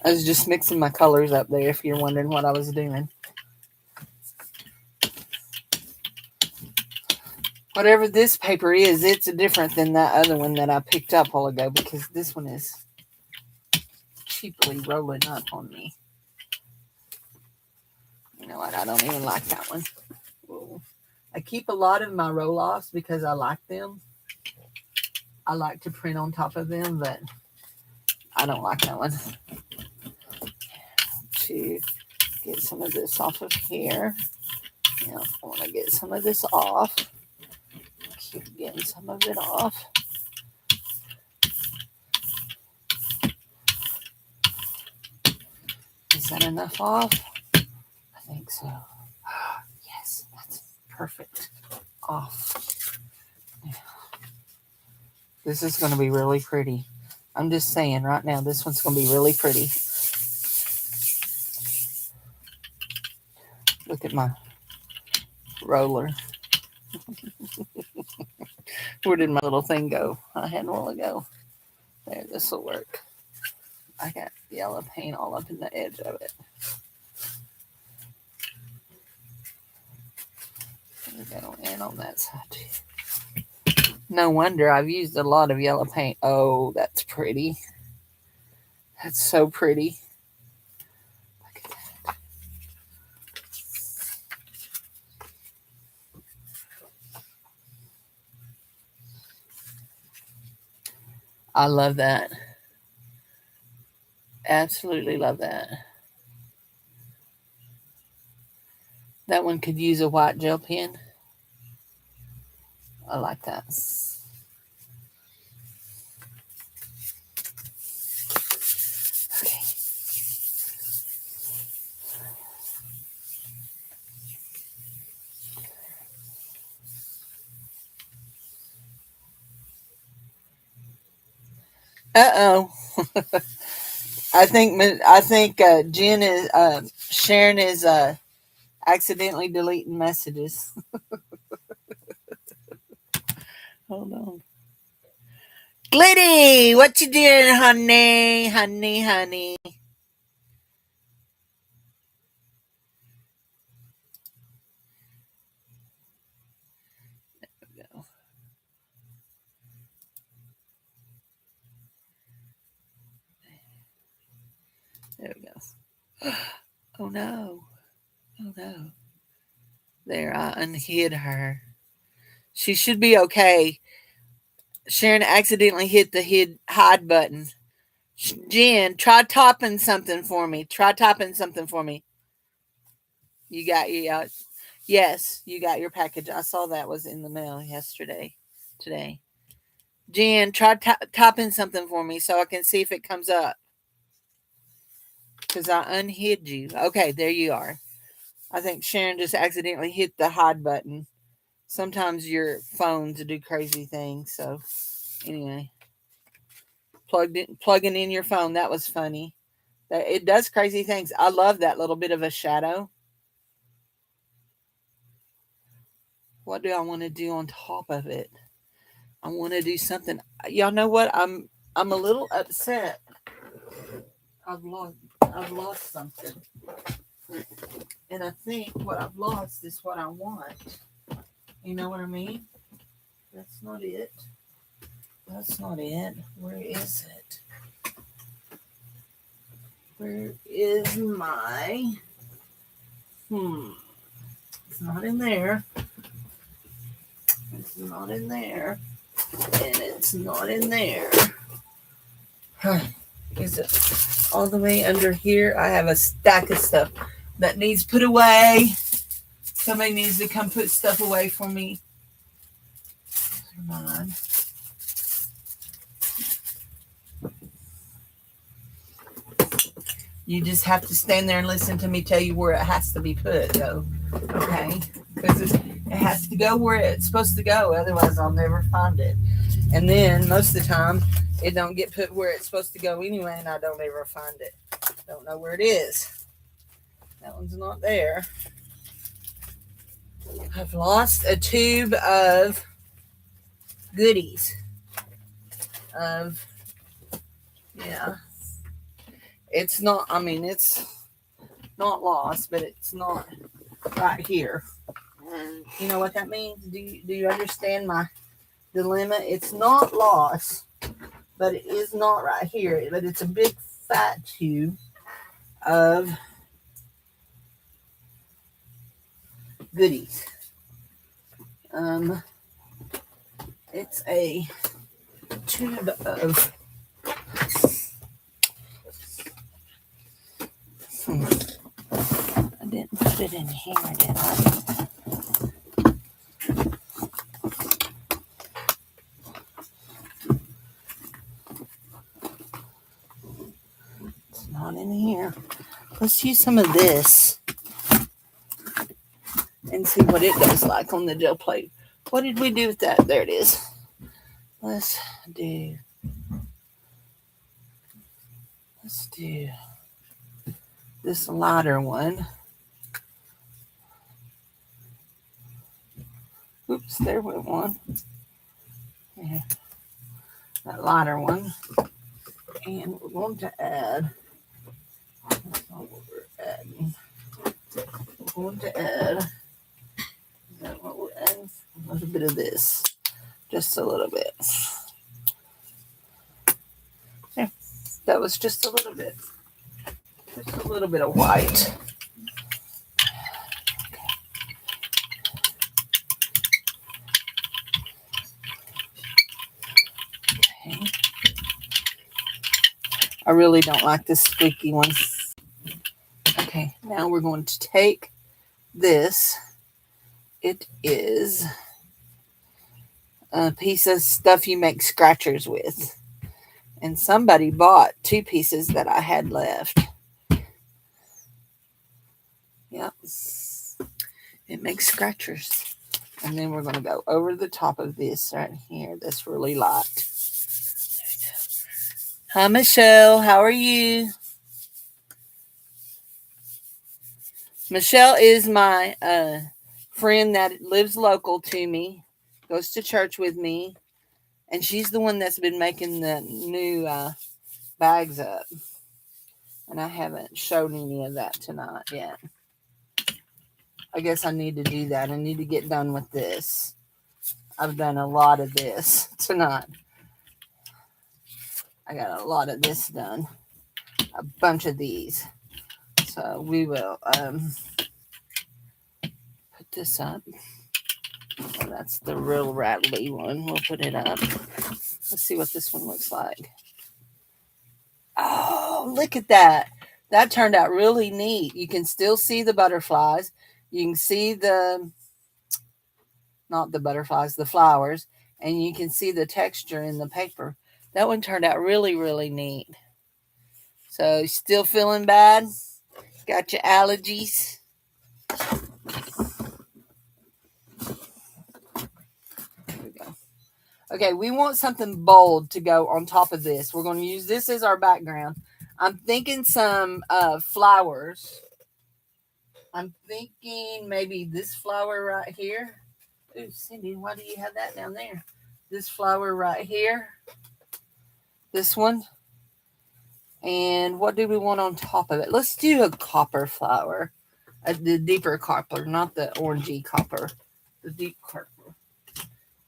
I was just mixing my colors up there if you're wondering what I was doing. Whatever this paper is, it's different than that other one that I picked up a while ago because this one is cheaply rolling up on me. You know what? I don't even like that one. Whoa. I keep a lot of my roll-offs because I like them. I like to print on top of them, but I don't like that one. To get some of this off of here. Yeah, I want to get some of this off. Keep getting some of it off. Is that enough off? I think so. Yes, that's perfect. Off. Yeah. This is going to be really pretty. I'm just saying right now, this one's going to be really pretty. Look at my roller. Where did my little thing go? I had a while ago. There, this will work. I got yellow paint all up in the edge of it. There we go, and on that side too. No wonder I've used a lot of yellow paint. Oh, that's pretty. That's so pretty. Look at that. I love that. Absolutely love that. That one could use a white gel pen. I like that. Okay. Uh-oh. I think Jen is Sharon is accidentally deleting messages. Hold on. Glitty, what you doing, honey? Honey. There we go. There we go. Oh no. Oh no. There, I unhid her. She should be okay. Sharon accidentally hit the hide button. Jen, try topping something for me. You got yes, you got your package. I saw that was in the mail today. Jen, try topping something for me so I can see if it comes up. Because I unhid you. Okay, there you are. I think Sharon just accidentally hit the hide button. Sometimes your phones do crazy things. So, anyway, plugging in your phone. That was funny. It does crazy things. I love that little bit of a shadow. What do I want to do on top of it? I want to do something. Y'all know what? I'm a little upset. I've lost something. And I think what I've lost is what I want. You know what I mean? That's not it. Where is it? Where is my... It's not in there. It's not in there. And it's not in there. Is it all the way under here? I have a stack of stuff that needs put away. Somebody needs to come put stuff away for me. Come on. You just have to stand there and listen to me tell you where it has to be put, though. Okay? Because it has to go where it's supposed to go. Otherwise, I'll never find it. And then, most of the time, it don't get put where it's supposed to go anyway, and I don't ever find it. Don't know where it is. That one's not there. I've lost a tube of goodies. Yeah. It's not, it's not lost, but it's not right here. You know what that means? Do you understand my dilemma? It's not lost, but it is not right here. But it's a big fat tube of goodies. It's a tube of I didn't put it in here, did I? It's not in here. Let's use some of this and see what it does like on the gel plate. What did we do with that? There it is. Let's do this lighter one. Oops, there went one. Yeah, that lighter one. And we're going to add, that's not what we're adding. We're going to add, is that what we're adding? A little bit of this. Just a little bit. There, that was just a little bit. Just a little bit of white. Okay. I really don't like this squeaky one. Okay, now we're going to take this. It is a piece of stuff you make scratchers with. And somebody bought 2 pieces that I had left. Yep. It makes scratchers. And then we're going to go over the top of this right here. That's really light. There we go. Hi, Michelle. How are you? Michelle is my friend that lives local to me. Goes to church with me. And she's the one that's been making the new bags up. And I haven't shown any of that tonight yet. I guess I need to do that. I need to get done with this. I've done a lot of this tonight. I got a lot of this done. A bunch of these. So we will put this up. So that's the real rattly one. We'll put it up. Let's see what this one looks like. Oh, look at that. That turned out really neat. You can still see the butterflies. You can see not the butterflies, the flowers. And you can see the texture in the paper. That one turned out really, really neat. So, still feeling bad? Got your allergies? There we go. Okay, we want something bold to go on top of this. We're going to use this as our background. I'm thinking some flowers. I'm thinking maybe this flower right here. Ooh, Cindy, why do you have that down there? This flower right here. This one. And what do we want on top of it? Let's do a copper flower. The deeper copper, not the orangey copper. The deep copper.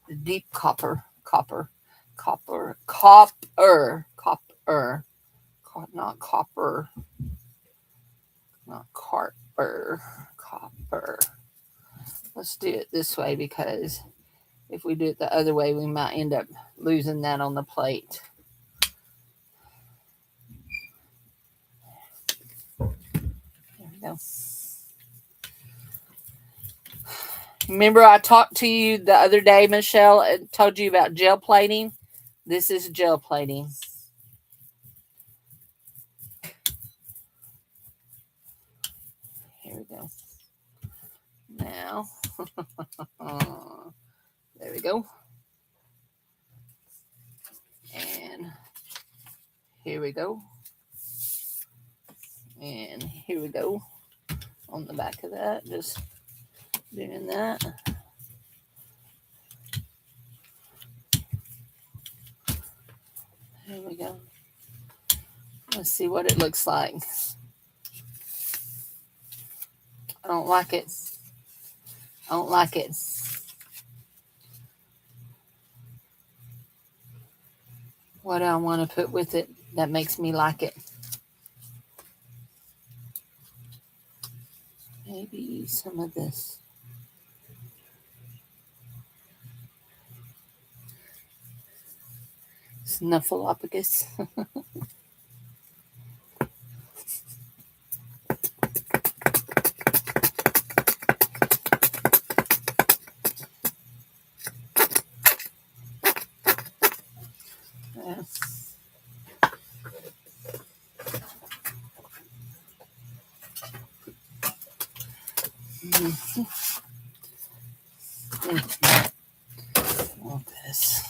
The deep copper. Copper. not copper. Not copper. Copper. Let's do it this way because if we do it the other way, we might end up losing that on the plate. There we go. Remember I talked to you the other day, Michelle, and told you about gel plating? This is gel plating. Here we go. Now, there we go. And here we go. And here we go. On the back of that, just doing that. There we go. Let's see what it looks like. I don't like it. I don't like it. What do I want to put with it that makes me like it? Maybe some of this. Snuffleupagus. Want this.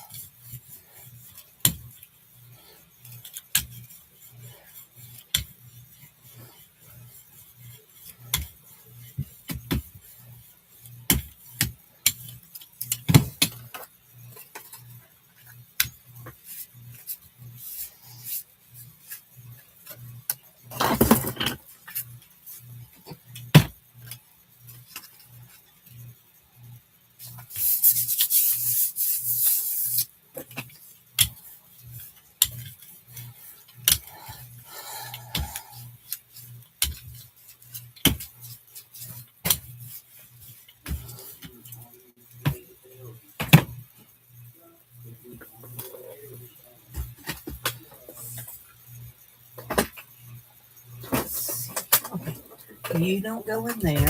You don't go in there.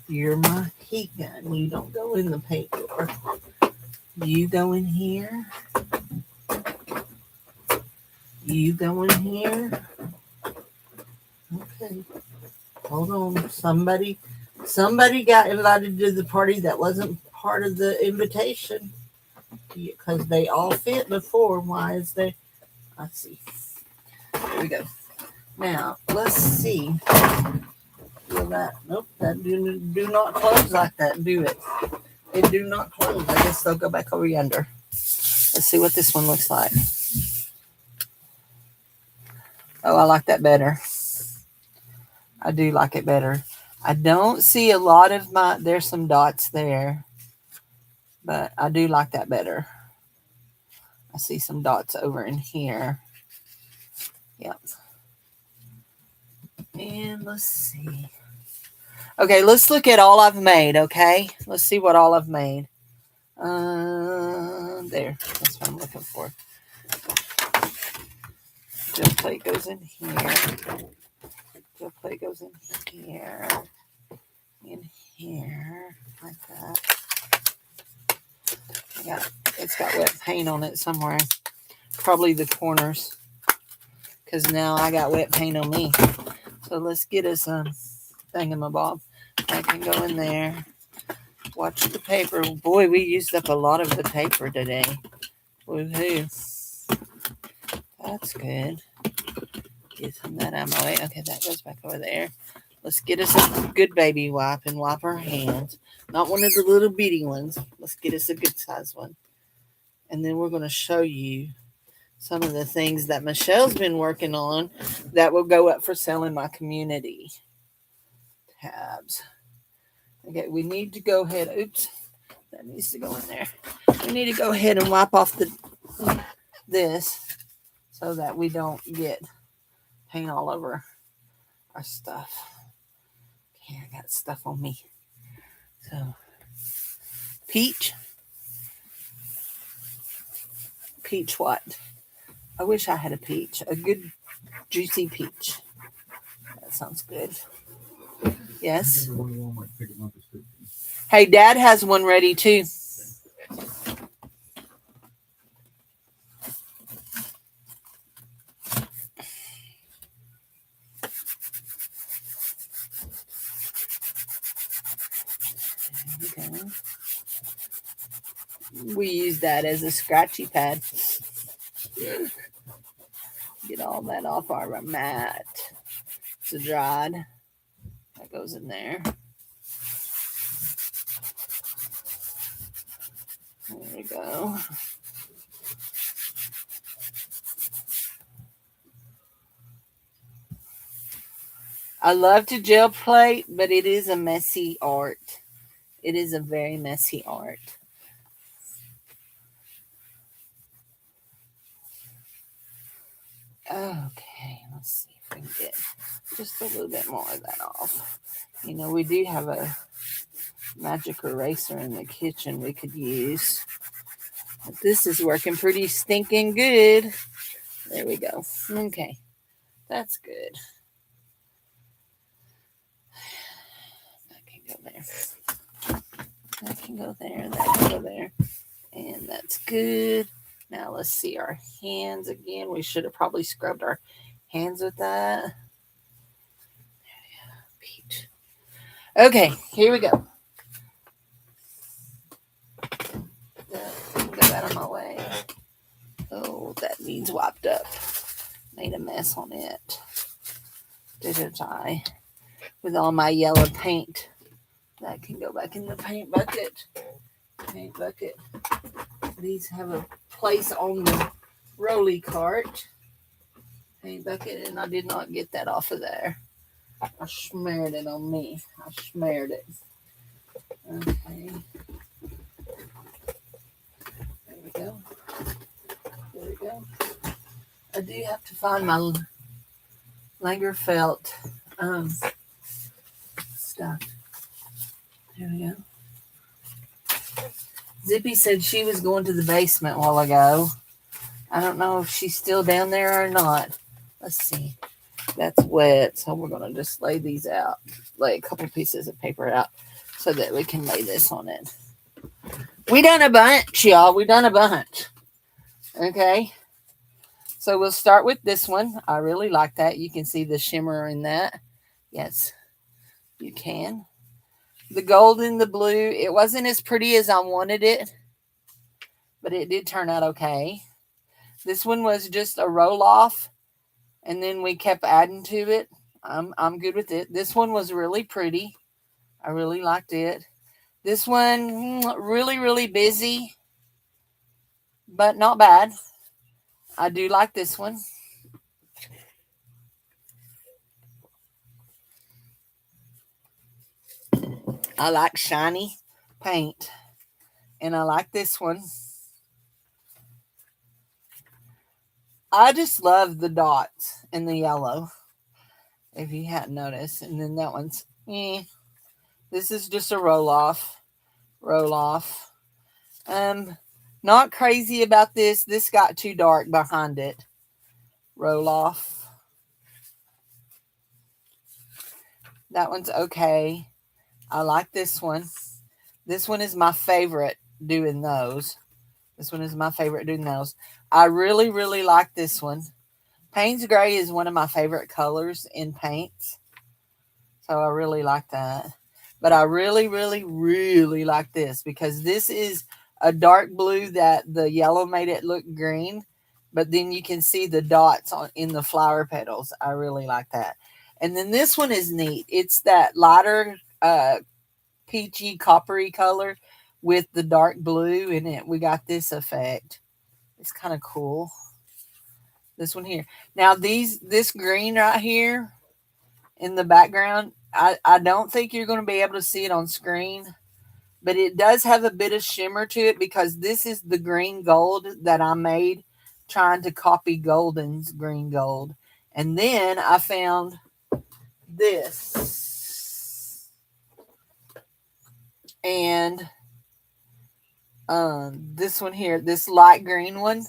You're my heat gun. You don't go in the paint drawer. You go in here. You go in here. Okay. Hold on. Somebody got invited to the party that wasn't part of the invitation. Because they all fit before. Why is there? I see. There we go. Now, let's see. Feel that? Nope, that do not close like that, do it? It do not close. I guess they'll go back over yonder. Let's see what this one looks like. Oh, I like that better. I do like it better. I don't see a lot of there's some dots there, but I do like that better. I see some dots over in here. Yep. And let's see. Okay, let's look at all I've made, okay? Let's see what all I've made. There. That's what I'm looking for. Gel plate goes in here. Gel plate goes in here. In here. Like that. It's got wet paint on it somewhere. Probably the corners. Because now I got wet paint on me. So let's get us a thingamabob. I can go in there. Watch the paper. Boy, we used up a lot of the paper today. Woohoo. That's good. Get some of that out of my way. Okay, that goes back over there. Let's get us a good baby wipe and wipe our hands. Not one of the little bitty ones. Let's get us a good size one. And then we're going to show you some of the things that Michelle's been working on that will go up for sale in my community tabs. Okay, we need to go ahead. Oops, that needs to go in there. We need to go ahead and wipe off this so that we don't get paint all over our stuff. Okay, I got stuff on me. So, peach. Peach what? I wish I had a peach. A good juicy peach. That sounds good. Yes. Hey, Dad has one ready too. Okay. We use that as a scratchy pad. Get all that off our mat. It's dried. That goes in there. There we go. I love to gel plate, but it is a messy art. It is a very messy art. Okay, let's see if we can get just a little bit more of that off. You know, we do have a magic eraser in the kitchen we could use. But this is working pretty stinking good. There we go. Okay, that's good. That can go there. That can go there. That can go there. And that's good. Now let's see our hands again. We should have probably scrubbed our hands with that. Peach. Okay, here we go. Get that out of my way. Oh, that needs wiped up. Made a mess on it. Didn't I? With all my yellow paint. That can go back in the paint bucket. Paint bucket. These have a place on the rolly cart. Paint bucket, and I did not get that off of there. I smeared it on me. I smeared it. Okay. There we go. There we go. I do have to find my Lagerfeld stuff. There we go. Zippy said she was going to the basement a while ago. I don't know if she's still down there or not. Let's see. That's wet, so we're going to just lay these out. Lay a couple pieces of paper out so that we can lay this on it. We done a bunch, y'all. We done a bunch. Okay. So we'll start with this one. I really like that. You can see the shimmer in that. Yes, you can. The gold and the blue, it wasn't as pretty as I wanted it, but it did turn out okay. This one was just a roll off, and then we kept adding to it. I'm good with it. This one was really pretty. I really liked it. This one, really, really busy, but not bad. I do like this one. I like shiny paint, and I like this one. I just love the dots and the yellow, if you hadn't noticed. And then that one's, this is just a roll off. Not crazy about this. This got too dark behind it. Roll off. That one's okay. I like this one. This one is my favorite doing those. I really, really like this one. Payne's Gray is one of my favorite colors in paints. So I really like that. But I really, really, really like this because this is a dark blue that the yellow made it look green. But then you can see the dots in the flower petals. I really like that. And then this one is neat. It's that lighter peachy, coppery color with the dark blue in it. We got this effect. It's kind of cool. This one here. Now this green right here in the background, I don't think you're going to be able to see it on screen, but it does have a bit of shimmer to it because this is the green gold that I made trying to copy Golden's green gold. And then I found this. And this one here, this light green one.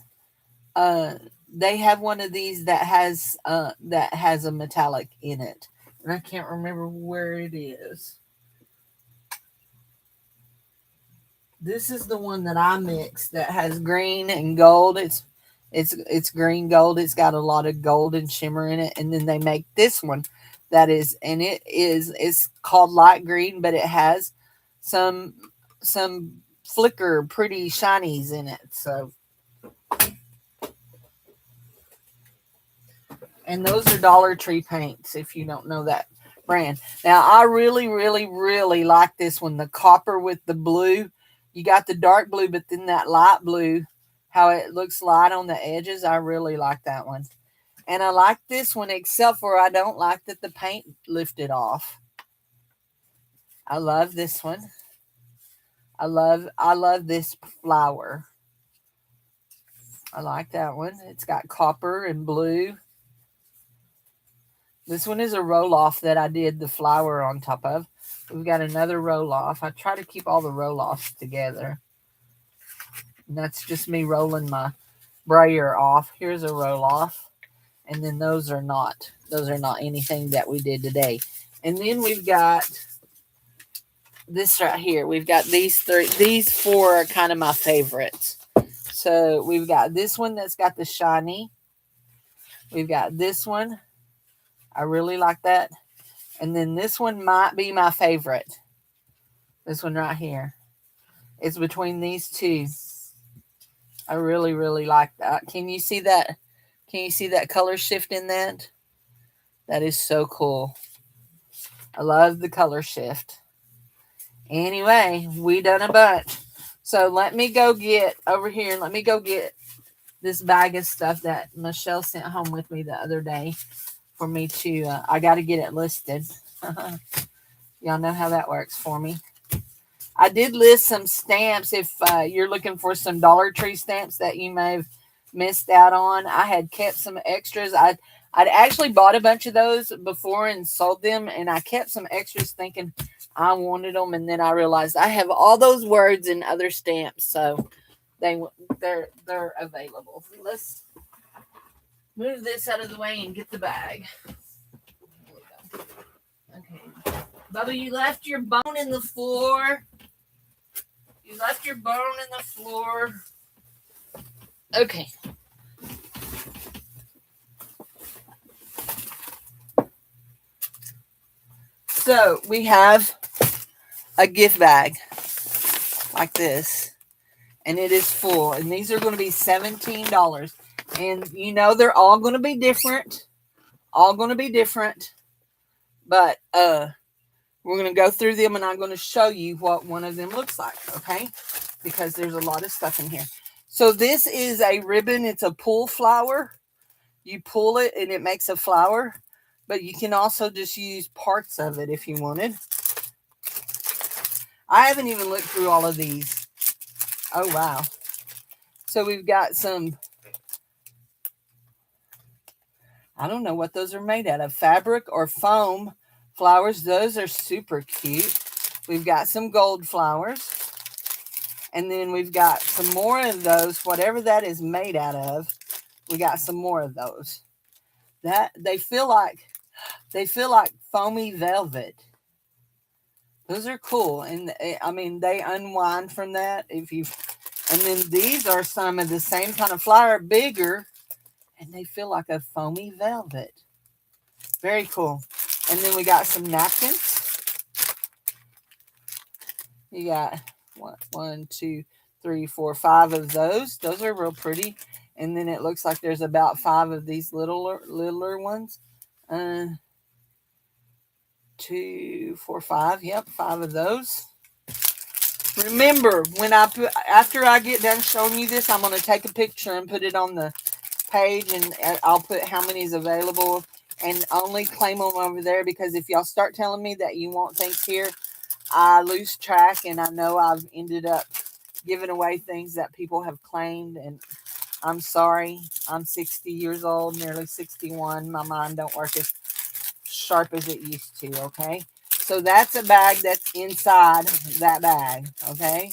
Uh, they have one of these that has a metallic in it. And I can't remember where it is. This is the one that I mixed that has green and gold. It's green gold. It's got a lot of gold and shimmer in it. And then they make this one that is, and it's called light green, but it has some flicker pretty shinies in it. So, and those are Dollar Tree paints if you don't know that brand. Now I really, really, really like this one, the copper with the blue. You got the dark blue, but then that light blue, how it looks light on the edges. I really like that one. And I like this one, except for I don't like that the paint lifted off. I love this one. I love this flower. I like that one. It's got copper and blue. This one is a roll-off that I did the flower on top of. We've got another roll-off. I try to keep all the roll-offs together. And that's just me rolling my brayer off. Here's a roll-off. And then those are not anything that we did today. And then we've got this right here. We've got these three. These four are kind of my favorites. So we've got this one that's got the shiny. We've got this one. I really like that. And then this one might be my favorite. This one right here. It's between these two. I really, really like that. Can you see that? Can you see that color shift in that? That is so cool. I love the color shift. Anyway, we done a bunch. So let me go get over here. Let me go get this bag of stuff that Michelle sent home with me the other day for me to, I got to get it listed. Y'all know how that works for me. I did list some stamps if you're looking for some Dollar Tree stamps that you may have missed out on. I had kept some extras. I'd actually bought a bunch of those before and sold them, and I kept some extras thinking I wanted them, and then I realized I have all those words in other stamps, so they're available. Let's move this out of the way and get the bag. Okay, Bubba, you left your bone in the floor. You left your bone in the floor. Okay. So we have a gift bag like this, and it is full. And these are going to be $17. And you know they're all going to be different. All going to be different. But we're going to go through them, and I'm going to show you what one of them looks like, okay? Because there's a lot of stuff in here. So this is a ribbon. It's a pull flower. You pull it, and it makes a flower. But you can also just use parts of it if you wanted. I haven't even looked through all of these. Oh, wow. So we've got some, I don't know what those are made out of. Fabric or foam flowers. Those are super cute. We've got some gold flowers. And then we've got some more of those. Whatever that is made out of, we got some more of those. That they feel like foamy velvet. Those are cool. And I mean, they unwind from that. And then these are some of the same kind of flower, bigger, and they feel like a foamy velvet. Very cool. And then we got some napkins. You got one, two, three, four, five of those. Those are real pretty. And then it looks like there's about 5 of these littler ones. 2, 4, 5. Yep, 5 of those. Remember, after I get done showing you this, I'm going to take a picture and put it on the page, and I'll put how many is available, and only claim them over there, because if y'all start telling me that you want things here, I lose track, and I know I've ended up giving away things that people have claimed, and I'm sorry. I'm 60 years old, nearly 61. My mind don't work as sharp as it used to, okay? So that's a bag that's inside that bag, okay?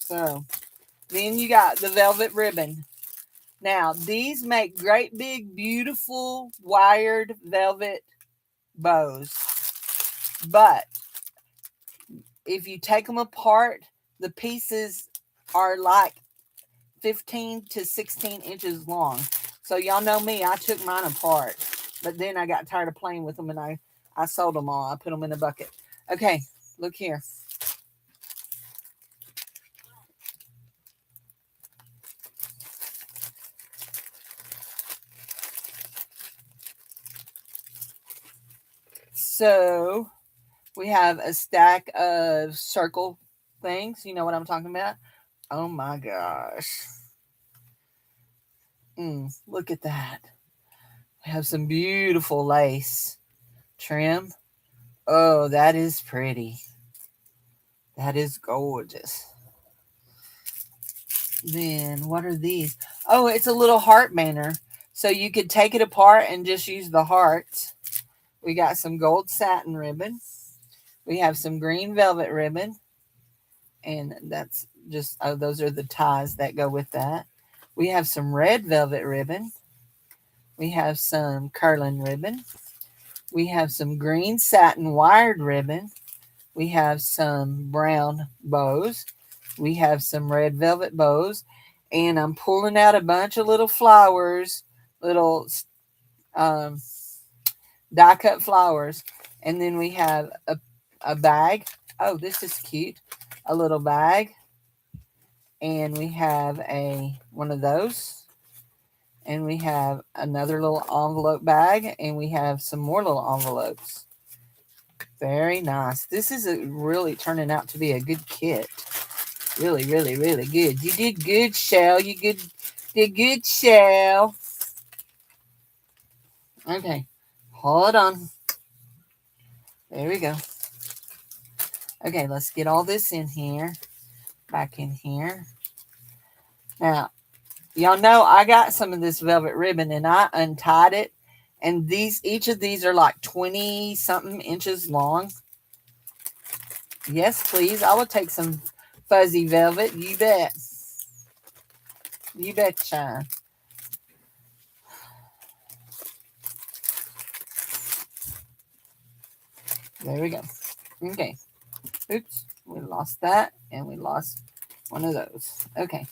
So then you got the velvet ribbon. Now, these make great big, beautiful, wired velvet bows. But if you take them apart, the pieces are like 15 to 16 inches long. So y'all know me, I took mine apart. But then I got tired of playing with them and I sold them all. I put them in a bucket. Okay, look here. So we have a stack of circle things. You know what I'm talking about? Oh my gosh. Look at that. We have some beautiful lace trim. Oh, that is pretty. That is gorgeous. Then what are these? Oh, it's a little heart banner. So you could take it apart and just use the hearts. We got some gold satin ribbon. We have some green velvet ribbon. And that's just, oh, those are the ties that go with that. We have some red velvet ribbon. We have some curling ribbon. We have some green satin wired ribbon. We have some brown bows. We have some red velvet bows. And I'm pulling out a bunch of little flowers, little um, die cut flowers. And then we have a bag. Oh, this is cute. A little bag. And we have one of those. And we have another little envelope bag. And we have some more little envelopes. Very nice. This is really turning out to be a good kit. Really, really, really good. You did good, Shell. Did good, Shell. Okay. Hold on. There we go. Okay, let's get all this in here. Back in here. Now, y'all know I got some of this velvet ribbon and I untied it. And each of these are like 20 something inches long. Yes, please. I will take some fuzzy velvet. You bet. You betcha. There we go. Okay. Oops. We lost that and we lost one of those. Okay.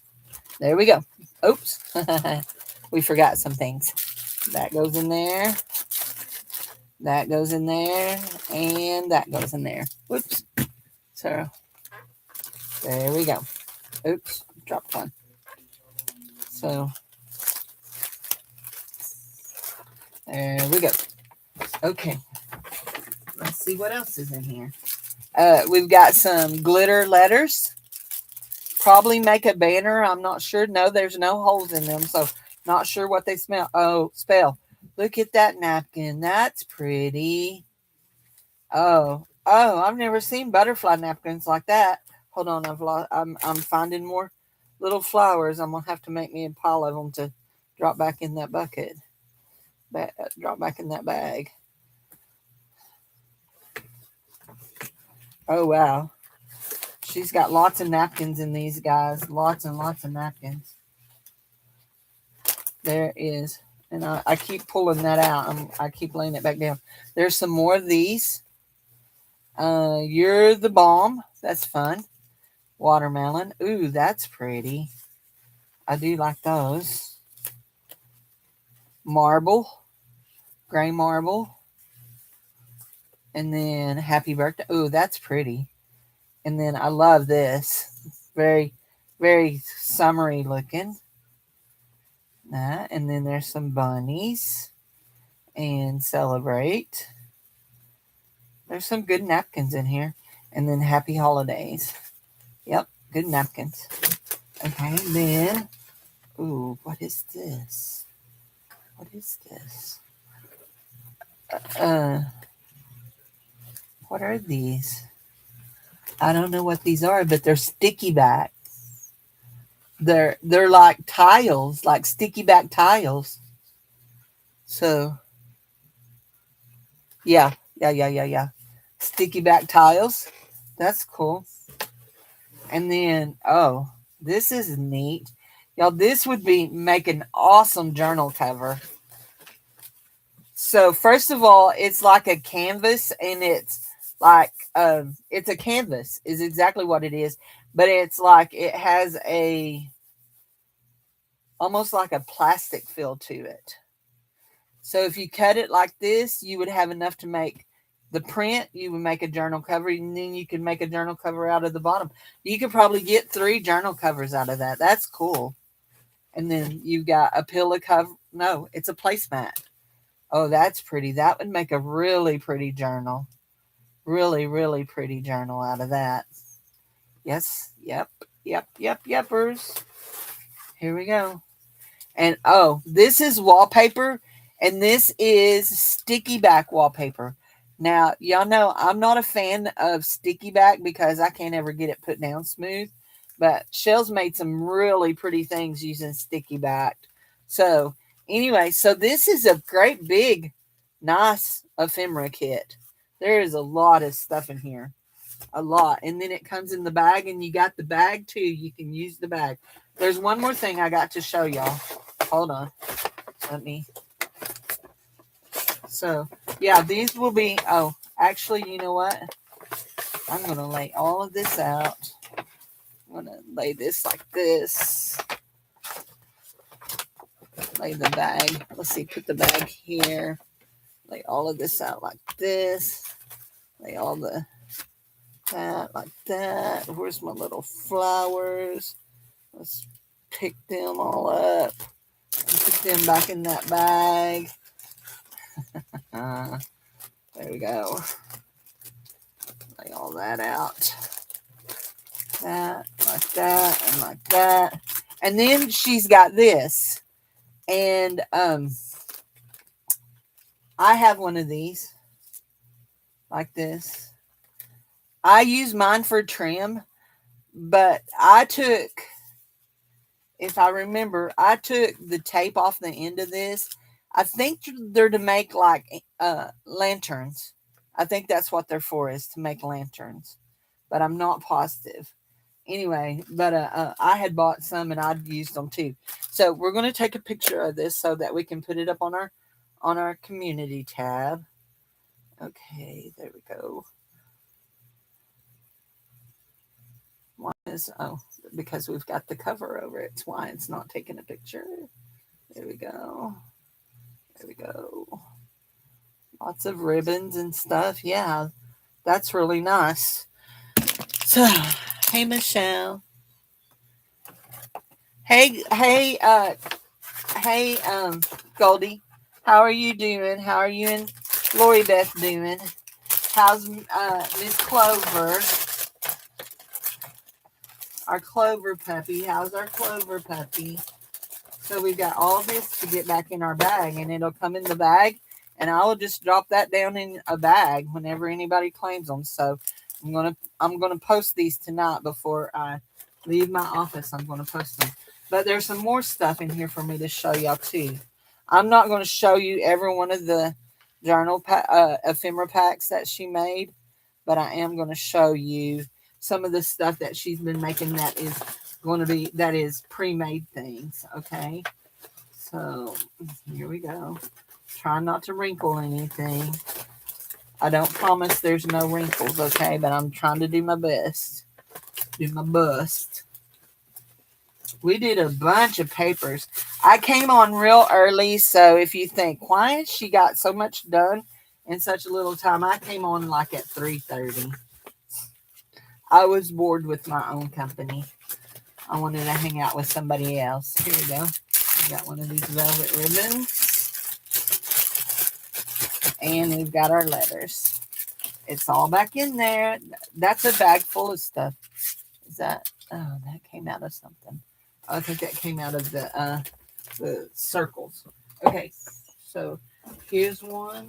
There we go. Oops. We forgot some things. That goes in there. That goes in there. And that goes in there. Whoops. So there we go. Oops. Dropped one. So there we go. Okay. Let's see what else is in here. We've got some glitter letters. Probably make a banner. I'm not sure. No, there's no holes in them. So not sure what they spell. Look at that napkin. That's pretty. Oh, I've never seen butterfly napkins like that. Hold on, I'm finding more little flowers. I'm gonna have to make me a pile of them to drop back in that bucket. Drop back in that bag. Oh wow. She's got lots of napkins in these guys. Lots and lots of napkins. There is. And I keep pulling that out. I keep laying it back down. There's some more of these. You're the bomb. That's fun. Watermelon. Ooh, that's pretty. I do like those. Marble. Gray marble. And then happy birthday. Ooh, that's pretty. And then I love this. Very, very summery looking. That. And then there's some bunnies. And celebrate. There's some good napkins in here. And then happy holidays. Yep, good napkins. Okay, then. Ooh, what is this? What is this? Uh, what are these? I don't know what these are, but they're sticky back. They're like tiles, like sticky back tiles. So yeah. Sticky back tiles. That's cool. And then this is neat. Y'all, this would be make an awesome journal cover. So first of all, it's like a canvas, and it's a canvas is exactly what it is, but it's like it has a almost like a plastic feel to it. So if you cut it like this, you would have enough to make the print. You would make a journal cover, and then you can make a journal cover out of the bottom. You could probably get 3 journal covers out of that. That's cool. And then you've got a pillow cover. No, it's a placemat. Oh, that's pretty. That would make a really pretty journal. Really, really pretty journal out of that. Yes. Yepers. Here we go. And this is wallpaper, and this is sticky back wallpaper. Now, y'all know I'm not a fan of sticky back because I can't ever get it put down smooth. But Shell's made some really pretty things using sticky back. So, anyway, so this is a great big, nice ephemera kit. There is a lot of stuff in here. A lot. And then it comes in the bag, and you got the bag too. You can use the bag. There's one more thing I got to show y'all. Hold on. Let me. So, yeah, these will be. Oh, actually, you know what? I'm going to lay all of this out. I'm going to lay this like this. Lay the bag. Let's see. Put the bag here. Lay all of this out like this. Lay all the that like that. Where's my little flowers? Let's pick them all up. Put them back in that bag. There we go. Lay all that out. That, like that, and like that. And then she's got this. And I have one of these. Like this. I use mine for trim. But if I remember, I took the tape off the end of this. I think they're to make like lanterns. I think that's what they're for, is to make lanterns. But I'm not positive. Anyway, but I had bought some and I'd used them too. So we're going to take a picture of this so that we can put it up on our community tab. Okay, there we go. Why is because we've got the cover over it. It's why it's not taking a picture. There we go. There we go. Lots of ribbons and stuff. Yeah, that's really nice. So, hey Michelle. Hey, Goldie. How are you doing? How are you and Lori Beth doing? How's Miss Clover? Our Clover puppy. How's our Clover puppy? So we've got all this to get back in our bag, and it'll come in the bag, and I will just drop that down in a bag whenever anybody claims them. So I'm gonna post these tonight before I leave my office. I'm gonna post them. But there's some more stuff in here for me to show y'all too. I'm not going to show you every one of the ephemera packs that she made, but I am going to show you some of the stuff that she's been making that is pre-made things. Okay, so here we go. Try not to wrinkle anything. I don't promise there's no wrinkles, okay, but I'm trying to do my best. Do my best. We did a bunch of papers. I came on real early, so if you think, why has she got so much done in such a little time? I came on like at 3:30. I was bored with my own company. I wanted to hang out with somebody else. Here we go. We got one of these velvet ribbons. And we've got our letters. It's all back in there. That's a bag full of stuff. Is that? Oh, that came out of something. I think that came out of the circles. Okay, so here's one.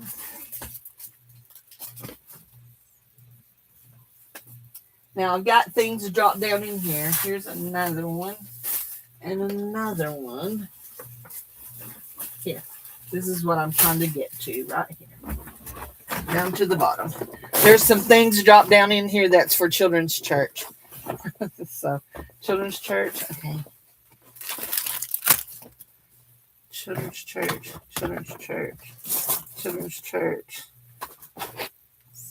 Now I've got things dropped down in here. Here's another one. And another one. Here. This is what I'm trying to get to right here. Down to the bottom. There's some things dropped down in here that's for children's church. So, children's church. Okay. Children's church. Children's church. Children's church.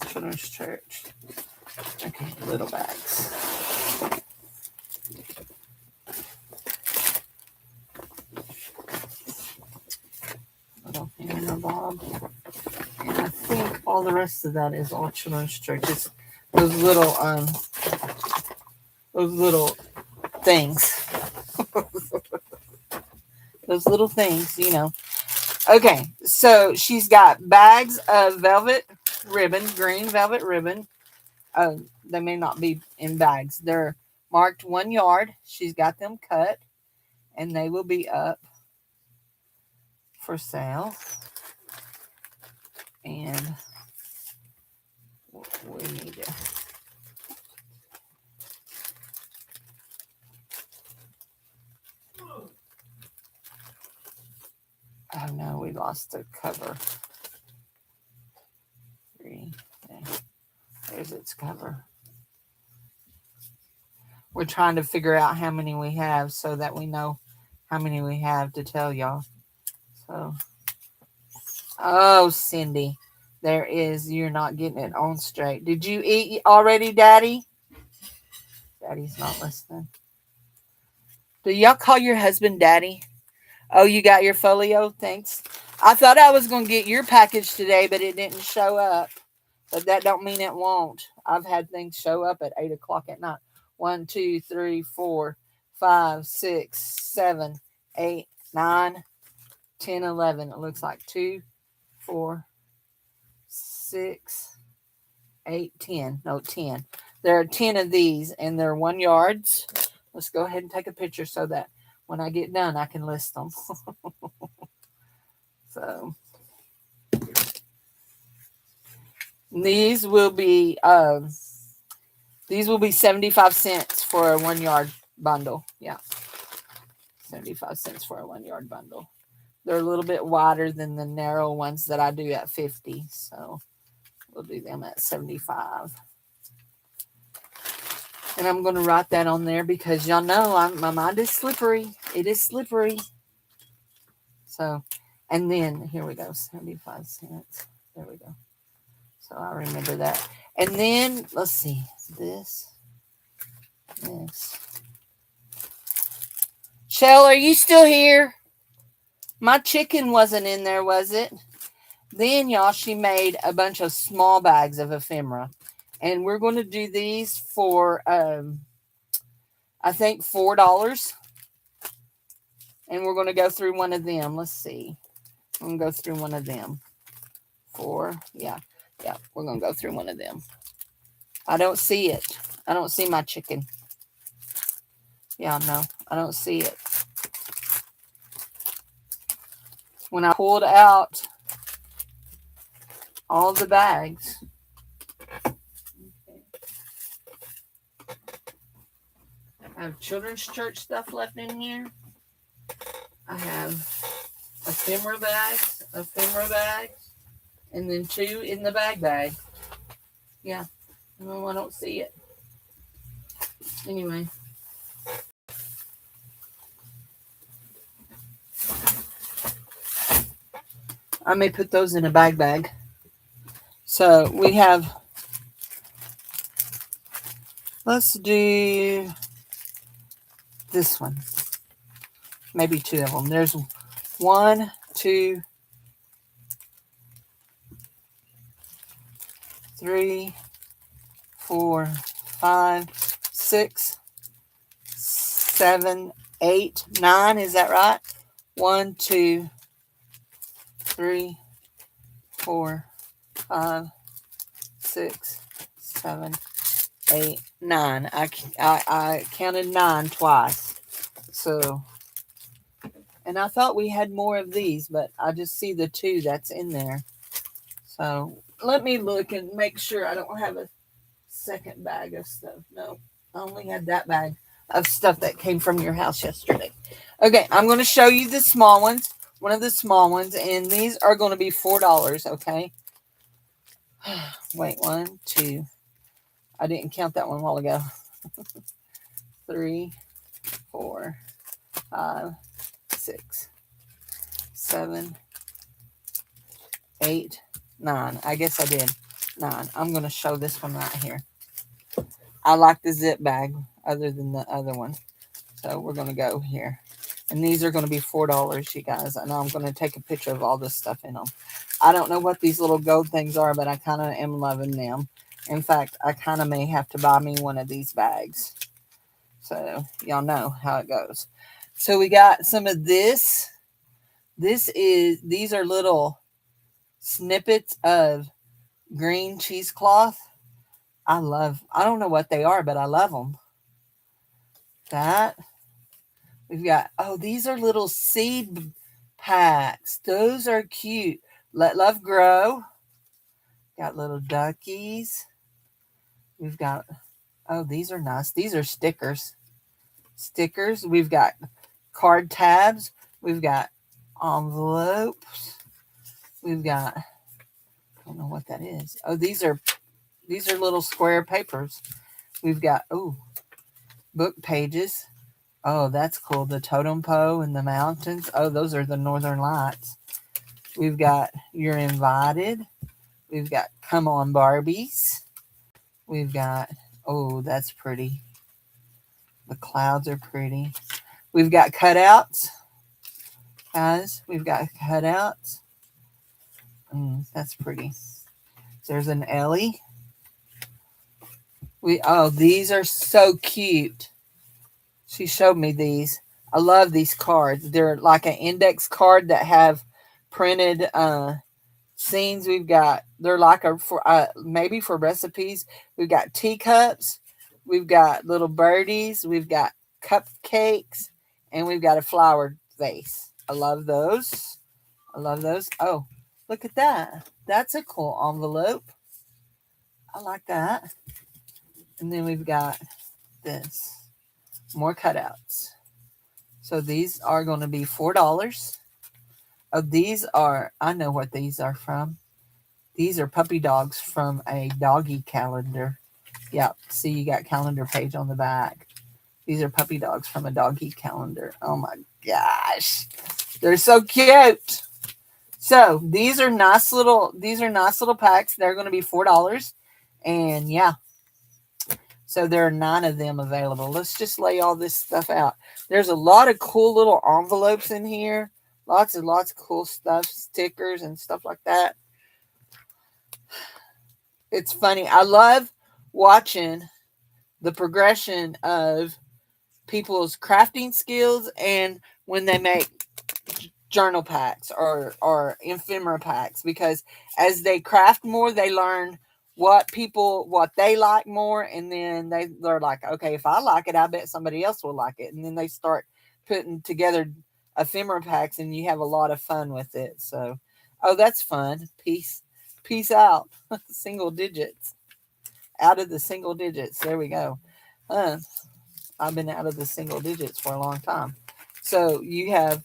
Children's church. Okay, little bags. Little hammer bob. And I think all the rest of that is all children's churches. Those little things. Those little things, you know. Okay, so she's got bags of velvet ribbon, green velvet ribbon. They may not be in bags. They're marked 1 yard. She's got them cut, and they will be up for sale. And we need to. Oh no, we lost the cover. There's its cover. We're trying to figure out how many we have so that we know how many we have to tell y'all. So, oh, Cindy, there is. You're not getting it on straight. Did you eat already, Daddy? Daddy's not listening. Do y'all call your husband Daddy? Oh, you got your folio? Thanks. I thought I was going to get your package today, but it didn't show up. But that don't mean it won't. I've had things show up at 8 o'clock at night. 1, 2, 3, 4, 5, 6, 7, 8, 9, 10, 11. It looks like 2, 4, 6, 8, 10. No, 10. There are 10 of these, and they're 1 yards. Let's go ahead and take a picture so that when I get done, I can list them. So these will be 75 cents for a 1 yard bundle. Yeah, 75 cents for a 1 yard bundle. They're a little bit wider than the narrow ones that I do at 50, so we'll do them at 75. And I'm going to write that on there because y'all know my mind is slippery. It is slippery. So, and then here we go, 75 cents. There we go. So I remember that. And then let's see, this. Shell, are you still here? My chicken wasn't in there, was it? Then, y'all, she made a bunch of small bags of ephemera. And we're going to do these for, I think, $4. And we're going to go through one of them. Let's see. I'm going to go through one of them. 4. Yeah. Yeah, we're going to go through one of them. I don't see it. I don't see my chicken. Yeah, no, I don't see it. When I pulled out all the bags. I have children's church stuff left in here. I have ephemera bags, and then 2 in the bag. Yeah, no, I don't see it. Anyway. I may put those in a bag. So we have, let's do this one. Maybe 2 of them. There's 1, 2, 3, 4, 5, 6, 7, 8, 9. Is that right? 1, 2, 3, 4, 5, 6, 7, 8, 9. I counted 9 twice. So, and I thought we had more of these, but I just see the 2 that's in there. So let me look and make sure I don't have a second bag of stuff. No, I only had that bag of stuff that came from your house yesterday. Okay, I'm going to show you the small ones. One of the small ones. And these are going to be $4, okay? Wait, 1, 2. I didn't count that one a while ago. 3, 4, 5, 6, 7, 8, 9. I guess I did 9. I'm going to show this one right here. I like the zip bag other than the other one. So we're going to go here. And these are going to be $4, you guys. And I'm going to take a picture of all this stuff in them. I don't know what these little gold things are, but I kind of am loving them. In fact, I kind of may have to buy me one of these bags. So y'all know how it goes. So we got some of this. These are little snippets of green cheesecloth. I don't know what they are, but I love them. That. We've got, these are little seed packs. Those are cute. Let Love Grow. Got little duckies. We've got, these are nice. These are stickers. Stickers. We've got card tabs. We've got envelopes. We've got, I don't know what that is. These are little square papers. We've got, book pages. Oh, that's cool. The totem pole and the mountains. Oh, those are the northern lights. We've got You're Invited. We've got Come On Barbies. We've got, that's pretty. The clouds are pretty. We've got cutouts. Guys, we've got cutouts. That's pretty. There's an Ellie. These are so cute. She showed me these. I love these cards. They're like an index card that have printed scenes. They're like maybe for recipes. We've got teacups. We've got little birdies. We've got cupcakes. And we've got a flower vase. I love those. Oh, look at that. That's a cool envelope. I like that. And then we've got this. More cutouts. So these are going to be $4. I know what these are from. These are puppy dogs from a doggy calendar. Yep. See, you got calendar page on the back. These are puppy dogs from a doggy calendar. Oh my gosh. They're so cute. So these are nice little packs. They're going to be $4. And yeah. So there are 9 of them available. Let's just lay all this stuff out. There's a lot of cool little envelopes in here. Lots and lots of cool stuff, stickers and stuff like that. It's funny. I love watching the progression of people's crafting skills and when they make journal packs or ephemera packs, because as they craft more, they learn what they like more, and then they're like, okay, if I like it, I bet somebody else will like it, and then they start putting together ephemera packs, and you have a lot of fun with it. So, that's fun. Peace out. Single digits. Out of the single digits. There we go. I've been out of the single digits for a long time. So you have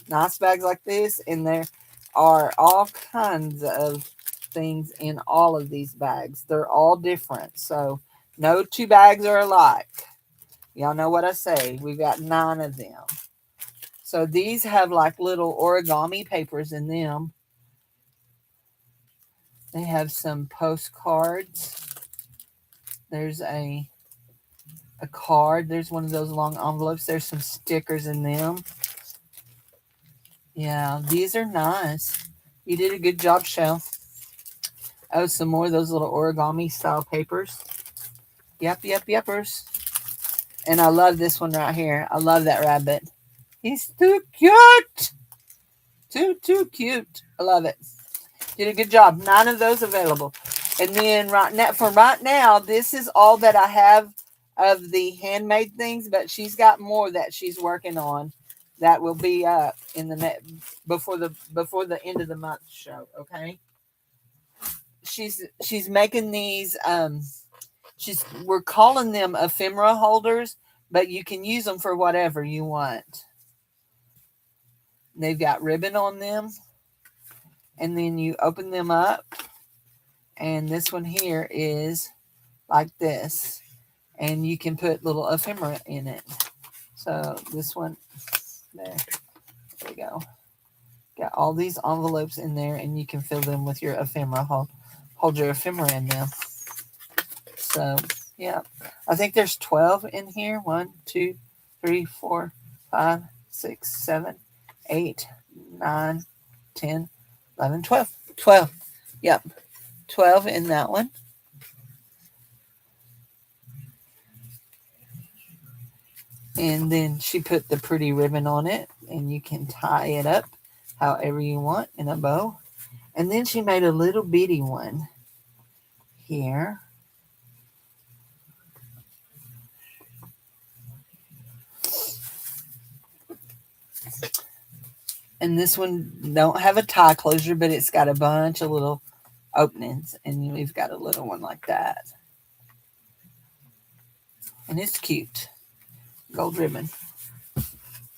nice bags like this, and there are all kinds of things in all of these bags. They're all different. So no 2 bags are alike. Y'all know what I say. We've got 9 of them. So these have like little origami papers in them. They have some postcards. There's a card. There's one of those long envelopes. There's some stickers in them. Yeah, these are nice. You did a good job, Shell. Some more of those little origami style papers. Yepers. And I love this one right here. I love that rabbit. He's too cute. Too cute. I love it. Did a good job. 9 of those available. And then right now, this is all that I have of the handmade things, but she's got more that she's working on that will be up in the before the end of the month show. Okay. She's making these. We're calling them ephemera holders, but you can use them for whatever you want. They've got ribbon on them, and then you open them up, and this one here is like this, and you can put little ephemera in it. So this one, there we go. Got all these envelopes in there, and you can fill them with your ephemera. Hold your ephemera in them. So yeah, I think there's 12 in here. 1, 2, 3, 4, 5, 6, 7, 8, 9, 10, 11, 12. 12. Yep, 12 in that one. And then she put the pretty ribbon on it, and you can tie it up however you want in a bow. And then she made a little bitty one here. And this one don't have a tie closure, but it's got a bunch of little openings, and we've got a little one like that. And it's cute. Gold ribbon.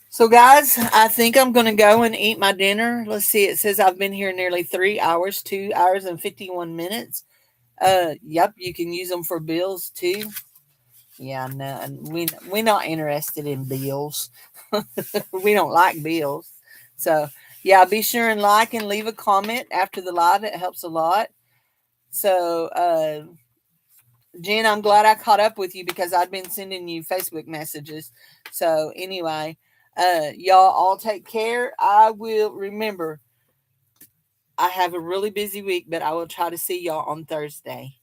So, guys, I think I'm going to go and eat my dinner. Let's see. It says I've been here nearly 3 hours, 2 hours and 51 minutes. Yep, you can use them for bills too. Yeah, no, and we're not interested in bills. We don't like bills. So, yeah, be sure and like and leave a comment after the live. It helps a lot. So, Jen, I'm glad I caught up with you because I'd been sending you Facebook messages. So anyway, y'all all take care. I will remember I have a really busy week, but I will try to see y'all on Thursday.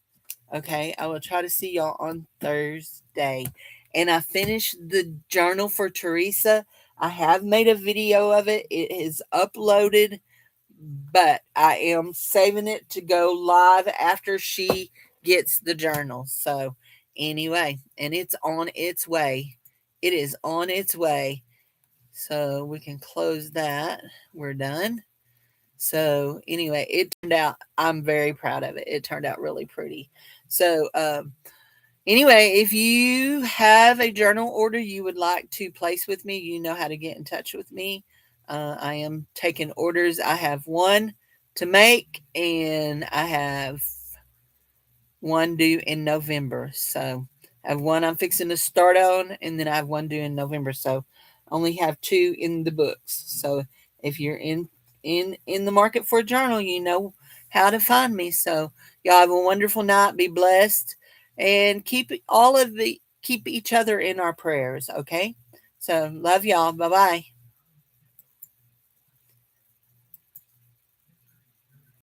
Okay, I will try to see y'all on Thursday. And I finished the journal for Teresa. I have made a video of it. It is uploaded, but I am saving it to go live after she gets the journal. So, anyway, and it's on its way. It is on its way. So, we can close that. We're done. So, anyway, it turned out, I'm very proud of it. It turned out really pretty. So, anyway, if you have a journal order you would like to place with me, you know how to get in touch with me. I am taking orders. I have one to make, and I have one due in November. So I have one I'm fixing to start on, and then I have one due in November. So I only have two in the books. So if you're in the market for a journal, you know how to find me. So y'all have a wonderful night. Be blessed, and keep each other in our prayers. Okay. So love y'all. Bye bye.